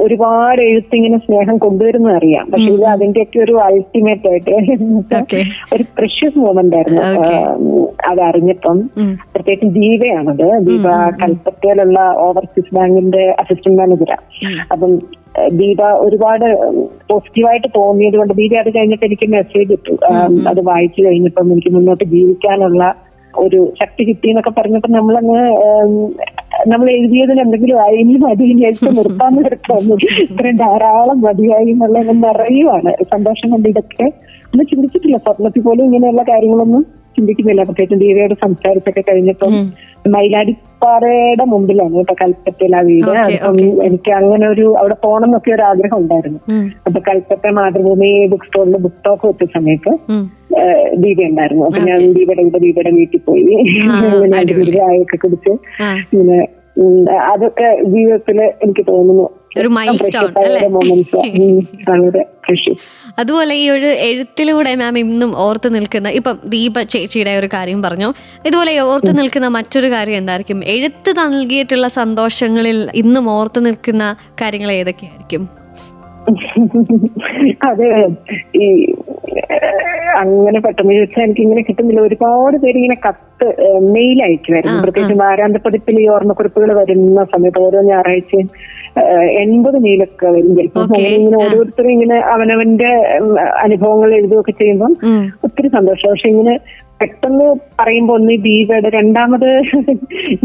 ഒരുപാട് എഴുത്തിങ്ങനെ സ്നേഹം കൊണ്ടുവരുന്ന അറിയാം. പക്ഷെ ഇത് അതിന്റെയൊക്കെ ഒരു അൾട്ടിമേറ്റ് ആയിട്ട് ഒരു പ്രഷ്യസ് മൂമെന്റ് ആയിരുന്നു അതറിഞ്ഞപ്പം. പ്രത്യേകിച്ച് ദീപയാണത്. ദീപ കൽപ്പറ്റയിലുള്ള ഓവർസീസ് ബാങ്കിന്റെ അസിസ്റ്റന്റ് മാനേജറാണ്. അപ്പം ദീപ ഒരുപാട് പോസിറ്റീവായിട്ട് തോന്നിയത് കൊണ്ട് ദീപ അത് കഴിഞ്ഞിട്ട് എനിക്ക് മെസ്സേജ് ഇട്ടു. അത് വായിച്ചു കഴിഞ്ഞപ്പം എനിക്ക് മുന്നോട്ട് ജീവിക്കാനുള്ള ഒരു ശക്തി കിട്ടി എന്നൊക്കെ പറഞ്ഞപ്പോ നമ്മൾ എഴുതിയതിന് എന്തെങ്കിലും ആയി മതി, എഴുത്ത് നിർത്താന്ന് ഇത്രയും ധാരാളം മതിയായി എന്നുള്ള നിറയുവാണ് സന്തോഷം കൊണ്ട്. ഇതൊക്കെ ഒന്നും ചിന്തിച്ചിട്ടില്ല, സ്വപ്നത്തിൽ പോലും ഇങ്ങനെയുള്ള കാര്യങ്ങളൊന്നും ചിന്തിക്കുന്നില്ല. പ്രത്യേകിച്ചും ദീപയോട് സംസാരിച്ചൊക്കെ കഴിഞ്ഞപ്പം മൈലാടിപ്പാറയുടെ മുമ്പിലാണ് കേട്ടോ കൽപ്പറ്റയിൽ ആ വീട്. അപ്പം എനിക്ക് അങ്ങനെ അവിടെ പോകണം എന്നൊക്കെ ഒരു ആഗ്രഹം ഉണ്ടായിരുന്നു. അപ്പൊ കൽപ്പറ്റ മാതൃഭൂമി ബുക്ക് സ്റ്റോറിൽ ബുക്ക് ടോക്ക് വെച്ച സമയത്ത് ദീപ ഉണ്ടായിരുന്നു. അപ്പൊ ഞാൻ ദീപയുടെ വീട്ടിൽ പോയി ചായയൊക്കെ കുടിച്ച് ഇങ്ങനെ അതൊക്കെ ജീവിതത്തില് എനിക്ക് തോന്നുന്നു ഒരു മൈൽസ്റ്റോൺ വളരെ. അതുപോലെ ഈ ഒരു എഴുത്തിലൂടെ മാം ഇന്നും ഓർത്ത് നിൽക്കുന്ന, ഇപ്പം ദീപ ചേച്ചിയുടെ ഒരു കാര്യം പറഞ്ഞു, ഇതുപോലെ ഓർത്ത് നിൽക്കുന്ന മറ്റൊരു കാര്യം എന്തായിരിക്കും? എഴുത്ത് നൽകിയിട്ടുള്ള സന്തോഷങ്ങളിൽ ഇന്നും ഓർത്ത് നിൽക്കുന്ന കാര്യങ്ങൾ ഏതൊക്കെയായിരിക്കും? അത് ഈ അങ്ങനെ പെട്ടെന്ന് ചോദിച്ചാൽ എനിക്ക് ഇങ്ങനെ കിട്ടുന്നില്ല. ഒരുപാട് പേര് ഇങ്ങനെ കത്ത് മെയിൽ അയക്കുമായിരുന്നു. പ്രത്യേകിച്ച് വാരാന്തപതിപ്പിൽ ഈ ഓർമ്മക്കുറിപ്പുകൾ വരുന്ന സമയത്ത് ഓരോ ഞായറാഴ്ചയും 80 മെയിലൊക്കെ വരും. ചിലപ്പോൾ ഇങ്ങനെ ഓരോരുത്തരും ഇങ്ങനെ അവനവന്റെ അനുഭവങ്ങൾ എഴുതുകയൊക്കെ ചെയ്യുമ്പോൾ ഒത്തിരി സന്തോഷം. പക്ഷെ ഇങ്ങനെ പെട്ടെന്ന് പറയുമ്പോ ഒന്ന് ദീപയുടെ രണ്ടാമത്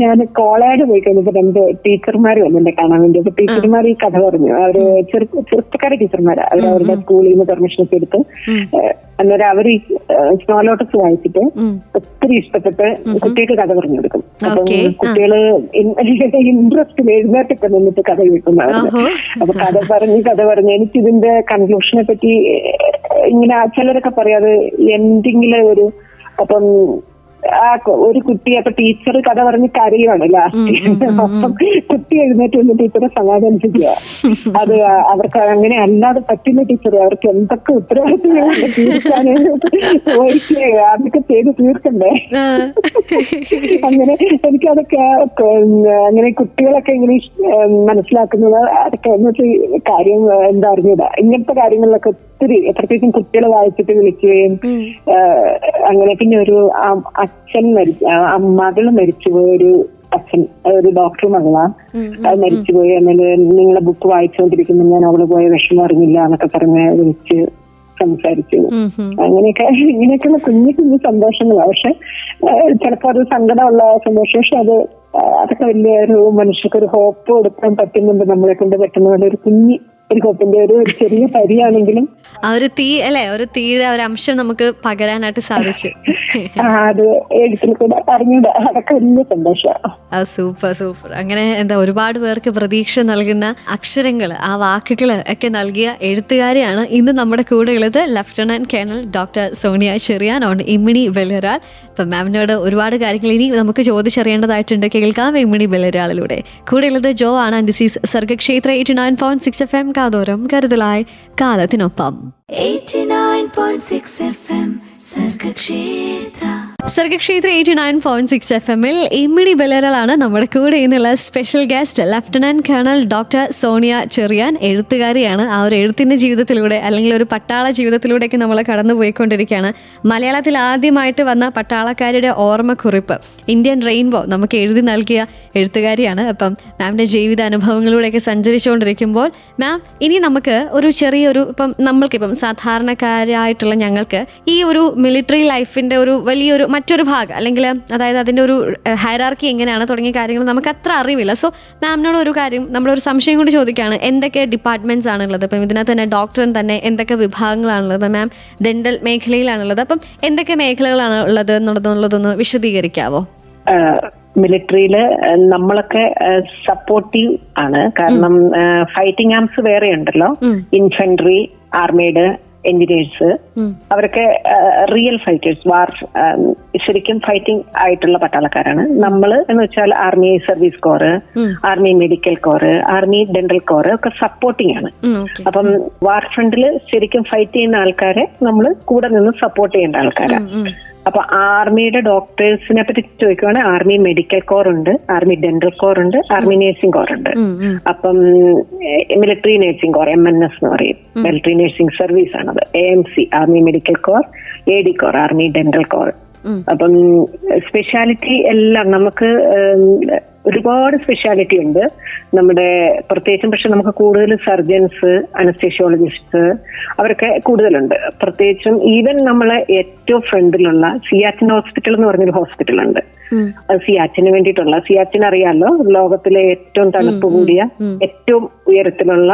ഞാൻ കോളേജ് പോയി കഴിഞ്ഞപ്പോ 2 ടീച്ചർമാർ വന്നു എന്നെ കാണാൻ വേണ്ടി. അപ്പൊ ടീച്ചർമാർ ഈ കഥ പറഞ്ഞു. അവര് ചെറുപ്പക്കാരെ ടീച്ചർമാരാ. അവരുടെ സ്കൂളിൽ നിന്ന് പെർമിഷൻ ഒക്കെ എടുത്ത് അന്നേരം അവർ ഈ സ്നോ ലോട്ടസ് വായിച്ചിട്ട് ഒത്തിരി ഇഷ്ടപ്പെട്ട് കുട്ടികൾക്ക് കഥ പറഞ്ഞു കൊടുക്കും. അപ്പം കുട്ടികള് ഇൻട്രസ്റ്റിൽ എഴുന്നേറ്റൊക്കെ നിന്നിട്ട് കഥ കേൾക്കുന്നതാണ്. അപ്പൊ കഥ പറഞ്ഞ് എനിക്കിതിന്റെ കൺക്ലൂഷനെ പറ്റി ഇങ്ങനെ ചിലരൊക്കെ പറയാതെ എന്തെങ്കിലും ഒരു, അപ്പം ആ ഒരു കുട്ടി അപ്പൊ ടീച്ചർ കഥ പറഞ്ഞ് കരയുവാണ് ലാസ്റ്റ്. അപ്പം കുട്ടി എഴുന്നേറ്റ് വന്ന് ടീച്ചറെ സമാധാനിപ്പിക്കുക. അത് അവർക്ക് അങ്ങനെ അല്ലാതെ പറ്റില്ല ടീച്ചറെ. അവർക്ക് എന്തൊക്കെ ഉത്തരവാദിത്തങ്ങളൊക്കെ തീർക്കാന് അതൊക്കെ ചെയ്ത് തീർക്കണ്ടേ. അങ്ങനെ എനിക്കതൊക്കെ അങ്ങനെ കുട്ടികളൊക്കെ ഇങ്ങനെ മനസ്സിലാക്കുന്നത് അതൊക്കെ എന്നിട്ട് കാര്യം എന്താ അറിഞ്ഞതാ. ഇങ്ങനത്തെ കാര്യങ്ങളിലൊക്കെ ഒത്തിരി പ്രത്യേകിച്ചും കുട്ടികളെ വായിച്ചിട്ട് വിളിക്കുകയും അങ്ങനെ. പിന്നെ ഒരു അച്ഛൻ മകള് മരിച്ചുപോയ ഒരു അച്ഛൻ, ഒരു ഡോക്ടർ മകളാ, അത് മരിച്ചുപോയി. എന്നാല് നിങ്ങളെ ബുക്ക് വായിച്ചുകൊണ്ടിരിക്കുമ്പോൾ ഞാൻ അവള് പോയ വിഷമം അറിഞ്ഞില്ല എന്നൊക്കെ പറഞ്ഞ് വിളിച്ച് സംസാരിച്ചു. അങ്ങനെയൊക്കെ ഇങ്ങനെയൊക്കെയുള്ള കുഞ്ഞു കുഞ്ഞു സന്തോഷങ്ങളാണ്. പക്ഷെ ചിലപ്പോ അത് സങ്കടമുള്ള സന്തോഷം. പക്ഷെ അതൊക്കെ വലിയൊരു മനുഷ്യർക്ക് ഒരു ഹോപ്പ് കൊടുക്കാൻ പറ്റുന്നുണ്ട്. നമ്മളെ കൊണ്ട് പറ്റുന്ന പോലെ ഒരു കുഞ്ഞി ഒരു ഹോപ്പിന്റെ ഒരു ചെറിയ പരിയാണെങ്കിലും ആ ഒരു തീ അല്ലെ, ഒരു തീയുടെ ഒരു അംശം നമുക്ക് പകരാനായിട്ട് സാധിച്ചു. അത് എഴുത്തിൽ കൂടെ അറിഞ്ഞൂടാ. അതൊക്കെ വലിയ സന്തോഷമാണ്. Super super. അങ്ങനെ എന്താ ഒരുപാട് പേർക്ക് പ്രതീക്ഷ നൽകുന്ന അക്ഷരങ്ങൾ, ആ വാക്കുകൾ ഒക്കെ നൽകിയ എഴുത്തുകാരിയാണ് ഇന്ന് നമ്മുടെ കൂടെ ഉള്ളത്. Lieutenant colonel doctor Sonia Cherian on Immini Bellaral. ഇപ്പം മാമിനോട് ഒരുപാട് കാര്യങ്ങൾ ഇനി നമുക്ക് ചോദിച്ചറിയേണ്ടതായിട്ടുണ്ട്. കേൾക്കാം ഇമ്മിണി ബെല്ലരാളിലൂടെ. കൂടെയുള്ളത് ജോ ആണ്. And this is Sargakshetra 89.6 FM. കാതോരം കരുതലായി കാലത്തിനൊപ്പം. 89.6 FM സർഗക്ഷേത്ര. സർഗക്ഷേത്ര 89.6 FM ഇമ്മിണി ബെല്ലറാണ് നമ്മുടെ കൂടെ ഇന്നുള്ള special guest. Lieutenant colonel doctor Sonia Cherian എഴുത്തുകാരിയാണ്. ആ ഒരു എഴുത്തിൻ്റെ ജീവിതത്തിലൂടെ അല്ലെങ്കിൽ ഒരു പട്ടാള ജീവിതത്തിലൂടെയൊക്കെ നമ്മൾ കടന്നു പോയിക്കൊണ്ടിരിക്കുകയാണ്. മലയാളത്തിൽ ആദ്യമായിട്ട് വന്ന പട്ടാളക്കാരുടെ ഓർമ്മക്കുറിപ്പ് ഇന്ത്യൻ റെയിൻബോ നമുക്ക് എഴുതി നൽകിയ എഴുത്തുകാരിയാണ്. അപ്പം മാമിൻ്റെ ജീവിത അനുഭവങ്ങളിലൂടെയൊക്കെ സഞ്ചരിച്ചുകൊണ്ടിരിക്കുമ്പോൾ മാം ഇനി നമുക്ക് ഒരു ചെറിയൊരു നമ്മൾക്കിപ്പം സാധാരണക്കാരായിട്ടുള്ള ഞങ്ങൾക്ക് ഈ ഒരു മിലിറ്ററി ലൈഫിൻ്റെ ഒരു വലിയൊരു മറ്റൊരു ഭാഗം അല്ലെങ്കിൽ അതായത് അതിൻ്റെ ഒരു ഹൈറാർക്കി എങ്ങനെയാണ് തുടങ്ങിയ കാര്യങ്ങൾ നമുക്ക് അത്ര അറിവില്ല. സോ മാമിനോട് ഒരു കാര്യം, നമ്മളൊരു സംശയം കൊണ്ട് ചോദിക്കുകയാണ്. എന്തൊക്കെ ഡിപ്പാർട്ട്മെൻറ്റ്സ് ആണുള്ളത്? ഇപ്പം ഇതിനകത്ത് തന്നെ ഡോക്ടറിന് തന്നെ എന്തൊക്കെ വിഭാഗങ്ങളാണുള്ളത്? ഇപ്പം മാം ഡെന്റൽ മേഖലയിലാണുള്ളത്. അപ്പം എന്തൊക്കെ മേഖലകളാണ് ഉള്ളത് എന്നുള്ളതൊന്ന് വിശദീകരിക്കാവോ? മിലിറ്ററിയില് നമ്മളൊക്കെ സപ്പോർട്ടീവ് ആണ്. കാരണം ഫൈറ്റിംഗ് ആംസ് വേറെ ഉണ്ടല്ലോ. ഇൻഫൻട്രി, ആർമേഡ്, എഞ്ചിനീയേഴ്സ്, അവരൊക്കെ റിയൽ ഫൈറ്റേഴ്സ്, ശരിക്കും ഫൈറ്റിംഗ് ആയിട്ടുള്ള പട്ടാളക്കാരാണ്. നമ്മള് എന്ന് വെച്ചാൽ army service core, army medical core, army dental core ഒക്കെ സപ്പോർട്ടിംഗ് ആണ്. അപ്പം വാർ ഫ്രണ്ടില് ശരിക്കും ഫൈറ്റ് ചെയ്യുന്ന ആൾക്കാരെ നമ്മൾ കൂടെ നിന്ന് സപ്പോർട്ട് ചെയ്യേണ്ട ആൾക്കാരാണ്. അപ്പൊ ആർമിയുടെ ഡോക്ടേഴ്സിനെ പറ്റി ചോദിക്കുവാണെങ്കിൽ ആർമി മെഡിക്കൽ കോർ ഉണ്ട്, ആർമി ഡെന്റൽ കോർ ഉണ്ട്, ആർമി നേഴ്സിംഗ് കോർ ഉണ്ട്. അപ്പം മിലിറ്ററി നേഴ്സിംഗ് കോർ MNS എന്ന് പറയും, മിലിറ്ററി നേഴ്സിംഗ് സർവീസ് ആണത്. AMC army medical core, AD core army dental core. അപ്പം സ്പെഷ്യാലിറ്റി എല്ലാം നമുക്ക് ഒരുപാട് സ്പെഷ്യാലിറ്റി ഉണ്ട് നമ്മുടെ പ്രത്യേകിച്ചും. പക്ഷെ നമുക്ക് കൂടുതൽ സർജൻസ്, അനസ്തേഷ്യോളജിസ്റ്റ് അവരൊക്കെ കൂടുതലുണ്ട്. പ്രത്യേകിച്ചും ഈവൻ നമ്മളെ ഏറ്റവും ഫ്രണ്ടിലുള്ള സിയാച്ചിൻ ഹോസ്പിറ്റൽ എന്ന് പറഞ്ഞൊരു ഹോസ്പിറ്റലുണ്ട്. അത് സിയാച്ചിന് വേണ്ടിയിട്ടുള്ള, സിയാച്ചിൻ അറിയാലോ, ലോകത്തിലെ ഏറ്റവും തണുപ്പ് കൂടിയ ഏറ്റവും ഉയരത്തിലുള്ള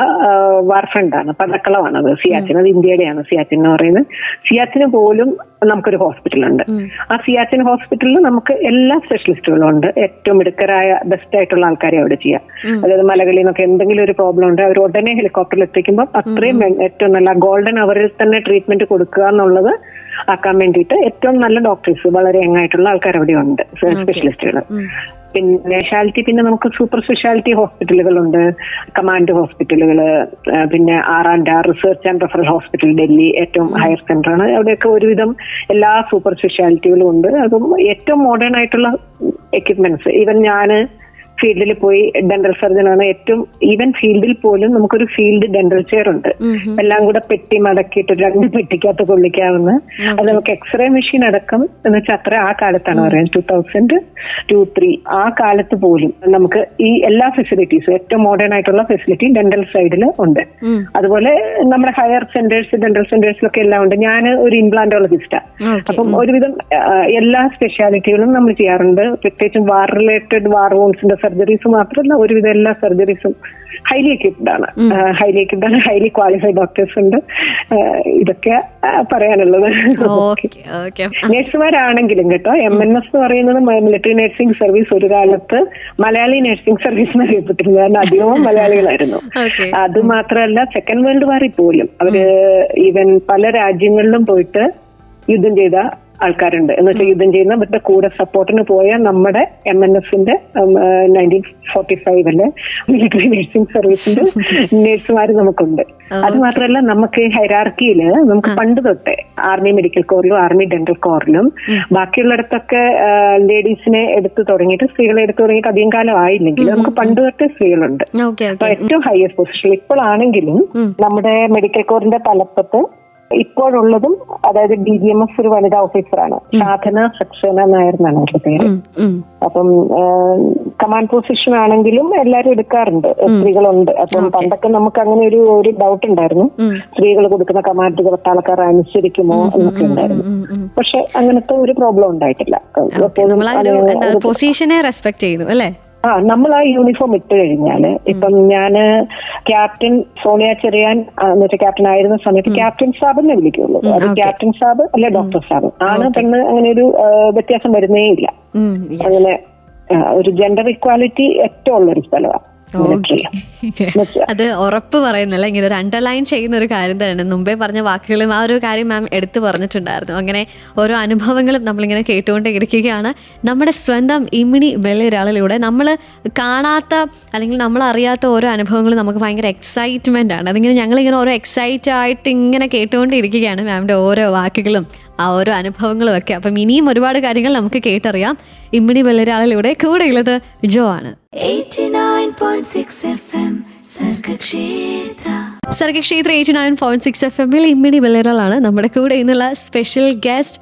വാർ ഫ്രണ്ടാണ്, പടക്കളമാണത് സിയാച്ചിൻ. അത് ഇന്ത്യയുടെയാണ് സിയാച്ചിൻ എന്ന് പറയുന്നത്. സിയാച്ചിന് പോലും നമുക്കൊരു ഹോസ്പിറ്റലുണ്ട്. ആ സിയാച്ചിൻ ഹോസ്പിറ്റലിൽ നമുക്ക് എല്ലാ സ്പെഷ്യലിസ്റ്റുകളും ഉണ്ട്. ഏറ്റവും മിടുക്കരായ ബെസ്റ്റ് ആയിട്ടുള്ള ആൾക്കാരെ അവിടെ ചെയ്യാം. അതായത് മലകളിൽ നിന്നൊക്കെ എന്തെങ്കിലും ഒരു പ്രോബ്ലം ഉണ്ട്, അവർ ഉടനെ ഹെലികോപ്റ്ററിൽ എത്തിക്കുമ്പോൾ അത്രയും ഏറ്റവും നല്ല ഗോൾഡൻ അവറിൽ തന്നെ ട്രീറ്റ്മെന്റ് കൊടുക്കുക എന്നുള്ളത് ആക്കാൻ വേണ്ടിയിട്ട് ഏറ്റവും നല്ല ഡോക്ടേഴ്സ്, വളരെ യങ്ങായിട്ടുള്ള ആൾക്കാർ അവിടെ ഉണ്ട്, സ്പെഷ്യലിസ്റ്റുകൾ. പിന്നെ സ്പെഷ്യാലിറ്റി, പിന്നെ നമുക്ക് സൂപ്പർ സ്പെഷ്യാലിറ്റി ഹോസ്പിറ്റലുകളുണ്ട്, കമാൻഡ് ഹോസ്പിറ്റലുകൾ, പിന്നെ R&R research and referral hospital Delhi ഏറ്റവും ഹയർ സെന്റർ ആണ്. അവിടെയൊക്കെ ഒരുവിധം എല്ലാ സൂപ്പർ സ്പെഷ്യാലിറ്റികളും ഉണ്ട്. അതും ഏറ്റവും മോഡേൺ ആയിട്ടുള്ള എക്യുപ്മെന്റ്സ്. ഈവൻ ഞാന് ഫീൽഡിൽ പോയി ഡെന്റൽ സർജൻ ആണ്. ഏറ്റവും ഈവൻ ഫീൽഡിൽ പോലും നമുക്കൊരു ഫീൽഡ് ഡെന്റൽ ചെയർ ഉണ്ട്. എല്ലാം കൂടെ പെട്ടി മടക്കിയിട്ട് 2 പെട്ടിക്കകത്ത് കൊള്ളിക്കാവുന്ന, അത് നമുക്ക് എക്സ്റേ മെഷീൻ അടക്കം എന്ന് വെച്ചാൽ അത്ര ആ കാലത്താണ് പറയുന്നത്, 2002-03 ആ കാലത്ത് പോലും നമുക്ക് ഈ എല്ലാ ഫെസിലിറ്റീസും ഏറ്റവും മോഡേൺ ആയിട്ടുള്ള ഫെസിലിറ്റി ഡെന്റൽ സൈഡിൽ ഉണ്ട്. അതുപോലെ നമ്മുടെ ഹയർ സെന്റേഴ്സ്, ഡെന്റൽ സെന്റേഴ്സിലൊക്കെ എല്ലാം ഉണ്ട്. ഞാൻ ഒരു ഇംപ്ലാന്റോളജിസ്റ്റാണ്. അപ്പം ഒരുവിധം എല്ലാ സ്പെഷ്യാലിറ്റികളും നമ്മൾ ചെയ്യാറുണ്ട്. പ്രത്യേകിച്ചും വാർ റിലേറ്റഡ്, വാർ വൂൺസിന്റെ സർജറീസ് മാത്രമല്ല, ഒരുവിധം എല്ലാ സർജറീസും ഹൈലി എക്യുപ്ഡ് ആണ്. ഹൈലി ക്വാളിഫൈഡ് ഡോക്ടേഴ്സ് ഉണ്ട്. ഇതൊക്കെ പറയാനുള്ളത്. നഴ്സുമാരാണെങ്കിലും കേട്ടോ, MNS എന്ന് പറയുന്നത് മിലിറ്ററി നഴ്സിംഗ് സർവീസ് ഒരു കാലത്ത് മലയാളി നഴ്സിംഗ് സർവീസ് എന്ന് അറിയപ്പെട്ടിരുന്നു. കാരണം അധികവും മലയാളികളായിരുന്നു. അത് മാത്രമല്ല, സെക്കൻഡ് വേൾഡ് വാറിൽ പോലും അവര് ഈവൻ പല രാജ്യങ്ങളിലും പോയിട്ട് യുദ്ധം ചെയ്ത ആൾക്കാരുണ്ട് എന്ന് വെച്ചാൽ യുദ്ധം ചെയ്യുന്ന ഇവരുടെ കൂടെ സപ്പോർട്ടിന് പോയ നമ്മുടെ MNSന്റെ 1945 മിലിറ്ററി നഴ്സിംഗ് സർവീസിന്റെ നഴ്സുമാർ നമുക്കുണ്ട്. അത് മാത്രമല്ല നമുക്ക് ഹൈറാർക്കിയില് നമുക്ക് പണ്ട് തൊട്ടേ ആർമി മെഡിക്കൽ കോറിലും ആർമി ഡെന്റൽ കോറിലും ബാക്കിയുള്ളിടത്തൊക്കെ ലേഡീസിനെ എടുത്തു തുടങ്ങിയിട്ട് സ്ത്രീകളെ എടുത്തു തുടങ്ങിയിട്ട് അധികം കാലം ആയില്ലെങ്കിൽ നമുക്ക് പണ്ട് തൊട്ടേ സ്ത്രീകളുണ്ട്. അപ്പൊ ഏറ്റവും ഹയസ്റ്റ് പൊസിഷൻ ഇപ്പോഴാണെങ്കിലും നമ്മുടെ മെഡിക്കൽ കോറിന്റെ തലപ്പത്ത് ഇപ്പോഴുള്ളതും അതായത് DGMS ഒരു വനിതാ ഓഫീസറാണ്, സാധന സക്സേന നായർ എന്നാണ് അവരുടെ പേര്. അപ്പം കമാൻഡ് പൊസിഷൻ ആണെങ്കിലും എല്ലാരും എടുക്കാറുണ്ട്, സ്ത്രീകളുണ്ട്. അപ്പം പണ്ടൊക്കെ നമുക്ക് അങ്ങനെ ഒരു ഡൗട്ട് ഉണ്ടായിരുന്നു, സ്ത്രീകൾ കൊടുക്കുന്ന കമാൻഡ് പട്ടാളക്കാർ അനുസരിക്കുമോ എന്നൊക്കെ ഉണ്ടായിരുന്നു. പക്ഷെ അങ്ങനത്തെ ഒരു പ്രോബ്ലം ഉണ്ടായിട്ടില്ല. പൊസിഷനെ റെസ്പെക്ട് ചെയ്യുന്നു അല്ലേ? നമ്മൾ ആ യൂണിഫോം ഇട്ട് കഴിഞ്ഞാല് ഇപ്പം ഞാന് ക്യാപ്റ്റൻ സോണിയ ചെറിയാൻ എന്നുവെച്ചാൽ ക്യാപ്റ്റൻ ആയിരുന്ന സമയത്ത് ക്യാപ്റ്റൻ സാബിനെ വിളിക്കുള്ളൂ. അത് ക്യാപ്റ്റൻ സാബ് അല്ലെ ഡോക്ടർ സാബ് ആണ്, പെണ്ണ് അങ്ങനെ ഒരു വ്യത്യാസം വരുന്നേ ഇല്ല. അങ്ങനെ ഒരു ജെൻഡർ ഇക്വാലിറ്റി ഏറ്റവും ഉള്ളൊരു സ്ഥലമാണ്. അത് ഉറപ്പ് പറയുന്നല്ല, ഇങ്ങനെ ഒരു അണ്ടർലൈൻ ചെയ്യുന്ന ഒരു കാര്യം തന്നെയാണ്. മുമ്പേ പറഞ്ഞ വാക്കുകളും ആ ഒരു കാര്യം മാം എടുത്തു പറഞ്ഞിട്ടുണ്ടായിരുന്നു. അങ്ങനെ ഓരോ അനുഭവങ്ങളും നമ്മളിങ്ങനെ കേട്ടുകൊണ്ടിരിക്കുകയാണ്. നമ്മുടെ സ്വന്തം ഇമ്മിണി ബെല്ലിരളിലൂടെ നമ്മൾ കാണാത്ത അല്ലെങ്കിൽ നമ്മൾ അറിയാത്ത ഓരോ അനുഭവങ്ങളും നമുക്ക് ഭയങ്കര എക്സൈറ്റ്മെന്റ് ആണ്. അതിങ്ങനെ ഞങ്ങളിങ്ങനെ ഓരോ എക്സൈറ്റ് ആയിട്ട് ഇങ്ങനെ കേട്ടുകൊണ്ടിരിക്കുകയാണ് മാമിന്റെ ഓരോ വാക്കുകളും ആ ഓരോ അനുഭവങ്ങളും ഒക്കെ. അപ്പം ഇനിയും ഒരുപാട് കാര്യങ്ങൾ നമുക്ക് കേട്ടറിയാം. ഇമ്മിണി ബെല്ലിരളിലൂടെ കൂടെയുള്ളത് ജോ ആണ്. 89.6 FM സർഗക്ഷേത്ര 89.6 FM ഇമ്മിണി ബെല്ലിരളാണ് നമ്മുടെ കൂടെ ഇന്നുള്ള special guest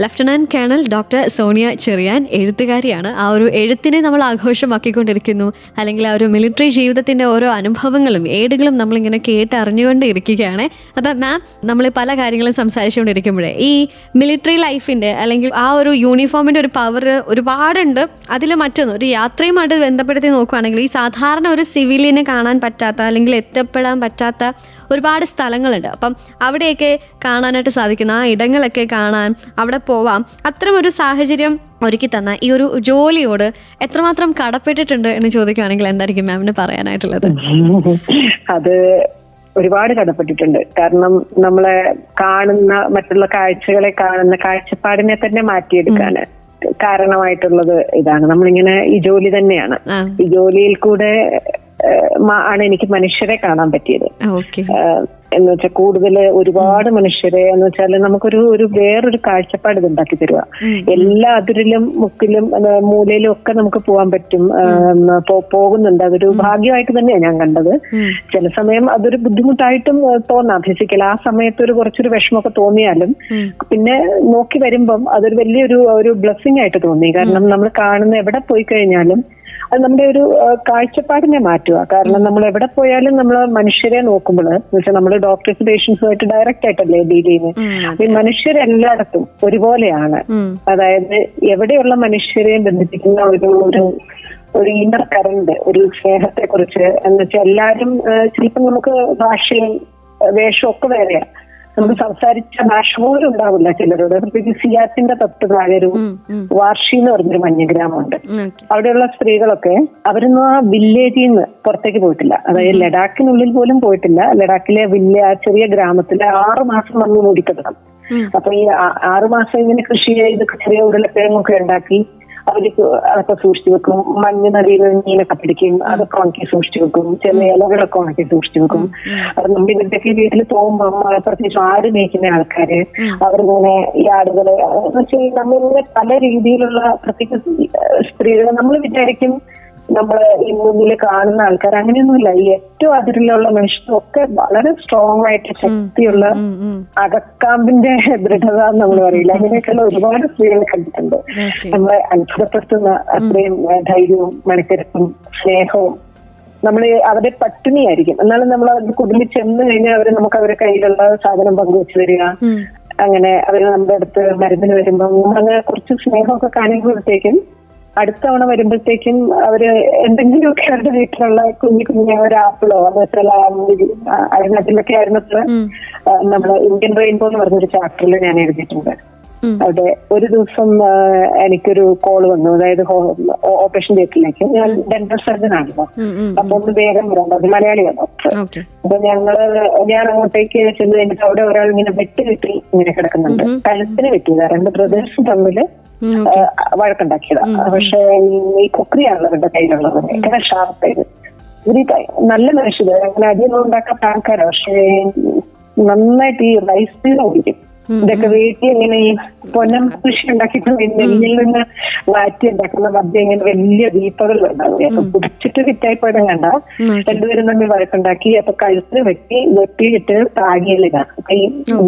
lieutenant colonel doctor Sonia Cherian. എഴുത്തുകാരിയാണ്. ആ ഒരു എഴുത്തിനെ നമ്മൾ ആഘോഷമാക്കിക്കൊണ്ടിരിക്കുന്നു, അല്ലെങ്കിൽ ആ ഒരു മിലിറ്ററി ജീവിതത്തിൻ്റെ ഓരോ അനുഭവങ്ങളും ഏടുകളും നമ്മളിങ്ങനെ കേട്ടറിഞ്ഞുകൊണ്ട് ഇരിക്കുകയാണ്. അപ്പം മാം, നമ്മൾ പല കാര്യങ്ങളും സംസാരിച്ചുകൊണ്ടിരിക്കുമ്പോഴേ ഈ മിലിറ്ററി ലൈഫിൻ്റെ അല്ലെങ്കിൽ ആ ഒരു യൂണിഫോമിൻ്റെ ഒരു പവർ ഒരുപാടുണ്ട്. അതിൽ മറ്റൊന്ന് ഒരു യാത്രയുമായിട്ട് ബന്ധപ്പെടുത്തി നോക്കുകയാണെങ്കിൽ ഈ സാധാരണ ഒരു സിവിലിയനെ കാണാൻ പറ്റാത്ത അല്ലെങ്കിൽ എത്തപ്പെടാൻ പറ്റാത്ത ഒരുപാട് സ്ഥലങ്ങളുണ്ട്. അപ്പം അവിടെയൊക്കെ കാണാനായിട്ട് സാധിക്കുന്ന ആ ഇടങ്ങളൊക്കെ കാണാൻ അവിടെ പോവാം. അത്തരം ഒരു സാഹചര്യം ഒരുക്കി തന്ന ഈ ഒരു ജോലിയോട് എത്രമാത്രം കടപ്പെട്ടിട്ടുണ്ട് എന്ന് ചോദിക്കുകയാണെങ്കിൽ എന്തായിരിക്കും മാമിന് പറയാനായിട്ടുള്ളത്? അത് ഒരുപാട് കടപ്പെട്ടിട്ടുണ്ട്. കാരണം നമ്മളെ കാണുന്ന മറ്റുള്ള കാഴ്ചകളെ കാണുന്ന കാഴ്ചപ്പാടിനെ തന്നെ മാറ്റിയെടുക്കാന് കാരണമായിട്ടുള്ളത് ഇതാണ്. നമ്മളിങ്ങനെ ഈ ജോലി തന്നെയാണ്. ഈ ജോലിയിൽ കൂടെ ആണ് എനിക്ക് മനുഷ്യരെ കാണാൻ പറ്റിയത്. എന്ന് വെച്ചാൽ കൂടുതൽ ഒരുപാട് മനുഷ്യരെ എന്ന് വെച്ചാൽ നമുക്കൊരു വേറൊരു കാഴ്ചപ്പാട് ഇത് ഉണ്ടാക്കി തരുക. എല്ലാ അതിരിലും മുക്കിലും മൂലയിലും ഒക്കെ നമുക്ക് പോകാൻ പറ്റും, പോകുന്നുണ്ട്. അതൊരു ഭാഗ്യമായിട്ട് തന്നെയാണ് ഞാൻ കണ്ടത്. ചില സമയം അതൊരു ബുദ്ധിമുട്ടായിട്ടും തോന്നാം ഫിസിക്കൽ. ആ സമയത്ത് കുറച്ചൊരു വിഷമമൊക്കെ തോന്നിയാലും പിന്നെ നോക്കി വരുമ്പം അതൊരു വലിയൊരു ബ്ലെസ്സിങ് ആയിട്ട് തോന്നി. കാരണം നമ്മൾ കാണുന്ന എവിടെ പോയി കഴിഞ്ഞാലും അത് നമ്മുടെ ഒരു കാഴ്ചപ്പാടിനെ മാറ്റുക. കാരണം നമ്മൾ എവിടെ പോയാലും നമ്മൾ മനുഷ്യരെ നോക്കുമ്പോൾ എന്ന് വെച്ചാൽ നമ്മൾ ഡോക്ടേഴ്സ് പേഷ്യൻസുമായിട്ട് ഡയറക്റ്റ് ആയിട്ടല്ലേ ഡീൽ ചെയ്യുന്നത്. ഈ മനുഷ്യരെല്ലായിടത്തും ഒരുപോലെയാണ്. അതായത് എവിടെയുള്ള മനുഷ്യരെയും ബന്ധിപ്പിക്കുന്ന ഒരു ഇന്നർ കറണ്ട്, ഒരു സ്നേഹത്തെ കുറിച്ച് എന്ന് വെച്ചാൽ എല്ലാവരും ചിലപ്പോൾ നമുക്ക് ഭാഷയും വേഷവും ഒക്കെ വേറെയാണ്. നമുക്ക് സംസാരിച്ച ഭാഷ പോലും ഉണ്ടാവില്ല ചിലരോട്. പ്രത്യേകിച്ച് സിയാച്ചിന്റെ തൊട്ട് താഴെ വാർഷി എന്ന് പറഞ്ഞൊരു മഞ്ഞഗ്രാമമുണ്ട്. അവിടെയുള്ള സ്ത്രീകളൊക്കെ അവരൊന്നും ആ വില്ലേജിൽ നിന്ന് പുറത്തേക്ക് പോയിട്ടില്ല. അതായത് ലഡാക്കിനുള്ളിൽ പോലും പോയിട്ടില്ല. ലഡാക്കിലെ ആ ചെറിയ ഗ്രാമത്തിലെ 6 മാസം നമ്മൾ മൂടിക്കിടണം. അപ്പൊ ഈ 6 മാസം ഇങ്ങനെ കൃഷി ചെയ്ത് ചെറിയ ഉരുളക്കിഴങ്ങൊക്കെ ഉണ്ടാക്കി അതൊക്കെ സൂക്ഷിച്ചു വെക്കും. മഞ്ഞ് നദിയിൽ മീനൊക്കെ പിടിക്കും, അതൊക്കെ ഉണക്കി സൂക്ഷിച്ചു വെക്കും. ചെറിയ ഇലകളൊക്കെ ഉണക്കി സൂക്ഷിച്ചു വെക്കും. അപ്പൊ നമ്മുടെ ഇവരുടെയൊക്കെ വീട്ടിൽ പോകുമ്പോൾ പ്രത്യേകിച്ച് ആട് മേയ്ക്കുന്ന ആൾക്കാര് അവരിങ്ങനെ ഈ ആടുകള് നമ്മളിങ്ങനെ പല രീതിയിലുള്ള പ്രത്യേകിച്ച് സ്ത്രീകളെ നമ്മൾ വിചാരിക്കും നമ്മള് ഈ മുന്നിൽ കാണുന്ന ആൾക്കാർ അങ്ങനെയൊന്നുമില്ല. ഈ ഏറ്റവും അതിരിലുള്ള മനുഷ്യരൊക്കെ വളരെ സ്ട്രോങ് ആയിട്ട് ശക്തിയുള്ള അകക്കാമ്പിന്റെ ദൃഢത നമ്മൾ പറയില്ല, അങ്ങനെയൊക്കെയുള്ള ഒരുപാട് സ്ത്രീകളെ കണ്ടിട്ടുണ്ട്. നമ്മളെ അത്ഭുതപ്പെടുത്തുന്ന അത്രയും ധൈര്യവും മനക്കരുത്തും സ്നേഹവും. നമ്മൾ അവരുടെ പട്ടിണിയായിരിക്കും, എന്നാലും നമ്മൾ അവരുടെ കുടിലിൽ ചെന്ന് കഴിഞ്ഞാൽ നമുക്ക് അവരുടെ കയ്യിലുള്ള സാധനം പങ്കുവെച്ച് തരിക. അങ്ങനെ അവര് നമ്മുടെ അടുത്ത് മരുന്നിന് വരുമ്പം അങ്ങനെ കുറച്ച് സ്നേഹമൊക്കെ കാണിക്കുമ്പോഴത്തേക്കും അടുത്ത തവണ വരുമ്പോഴത്തേക്കും അവര് എന്തെങ്കിലുമൊക്കെ അവരുടെ വീട്ടിലുള്ള കുഞ്ഞു ഒരു ആപ്പിളോ എന്ന് വെച്ചാൽ അരുണാചലൊക്കെ ആയിരുന്നപ്പോൾ നമ്മള് ഇന്ത്യൻ റെയിൻബോ എന്ന് പറഞ്ഞൊരു ചാപ്റ്ററിൽ ഞാൻ എഴുതിയിട്ടുണ്ട്. അവിടെ ഒരു ദിവസം എനിക്കൊരു കോള് വന്നു. അതായത് ഓപ്പറേഷൻ തിയേറ്ററിലേക്ക്. ഞാൻ ഡെന്റൽ സർജൻ ആണല്ലോ, അപ്പൊ ഒന്ന് വേഗം വരാൻ പറഞ്ഞു. മലയാളിയാണ് ഡോക്ടർ. അപ്പൊ ഞാൻ അങ്ങോട്ടേക്ക് ചെന്ന് കഴിഞ്ഞിട്ട് അവിടെ ഒരാൾ ഇങ്ങനെ വെട്ടി ഇങ്ങനെ കിടക്കുന്നുണ്ട്. കഴുത്തിന് വെട്ടിയതാ. 2 ബ്രദേഴ്സും തമ്മില് വഴക്കുണ്ടാക്കിയതാ. പക്ഷെ ഈ കുക്കറിയാണല്ലോ അവരുടെ കയ്യിലുള്ളത്. ഭയങ്കര ഷാർപ്പായത്. ഒരു നല്ല മനുഷ്യര്, അങ്ങനെ അടിയൊന്നും ഉണ്ടാക്കാത്ത ആൾക്കാരാ. പക്ഷെ നന്നായിട്ട് ഈ റൈസ് ഓടിക്കും. ഇതൊക്കെ വീട്ടിൽ ഇങ്ങനെ ഈ പൊന്നം കൃഷി ഉണ്ടാക്കിയിട്ട് നെല്ലിൽ നിന്ന് മാറ്റി ഉണ്ടാക്കുന്ന മദ്യം ഇങ്ങനെ വലിയ ദീപകൾ ഉണ്ടാവും. അപ്പൊ കുടിച്ചിട്ട് കിറ്റായിപ്പോയതും കണ്ട 2 പേരും തമ്മിൽ വഴക്കുണ്ടാക്കി. അപ്പൊ കഴുത്തിന് വെട്ടിയിട്ട് താടിയെല്ലിനാണ്. അപ്പൊ ഈ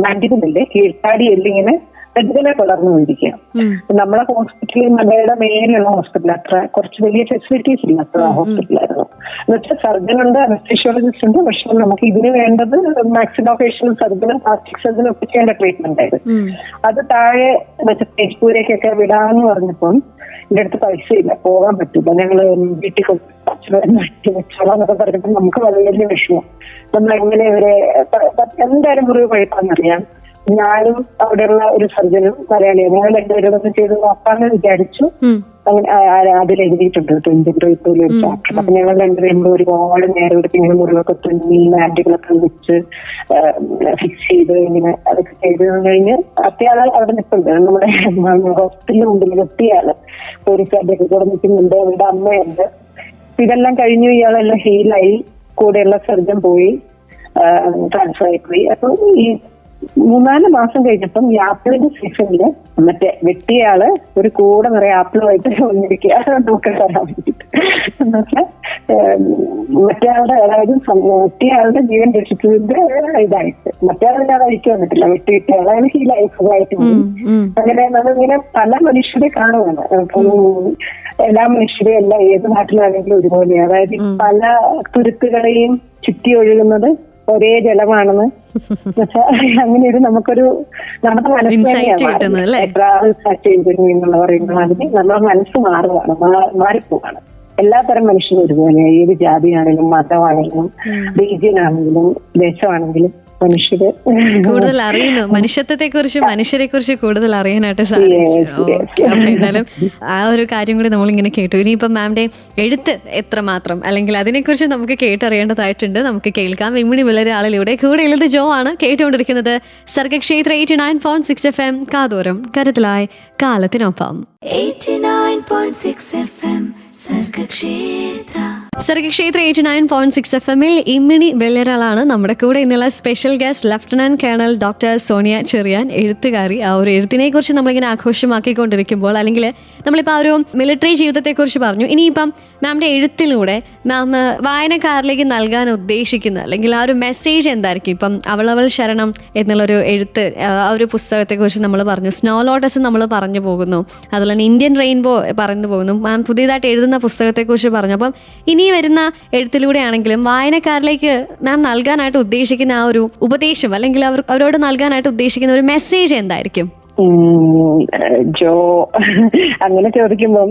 നണ്ടിരുന്നില്ലേ കീഴ്ത്താടി എല്ലിങ്ങനെ ഇതിനെ പടർന്നു പോയിരിക്കുക. നമ്മളെ ഹോസ്പിറ്റലിൽ മലയുടെ മേലുള്ള ഹോസ്പിറ്റൽ, അത്ര കുറച്ച് വലിയ ഫെസിലിറ്റീസ് ഇല്ലാത്ത ഹോസ്പിറ്റലായിരുന്നു. എന്നുവെച്ചാൽ സർജൻ ഉണ്ട്, അനസ്തീഷ്യോളജിസ്റ്റ് ഉണ്ട്. പക്ഷെ നമുക്ക് ഇതിന് വേണ്ടത് മാക്സിലോഫേഷ്യൽ സർജനും പ്ലാസ്റ്റിക് സർജനും ഒക്കെ ചെയ്യേണ്ട ട്രീറ്റ്മെന്റ് ആയിരുന്നു. അത് താഴെ തേജ്പൂരേക്കൊക്കെ വിടാന്ന് പറഞ്ഞപ്പം എന്റെ അടുത്ത് പൈസ ഇല്ല, പോകാൻ പറ്റില്ല. ഞങ്ങള് വീട്ടിൽ വെച്ചോളാം എന്നൊക്കെ പറഞ്ഞപ്പോൾ നമുക്ക് വലിയ വിഷമം. നമ്മൾ എങ്ങനെ ഇവരെ എന്തായാലും മുറിവ് പഴുക്കാന്നറിയാം. ഞാനും അവിടെയുള്ള ഒരു സർജനും മലയാളിയാണ്. ഞങ്ങൾ 2 പേരും ചെയ്ത് നോക്കാന്ന് വിചാരിച്ചു. അങ്ങനെ അതിലെഴുതിയിട്ടുണ്ട് ഒരു ചാപ്റ്റർ. അപ്പൊ ഞങ്ങൾ 2 പേരും ഒരുപാട് നേരം എടുത്ത് ഇങ്ങനെ മുറിവൊക്കെ തുന്നി ആന്റികളൊക്കെ വെച്ച് ഫിക്സ് ചെയ്ത് ഇങ്ങനെ അതൊക്കെ ചെയ്ത് കഴിഞ്ഞ് അത്യാള് അവിടെ നിൽപ്പുണ്ട്. നമ്മുടെ ഹോസ്പിറ്റലിന് മുമ്പിൽ എത്തിയാള് പോലീസുകാരുടെ കൂടെ നിൽക്കുന്നുണ്ട്. അവരുടെ അമ്മയുണ്ട്. ഇതെല്ലാം കഴിഞ്ഞു. ഇയാളെല്ലാം ഹീലായി. കൂടെയുള്ള സർജൻ പോയി, ട്രാൻസ്ഫർ ആയിപ്പോയി. അപ്പൊ ഈ 3-4 മാസം കഴിഞ്ഞപ്പം ഈ ആപ്പിളിന്റെ സീസണില് മറ്റേ വെട്ടിയാള് ഒരു കൂടെ നിറയെ ആപ്പിളുമായിട്ട് വന്നിരിക്കുക നമുക്ക് തരാൻ വേണ്ടിട്ട്. എന്നുവെച്ചാൽ മറ്റേയാളുടെ, അതായത് വെട്ടിയാളുടെ ജീവൻ രക്ഷിച്ചതിന്റെ ഇതായിട്ട് മറ്റേയാളുടെ അഴിച്ചു വന്നിട്ടില്ല. വെട്ടിയിട്ടയാളെ ഈ ലൈഫായിട്ട് അങ്ങനെ നമ്മളിങ്ങനെ പല മനുഷ്യരെ കാണുവാണ്. എല്ലാ മനുഷ്യരും എല്ലാം ഏത് നാട്ടിലാണെങ്കിലും ഒരുപോലെയാണ്. അതായത് പല തുരുത്തുകളെയും ചുറ്റി ഒഴുകുന്നത് ഒരേ ജലമാണെന്ന് അങ്ങനെ ഒരു നമുക്കൊരു നമ്മുടെ മനസ്സിൽ എത്ര എന്നുള്ള പറയുന്ന മാതിരി നമ്മുടെ മനസ്സ് മാറിപ്പോവാണ്. എല്ലാത്തരം മനുഷ്യരും ഒരുപോലെ, ഏത് ജാതിയാണെങ്കിലും മതമാണെങ്കിലും റീജിയൻ ആണെങ്കിലും ദേശമാണെങ്കിലും മനുഷ്യര് കൂടുതൽ അറിയുന്നു. മനുഷ്യത്വത്തെ കുറിച്ച്, മനുഷ്യരെ കുറിച്ച് കൂടുതൽ അറിയാനായിട്ട് സാധിച്ചു. ഓക്കെ, അപ്പൊ എന്തായാലും ആ ഒരു കാര്യം കൂടി നമ്മളിങ്ങനെ കേട്ടു. ഇനിയിപ്പം മാമിന്റെ എഴുത്ത് എത്രമാത്രം, അല്ലെങ്കിൽ അതിനെക്കുറിച്ച് നമുക്ക് കേട്ടറിയേണ്ടതായിട്ടുണ്ട്. നമുക്ക് കേൾക്കാം. ഇമ്മിണി വിളരെ ആളിലൂടെ. കൂടെ ഉള്ളത് ജോ ആണ്. കേട്ടുകൊണ്ടിരിക്കുന്നത് സർഗക്ഷേത്ര 89.6 FM. കാതോരം കരുതലായി കാലത്തിനൊപ്പം. 89.6 FM സർഗക്ഷേത്ര. സർഗക്ഷേത്ര 89.6 FM ഇമ്മിണി വെള്ളരാളാണ് നമ്മുടെ കൂടെ ഇന്നുള്ള special guest. Lieutenant colonel doctor Sonia Cherian, എഴുത്തുകാരി. ആ ഒരു എഴുത്തിനെ കുറിച്ച് നമ്മളിങ്ങനെ ആഘോഷമാക്കിക്കൊണ്ടിരിക്കുമ്പോൾ, അല്ലെങ്കിൽ നമ്മളിപ്പോൾ ആ ഒരു മിലിറ്ററി ജീവിതത്തെക്കുറിച്ച് പറഞ്ഞു. ഇനിയിപ്പം മാമിൻ്റെ എഴുത്തിലൂടെ മാം വായനക്കാരിലേക്ക് നൽകാൻ ഉദ്ദേശിക്കുന്ന, അല്ലെങ്കിൽ ആ ഒരു മെസ്സേജ് എന്തായിരിക്കും? ഇപ്പം അവളവൾ ശരണം എന്നുള്ളൊരു എഴുത്ത്, ആ ഒരു പുസ്തകത്തെക്കുറിച്ച് നമ്മൾ പറഞ്ഞു. സ്നോ ലോട്ടസ് നമ്മൾ പറഞ്ഞു പോകുന്നു. അതുപോലെ തന്നെ ഇന്ത്യൻ റെയിൻബോ പറഞ്ഞു പോകുന്നു. മാം പുതിയതായിട്ട് എഴുതുന്ന പുസ്തകത്തെക്കുറിച്ച് പറഞ്ഞു. അപ്പം ഇനി വരുന്ന എഴുത്തിലൂടെ ആണെങ്കിലും വായനക്കാരിലേക്ക് മാം നൽകാനായിട്ട് ഉദ്ദേശിക്കുന്ന ആ ഒരു ഉപദേശം, അല്ലെങ്കിൽ അവരോട് നൽകാനായിട്ട് ഉദ്ദേശിക്കുന്ന ഒരു മെസ്സേജ് എന്തായിരിക്കും? ജോ അങ്ങനെ ചോദിക്കുമ്പം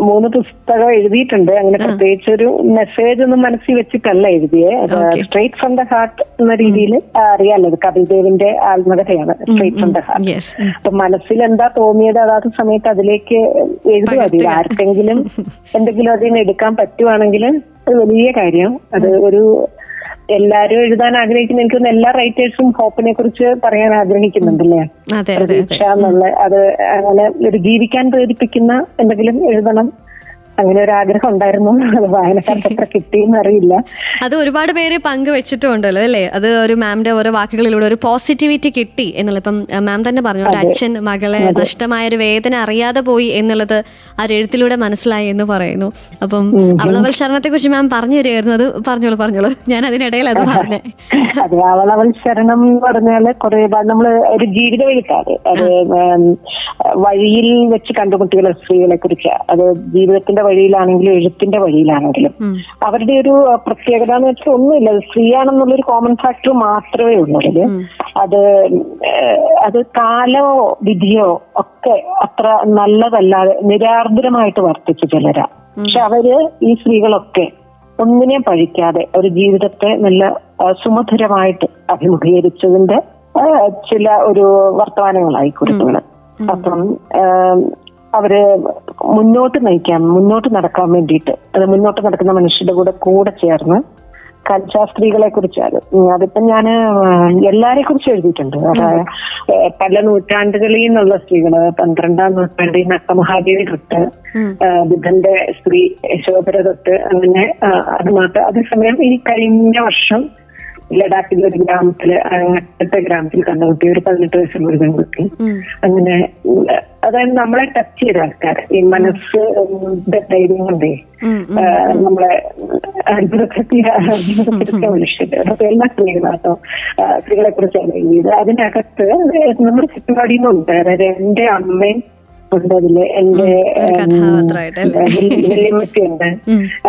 3 പുസ്തകം എഴുതിയിട്ടുണ്ട്. അങ്ങനെ പ്രത്യേകിച്ച് ഒരു മെസ്സേജ് ഒന്നും മനസ്സിൽ വെച്ചിട്ടല്ല എഴുതിയേ. സ്ട്രേറ്റ് ഫ്രം ദ ഹാർട്ട് എന്ന രീതിയിൽ അറിയാലോ. കപിൽദേവിന്റെ ആത്മകഥയാണ് സ്ട്രേറ്റ് ഫ്രം ദ ഹാർട്ട്. അപ്പൊ മനസ്സിൽ എന്താ തോന്നിയത് അതാത് സമയത്ത് അതിലേക്ക് എഴുതുക. അതിൽ ആർക്കെങ്കിലും എന്തെങ്കിലും അതിന് എടുക്കാൻ പറ്റുവാണെങ്കിൽ അത് വലിയ കാര്യം. അത് ഒരു എല്ലാരും എഴുതാൻ ആഗ്രഹിക്കുന്ന, എനിക്കൊന്ന് എല്ലാ റൈറ്റേഴ്സും ഹോപ്പിനെ കുറിച്ച് പറയാൻ ആഗ്രഹിക്കുന്നുണ്ടല്ലേ. പ്രതീക്ഷ എന്നുള്ള അത് അങ്ങനെ ഒരു ജീവിക്കാൻ പ്രേരിപ്പിക്കുന്ന എന്തെങ്കിലും എഴുതണം, അങ്ങനെ ഒരു ആഗ്രഹം ഉണ്ടായിരുന്നു. അത് വായനക്കാർക്ക് എത്ര കിട്ടിയെന്ന് അറിയില്ല. അത് ഒരുപാട് പേര് പങ്കുവെച്ചിട്ടുണ്ടല്ലോ അല്ലേ? അത് ഒരു മാമിന്റെ ഓരോ വാക്കുകളിലൂടെ ഒരു പോസിറ്റിവിറ്റി കിട്ടി എന്നുള്ള. ഇപ്പം മാം തന്നെ പറഞ്ഞു, ഒരു അച്ഛൻ മകളെ നഷ്ടമായ ഒരു വേദന അറിയാതെ പോയി എന്നുള്ളത് ആ എഴുത്തിലൂടെ മനസ്സിലായി എന്ന് പറയുന്നു. അപ്പം അവളവൾ ശരണത്തെ കുറിച്ച് മാം പറഞ്ഞു തരുമായിരുന്നു. അത് പറഞ്ഞോളൂ. ഞാൻ അതിനിടയിൽ അത് പറഞ്ഞേ. അതെ, അവളവൾ ശരണം എന്ന് പറഞ്ഞാല് കുറെ നമ്മള് ഒരു ജീവിത എഴുത്താണ്. അത് വഴിയിൽ വെച്ച് കണ്ടുമുട്ടിയുള്ള സ്ത്രീകളെ കുറിച്ച്. അത് ജീവിതത്തിന്റെ വഴിയിലാണെങ്കിലും എഴുത്തിന്റെ വഴിയിലാണെങ്കിലും അവരുടെ ഒരു പ്രത്യേകത എന്ന് വെച്ചാൽ ഒന്നുമില്ല, സ്ത്രീയാണെന്നുള്ളൊരു കോമൺ ഫാക്ടർ മാത്രമേ ഉള്ളൂ. അത് കാലോ വിധിയോ ഒക്കെ അത്ര നല്ലതല്ലാതെ നിരാർദ്രമായിട്ട് വർത്തിച്ചു ചിലരാ. പക്ഷെ അവര് ഈ സ്ത്രീകളൊക്കെ ഒന്നിനെ പഴിക്കാതെ ഒരു ജീവിതത്തെ നല്ല സുമധുരമായിട്ട് അഭിമുഖീകരിച്ചതിന്റെ ചില ഒരു വർത്തമാനങ്ങളായി കുറിപ്പുകള്. അപ്പം അവര് മുന്നോട്ട് നടക്കാൻ വേണ്ടിയിട്ട്, അത് മുന്നോട്ട് നടക്കുന്ന മനുഷ്യരുടെ കൂടെ ചേർന്ന് കൽശാസ്ത്രീകളെ കുറിച്ചാണ്. അതിപ്പം ഞാൻ എല്ലാരെ കുറിച്ച് എഴുതിയിട്ടുണ്ട്. അതായത് പല നൂറ്റാണ്ടുകളിൽ നിന്നുള്ള സ്ത്രീകള്, 12ാം നൂറ്റാണ്ടിൽ നക്തമഹാദേവി തൊട്ട് ബുദ്ധന്റെ സ്ത്രീ യശോധര തൊട്ട് അങ്ങനെ അത് മാത്രം. അതേസമയം ഈ കഴിഞ്ഞ വർഷം ലഡാക്കിലെ ഒരു ഗ്രാമത്തില്, അങ്ങനത്തെ ഗ്രാമത്തിൽ കണ്ടുകുട്ടി ഒരു 18 വയസ്സുള്ള ഒരു പെൺകുട്ടി. അങ്ങനെ അതായത് നമ്മളെ ടച്ച് ചെയ്ത ആൾക്കാർ, ഈ മനസ്സ് ധൈര്യം കൊണ്ടേ നമ്മളെ അത്ഭുതപ്പെടുത്തിയ മനുഷ്യര്. അതൊക്കെ എല്ലാ സ്ത്രീകളാട്ടോ, സ്ത്രീകളെ കുറിച്ചാണ് എഴുതിയത്. അതിനകത്ത് നമ്മുടെ ചുറ്റുപാടിയുന്നുണ്ട്. അതായത് എന്റെ അമ്മയും ഉണ്ട് അതില്, എന്റെ വല്യമ്മച്ചുണ്ട്.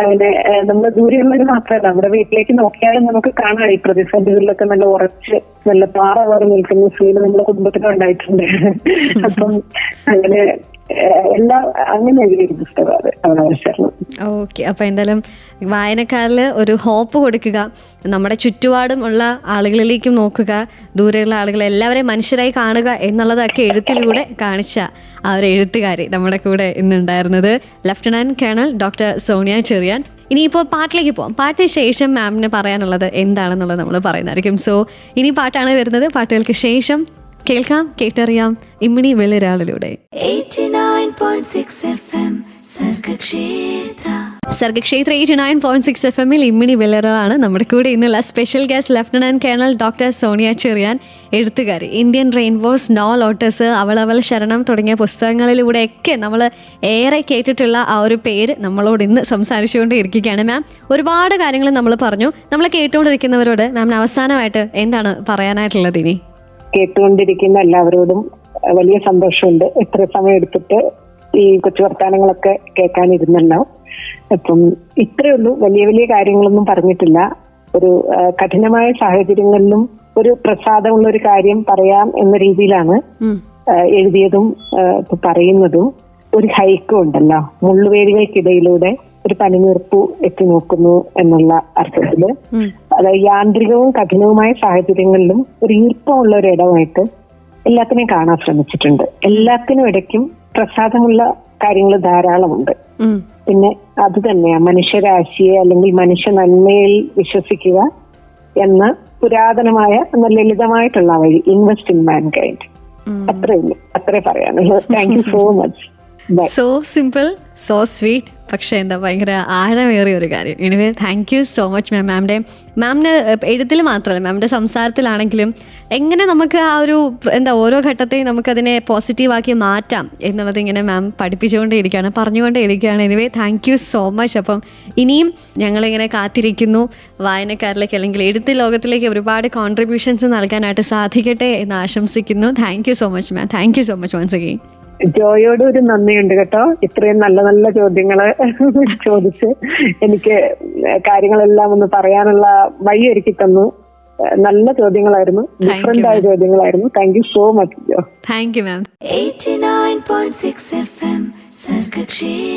അങ്ങനെ നമ്മൾ ദൂരെയുള്ളവർ മാത്രമല്ല, നമ്മുടെ വീട്ടിലേക്ക് നോക്കിയാലും നമുക്ക് കാണാം ഈ പ്രതിസന്ധികളിലൊക്കെ നല്ല ഉറച്ച് നല്ല പാറ പോലെ നിൽക്കുന്ന സ്ത്രീകൾ നമ്മുടെ കുടുംബത്തിലും ഉണ്ടായിട്ടുണ്ട്. അപ്പം അങ്ങനെ എല്ലാം അങ്ങനെ എഴുതിയൊരു പുസ്തകമാണ് അവകാശം. ഓക്കെ, അപ്പൊ എന്തായാലും വായനക്കാരിൽ ഒരു ഹോപ്പ് കൊടുക്കുക, നമ്മുടെ ചുറ്റുപാടും ഉള്ള ആളുകളിലേക്കും നോക്കുക, ദൂരെയുള്ള ആളുകളെ എല്ലാവരെയും മനുഷ്യരായി കാണുക എന്നുള്ളതൊക്കെ എഴുത്തിലൂടെ കാണിച്ച ആ ഒരു എഴുത്തുകാരി നമ്മുടെ കൂടെ ഇന്നുണ്ടായിരുന്നത് lieutenant colonel doctor Sonia Cherian. ഇനിയിപ്പോൾ പാട്ടിലേക്ക് പോകാം. പാട്ടിന് ശേഷം മാമിന് പറയാനുള്ളത് എന്താണെന്നുള്ളത് നമ്മൾ പറയുന്നതായിരിക്കും. സോ ഇനി പാട്ടാണ് വരുന്നത്. പാട്ടുകൾക്ക് ശേഷം കേൾക്കാം, കേട്ടറിയാം ഇമ്മിണി വെള്ളിരാളിലൂടെ. 89.6 FM സർഗക്ഷേത്ര. സർഗക്ഷേത്ര 89.6 FM ഇമ്മിണി വെള്ളറാണ് നമ്മുടെ കൂടെ ഇന്നുള്ള special guest lieutenant colonel doctor Sonia Cherian, എഴുത്തുകാരി. ഇന്ത്യൻ റെയിൻബോ, സ്നോ ലോട്ടസ്, അവളവൾ ശരണം തുടങ്ങിയ പുസ്തകങ്ങളിലൂടെയൊക്കെ നമ്മൾ ഏറെ കേട്ടിട്ടുള്ള ആ ഒരു പേര് നമ്മളോട് ഇന്ന് സംസാരിച്ചുകൊണ്ട് ഇരിക്കുകയാണ്. മാം, ഒരുപാട് കാര്യങ്ങൾ നമ്മൾ പറഞ്ഞു. നമ്മൾ കേട്ടുകൊണ്ടിരിക്കുന്നവരോട് മാമിന് അവസാനമായിട്ട് എന്താണ് പറയാനായിട്ടുള്ളത്? ഇനി കേട്ടുകൊണ്ടിരിക്കുന്ന എല്ലാവരോടും വലിയ സന്തോഷമുണ്ട്. ഇത്ര സമയം എടുത്തിട്ട് ഈ കൊച്ചു വർത്താനങ്ങളൊക്കെ കേൾക്കാനിരുന്നല്ലോ. അപ്പം ഇത്രയേ ഉള്ളൂ, വലിയ വലിയ കാര്യങ്ങളൊന്നും പറഞ്ഞിട്ടില്ല. ഒരു കഠിനമായ സാഹചര്യങ്ങളിലും ഒരു പ്രസാദമുള്ള ഒരു കാര്യം പറയാം എന്ന രീതിയിലാണ് എഴുതിയതും പറയുന്നതും. ഒരു ഹൈക്കും ഉണ്ടല്ലോ, മുള്ളുവേലികൾക്കിടയിലൂടെ ഒരു പനിനീർപ്പു എത്തി നോക്കുന്നു എന്നുള്ള അർത്ഥത്തില്, അതായത് യാന്ത്രികവും കഠിനവുമായ സാഹചര്യങ്ങളിലും ഒരു ഈർപ്പമുള്ള ഒരു ഇടമായിട്ട് എല്ലാത്തിനെയും കാണാൻ ശ്രമിച്ചിട്ടുണ്ട്. എല്ലാത്തിനും ഇടയ്ക്കും പ്രസാദമുള്ള കാര്യങ്ങൾ ധാരാളമുണ്ട്. പിന്നെ അത് തന്നെയാ മനുഷ്യരാശിയെ അല്ലെങ്കിൽ മനുഷ്യ നന്മയിൽ വിശ്വസിക്കുക എന്ന പുരാതനമായ എന്ന ലളിതമായിട്ടുള്ള വഴി. Invest in mankind. അത്രേ ഉള്ളൂ, അത്രേ പറയാനുള്ളൂ. Thank you so much. So simple, so sweet, പക്ഷേ എന്താ ഭയങ്കര ആഴമേറിയ ഒരു കാര്യം. Anyway thank you so much മാം. മാമിന് എഴുത്തിൽ മാത്രമല്ല, മാമിൻ്റെ സംസാരത്തിലാണെങ്കിലും എങ്ങനെ നമുക്ക് ആ ഒരു ഓരോ ഘട്ടത്തെയും നമുക്കതിനെ പോസിറ്റീവാക്കി മാറ്റാം എന്നുള്ളത് ഇങ്ങനെ മാം പഠിപ്പിച്ചുകൊണ്ടേയിരിക്കുകയാണ്, പറഞ്ഞുകൊണ്ടേയിരിക്കുകയാണ്. Anyway thank you so much. അപ്പം ഇനിയും ഞങ്ങളിങ്ങനെ കാത്തിരിക്കുന്നു വായനക്കാരിലേക്ക് അല്ലെങ്കിൽ എഴുത്ത് ലോകത്തിലേക്ക് ഒരുപാട് കോൺട്രിബ്യൂഷൻസ് നൽകാനായിട്ട് സാധിക്കട്ടെ എന്ന് ആശംസിക്കുന്നു. Thank you so much ma'am. Thank you so much once again. ജോയോട് ഒരു നന്ദിയുണ്ട് കേട്ടോ, ഇത്രയും നല്ല നല്ല ചോദ്യങ്ങള് ചോദിച്ച് എനിക്ക് കാര്യങ്ങളെല്ലാം ഒന്ന് പറയാനുള്ള വഴി ഒരുക്കി തന്നു. നല്ല ചോദ്യങ്ങളായിരുന്നു, ഡിഫറെന്റ് ആയ ചോദ്യങ്ങളായിരുന്നു. Thank you so much Jo. Thank you ma'am. 89.6 FM Sargakshetra.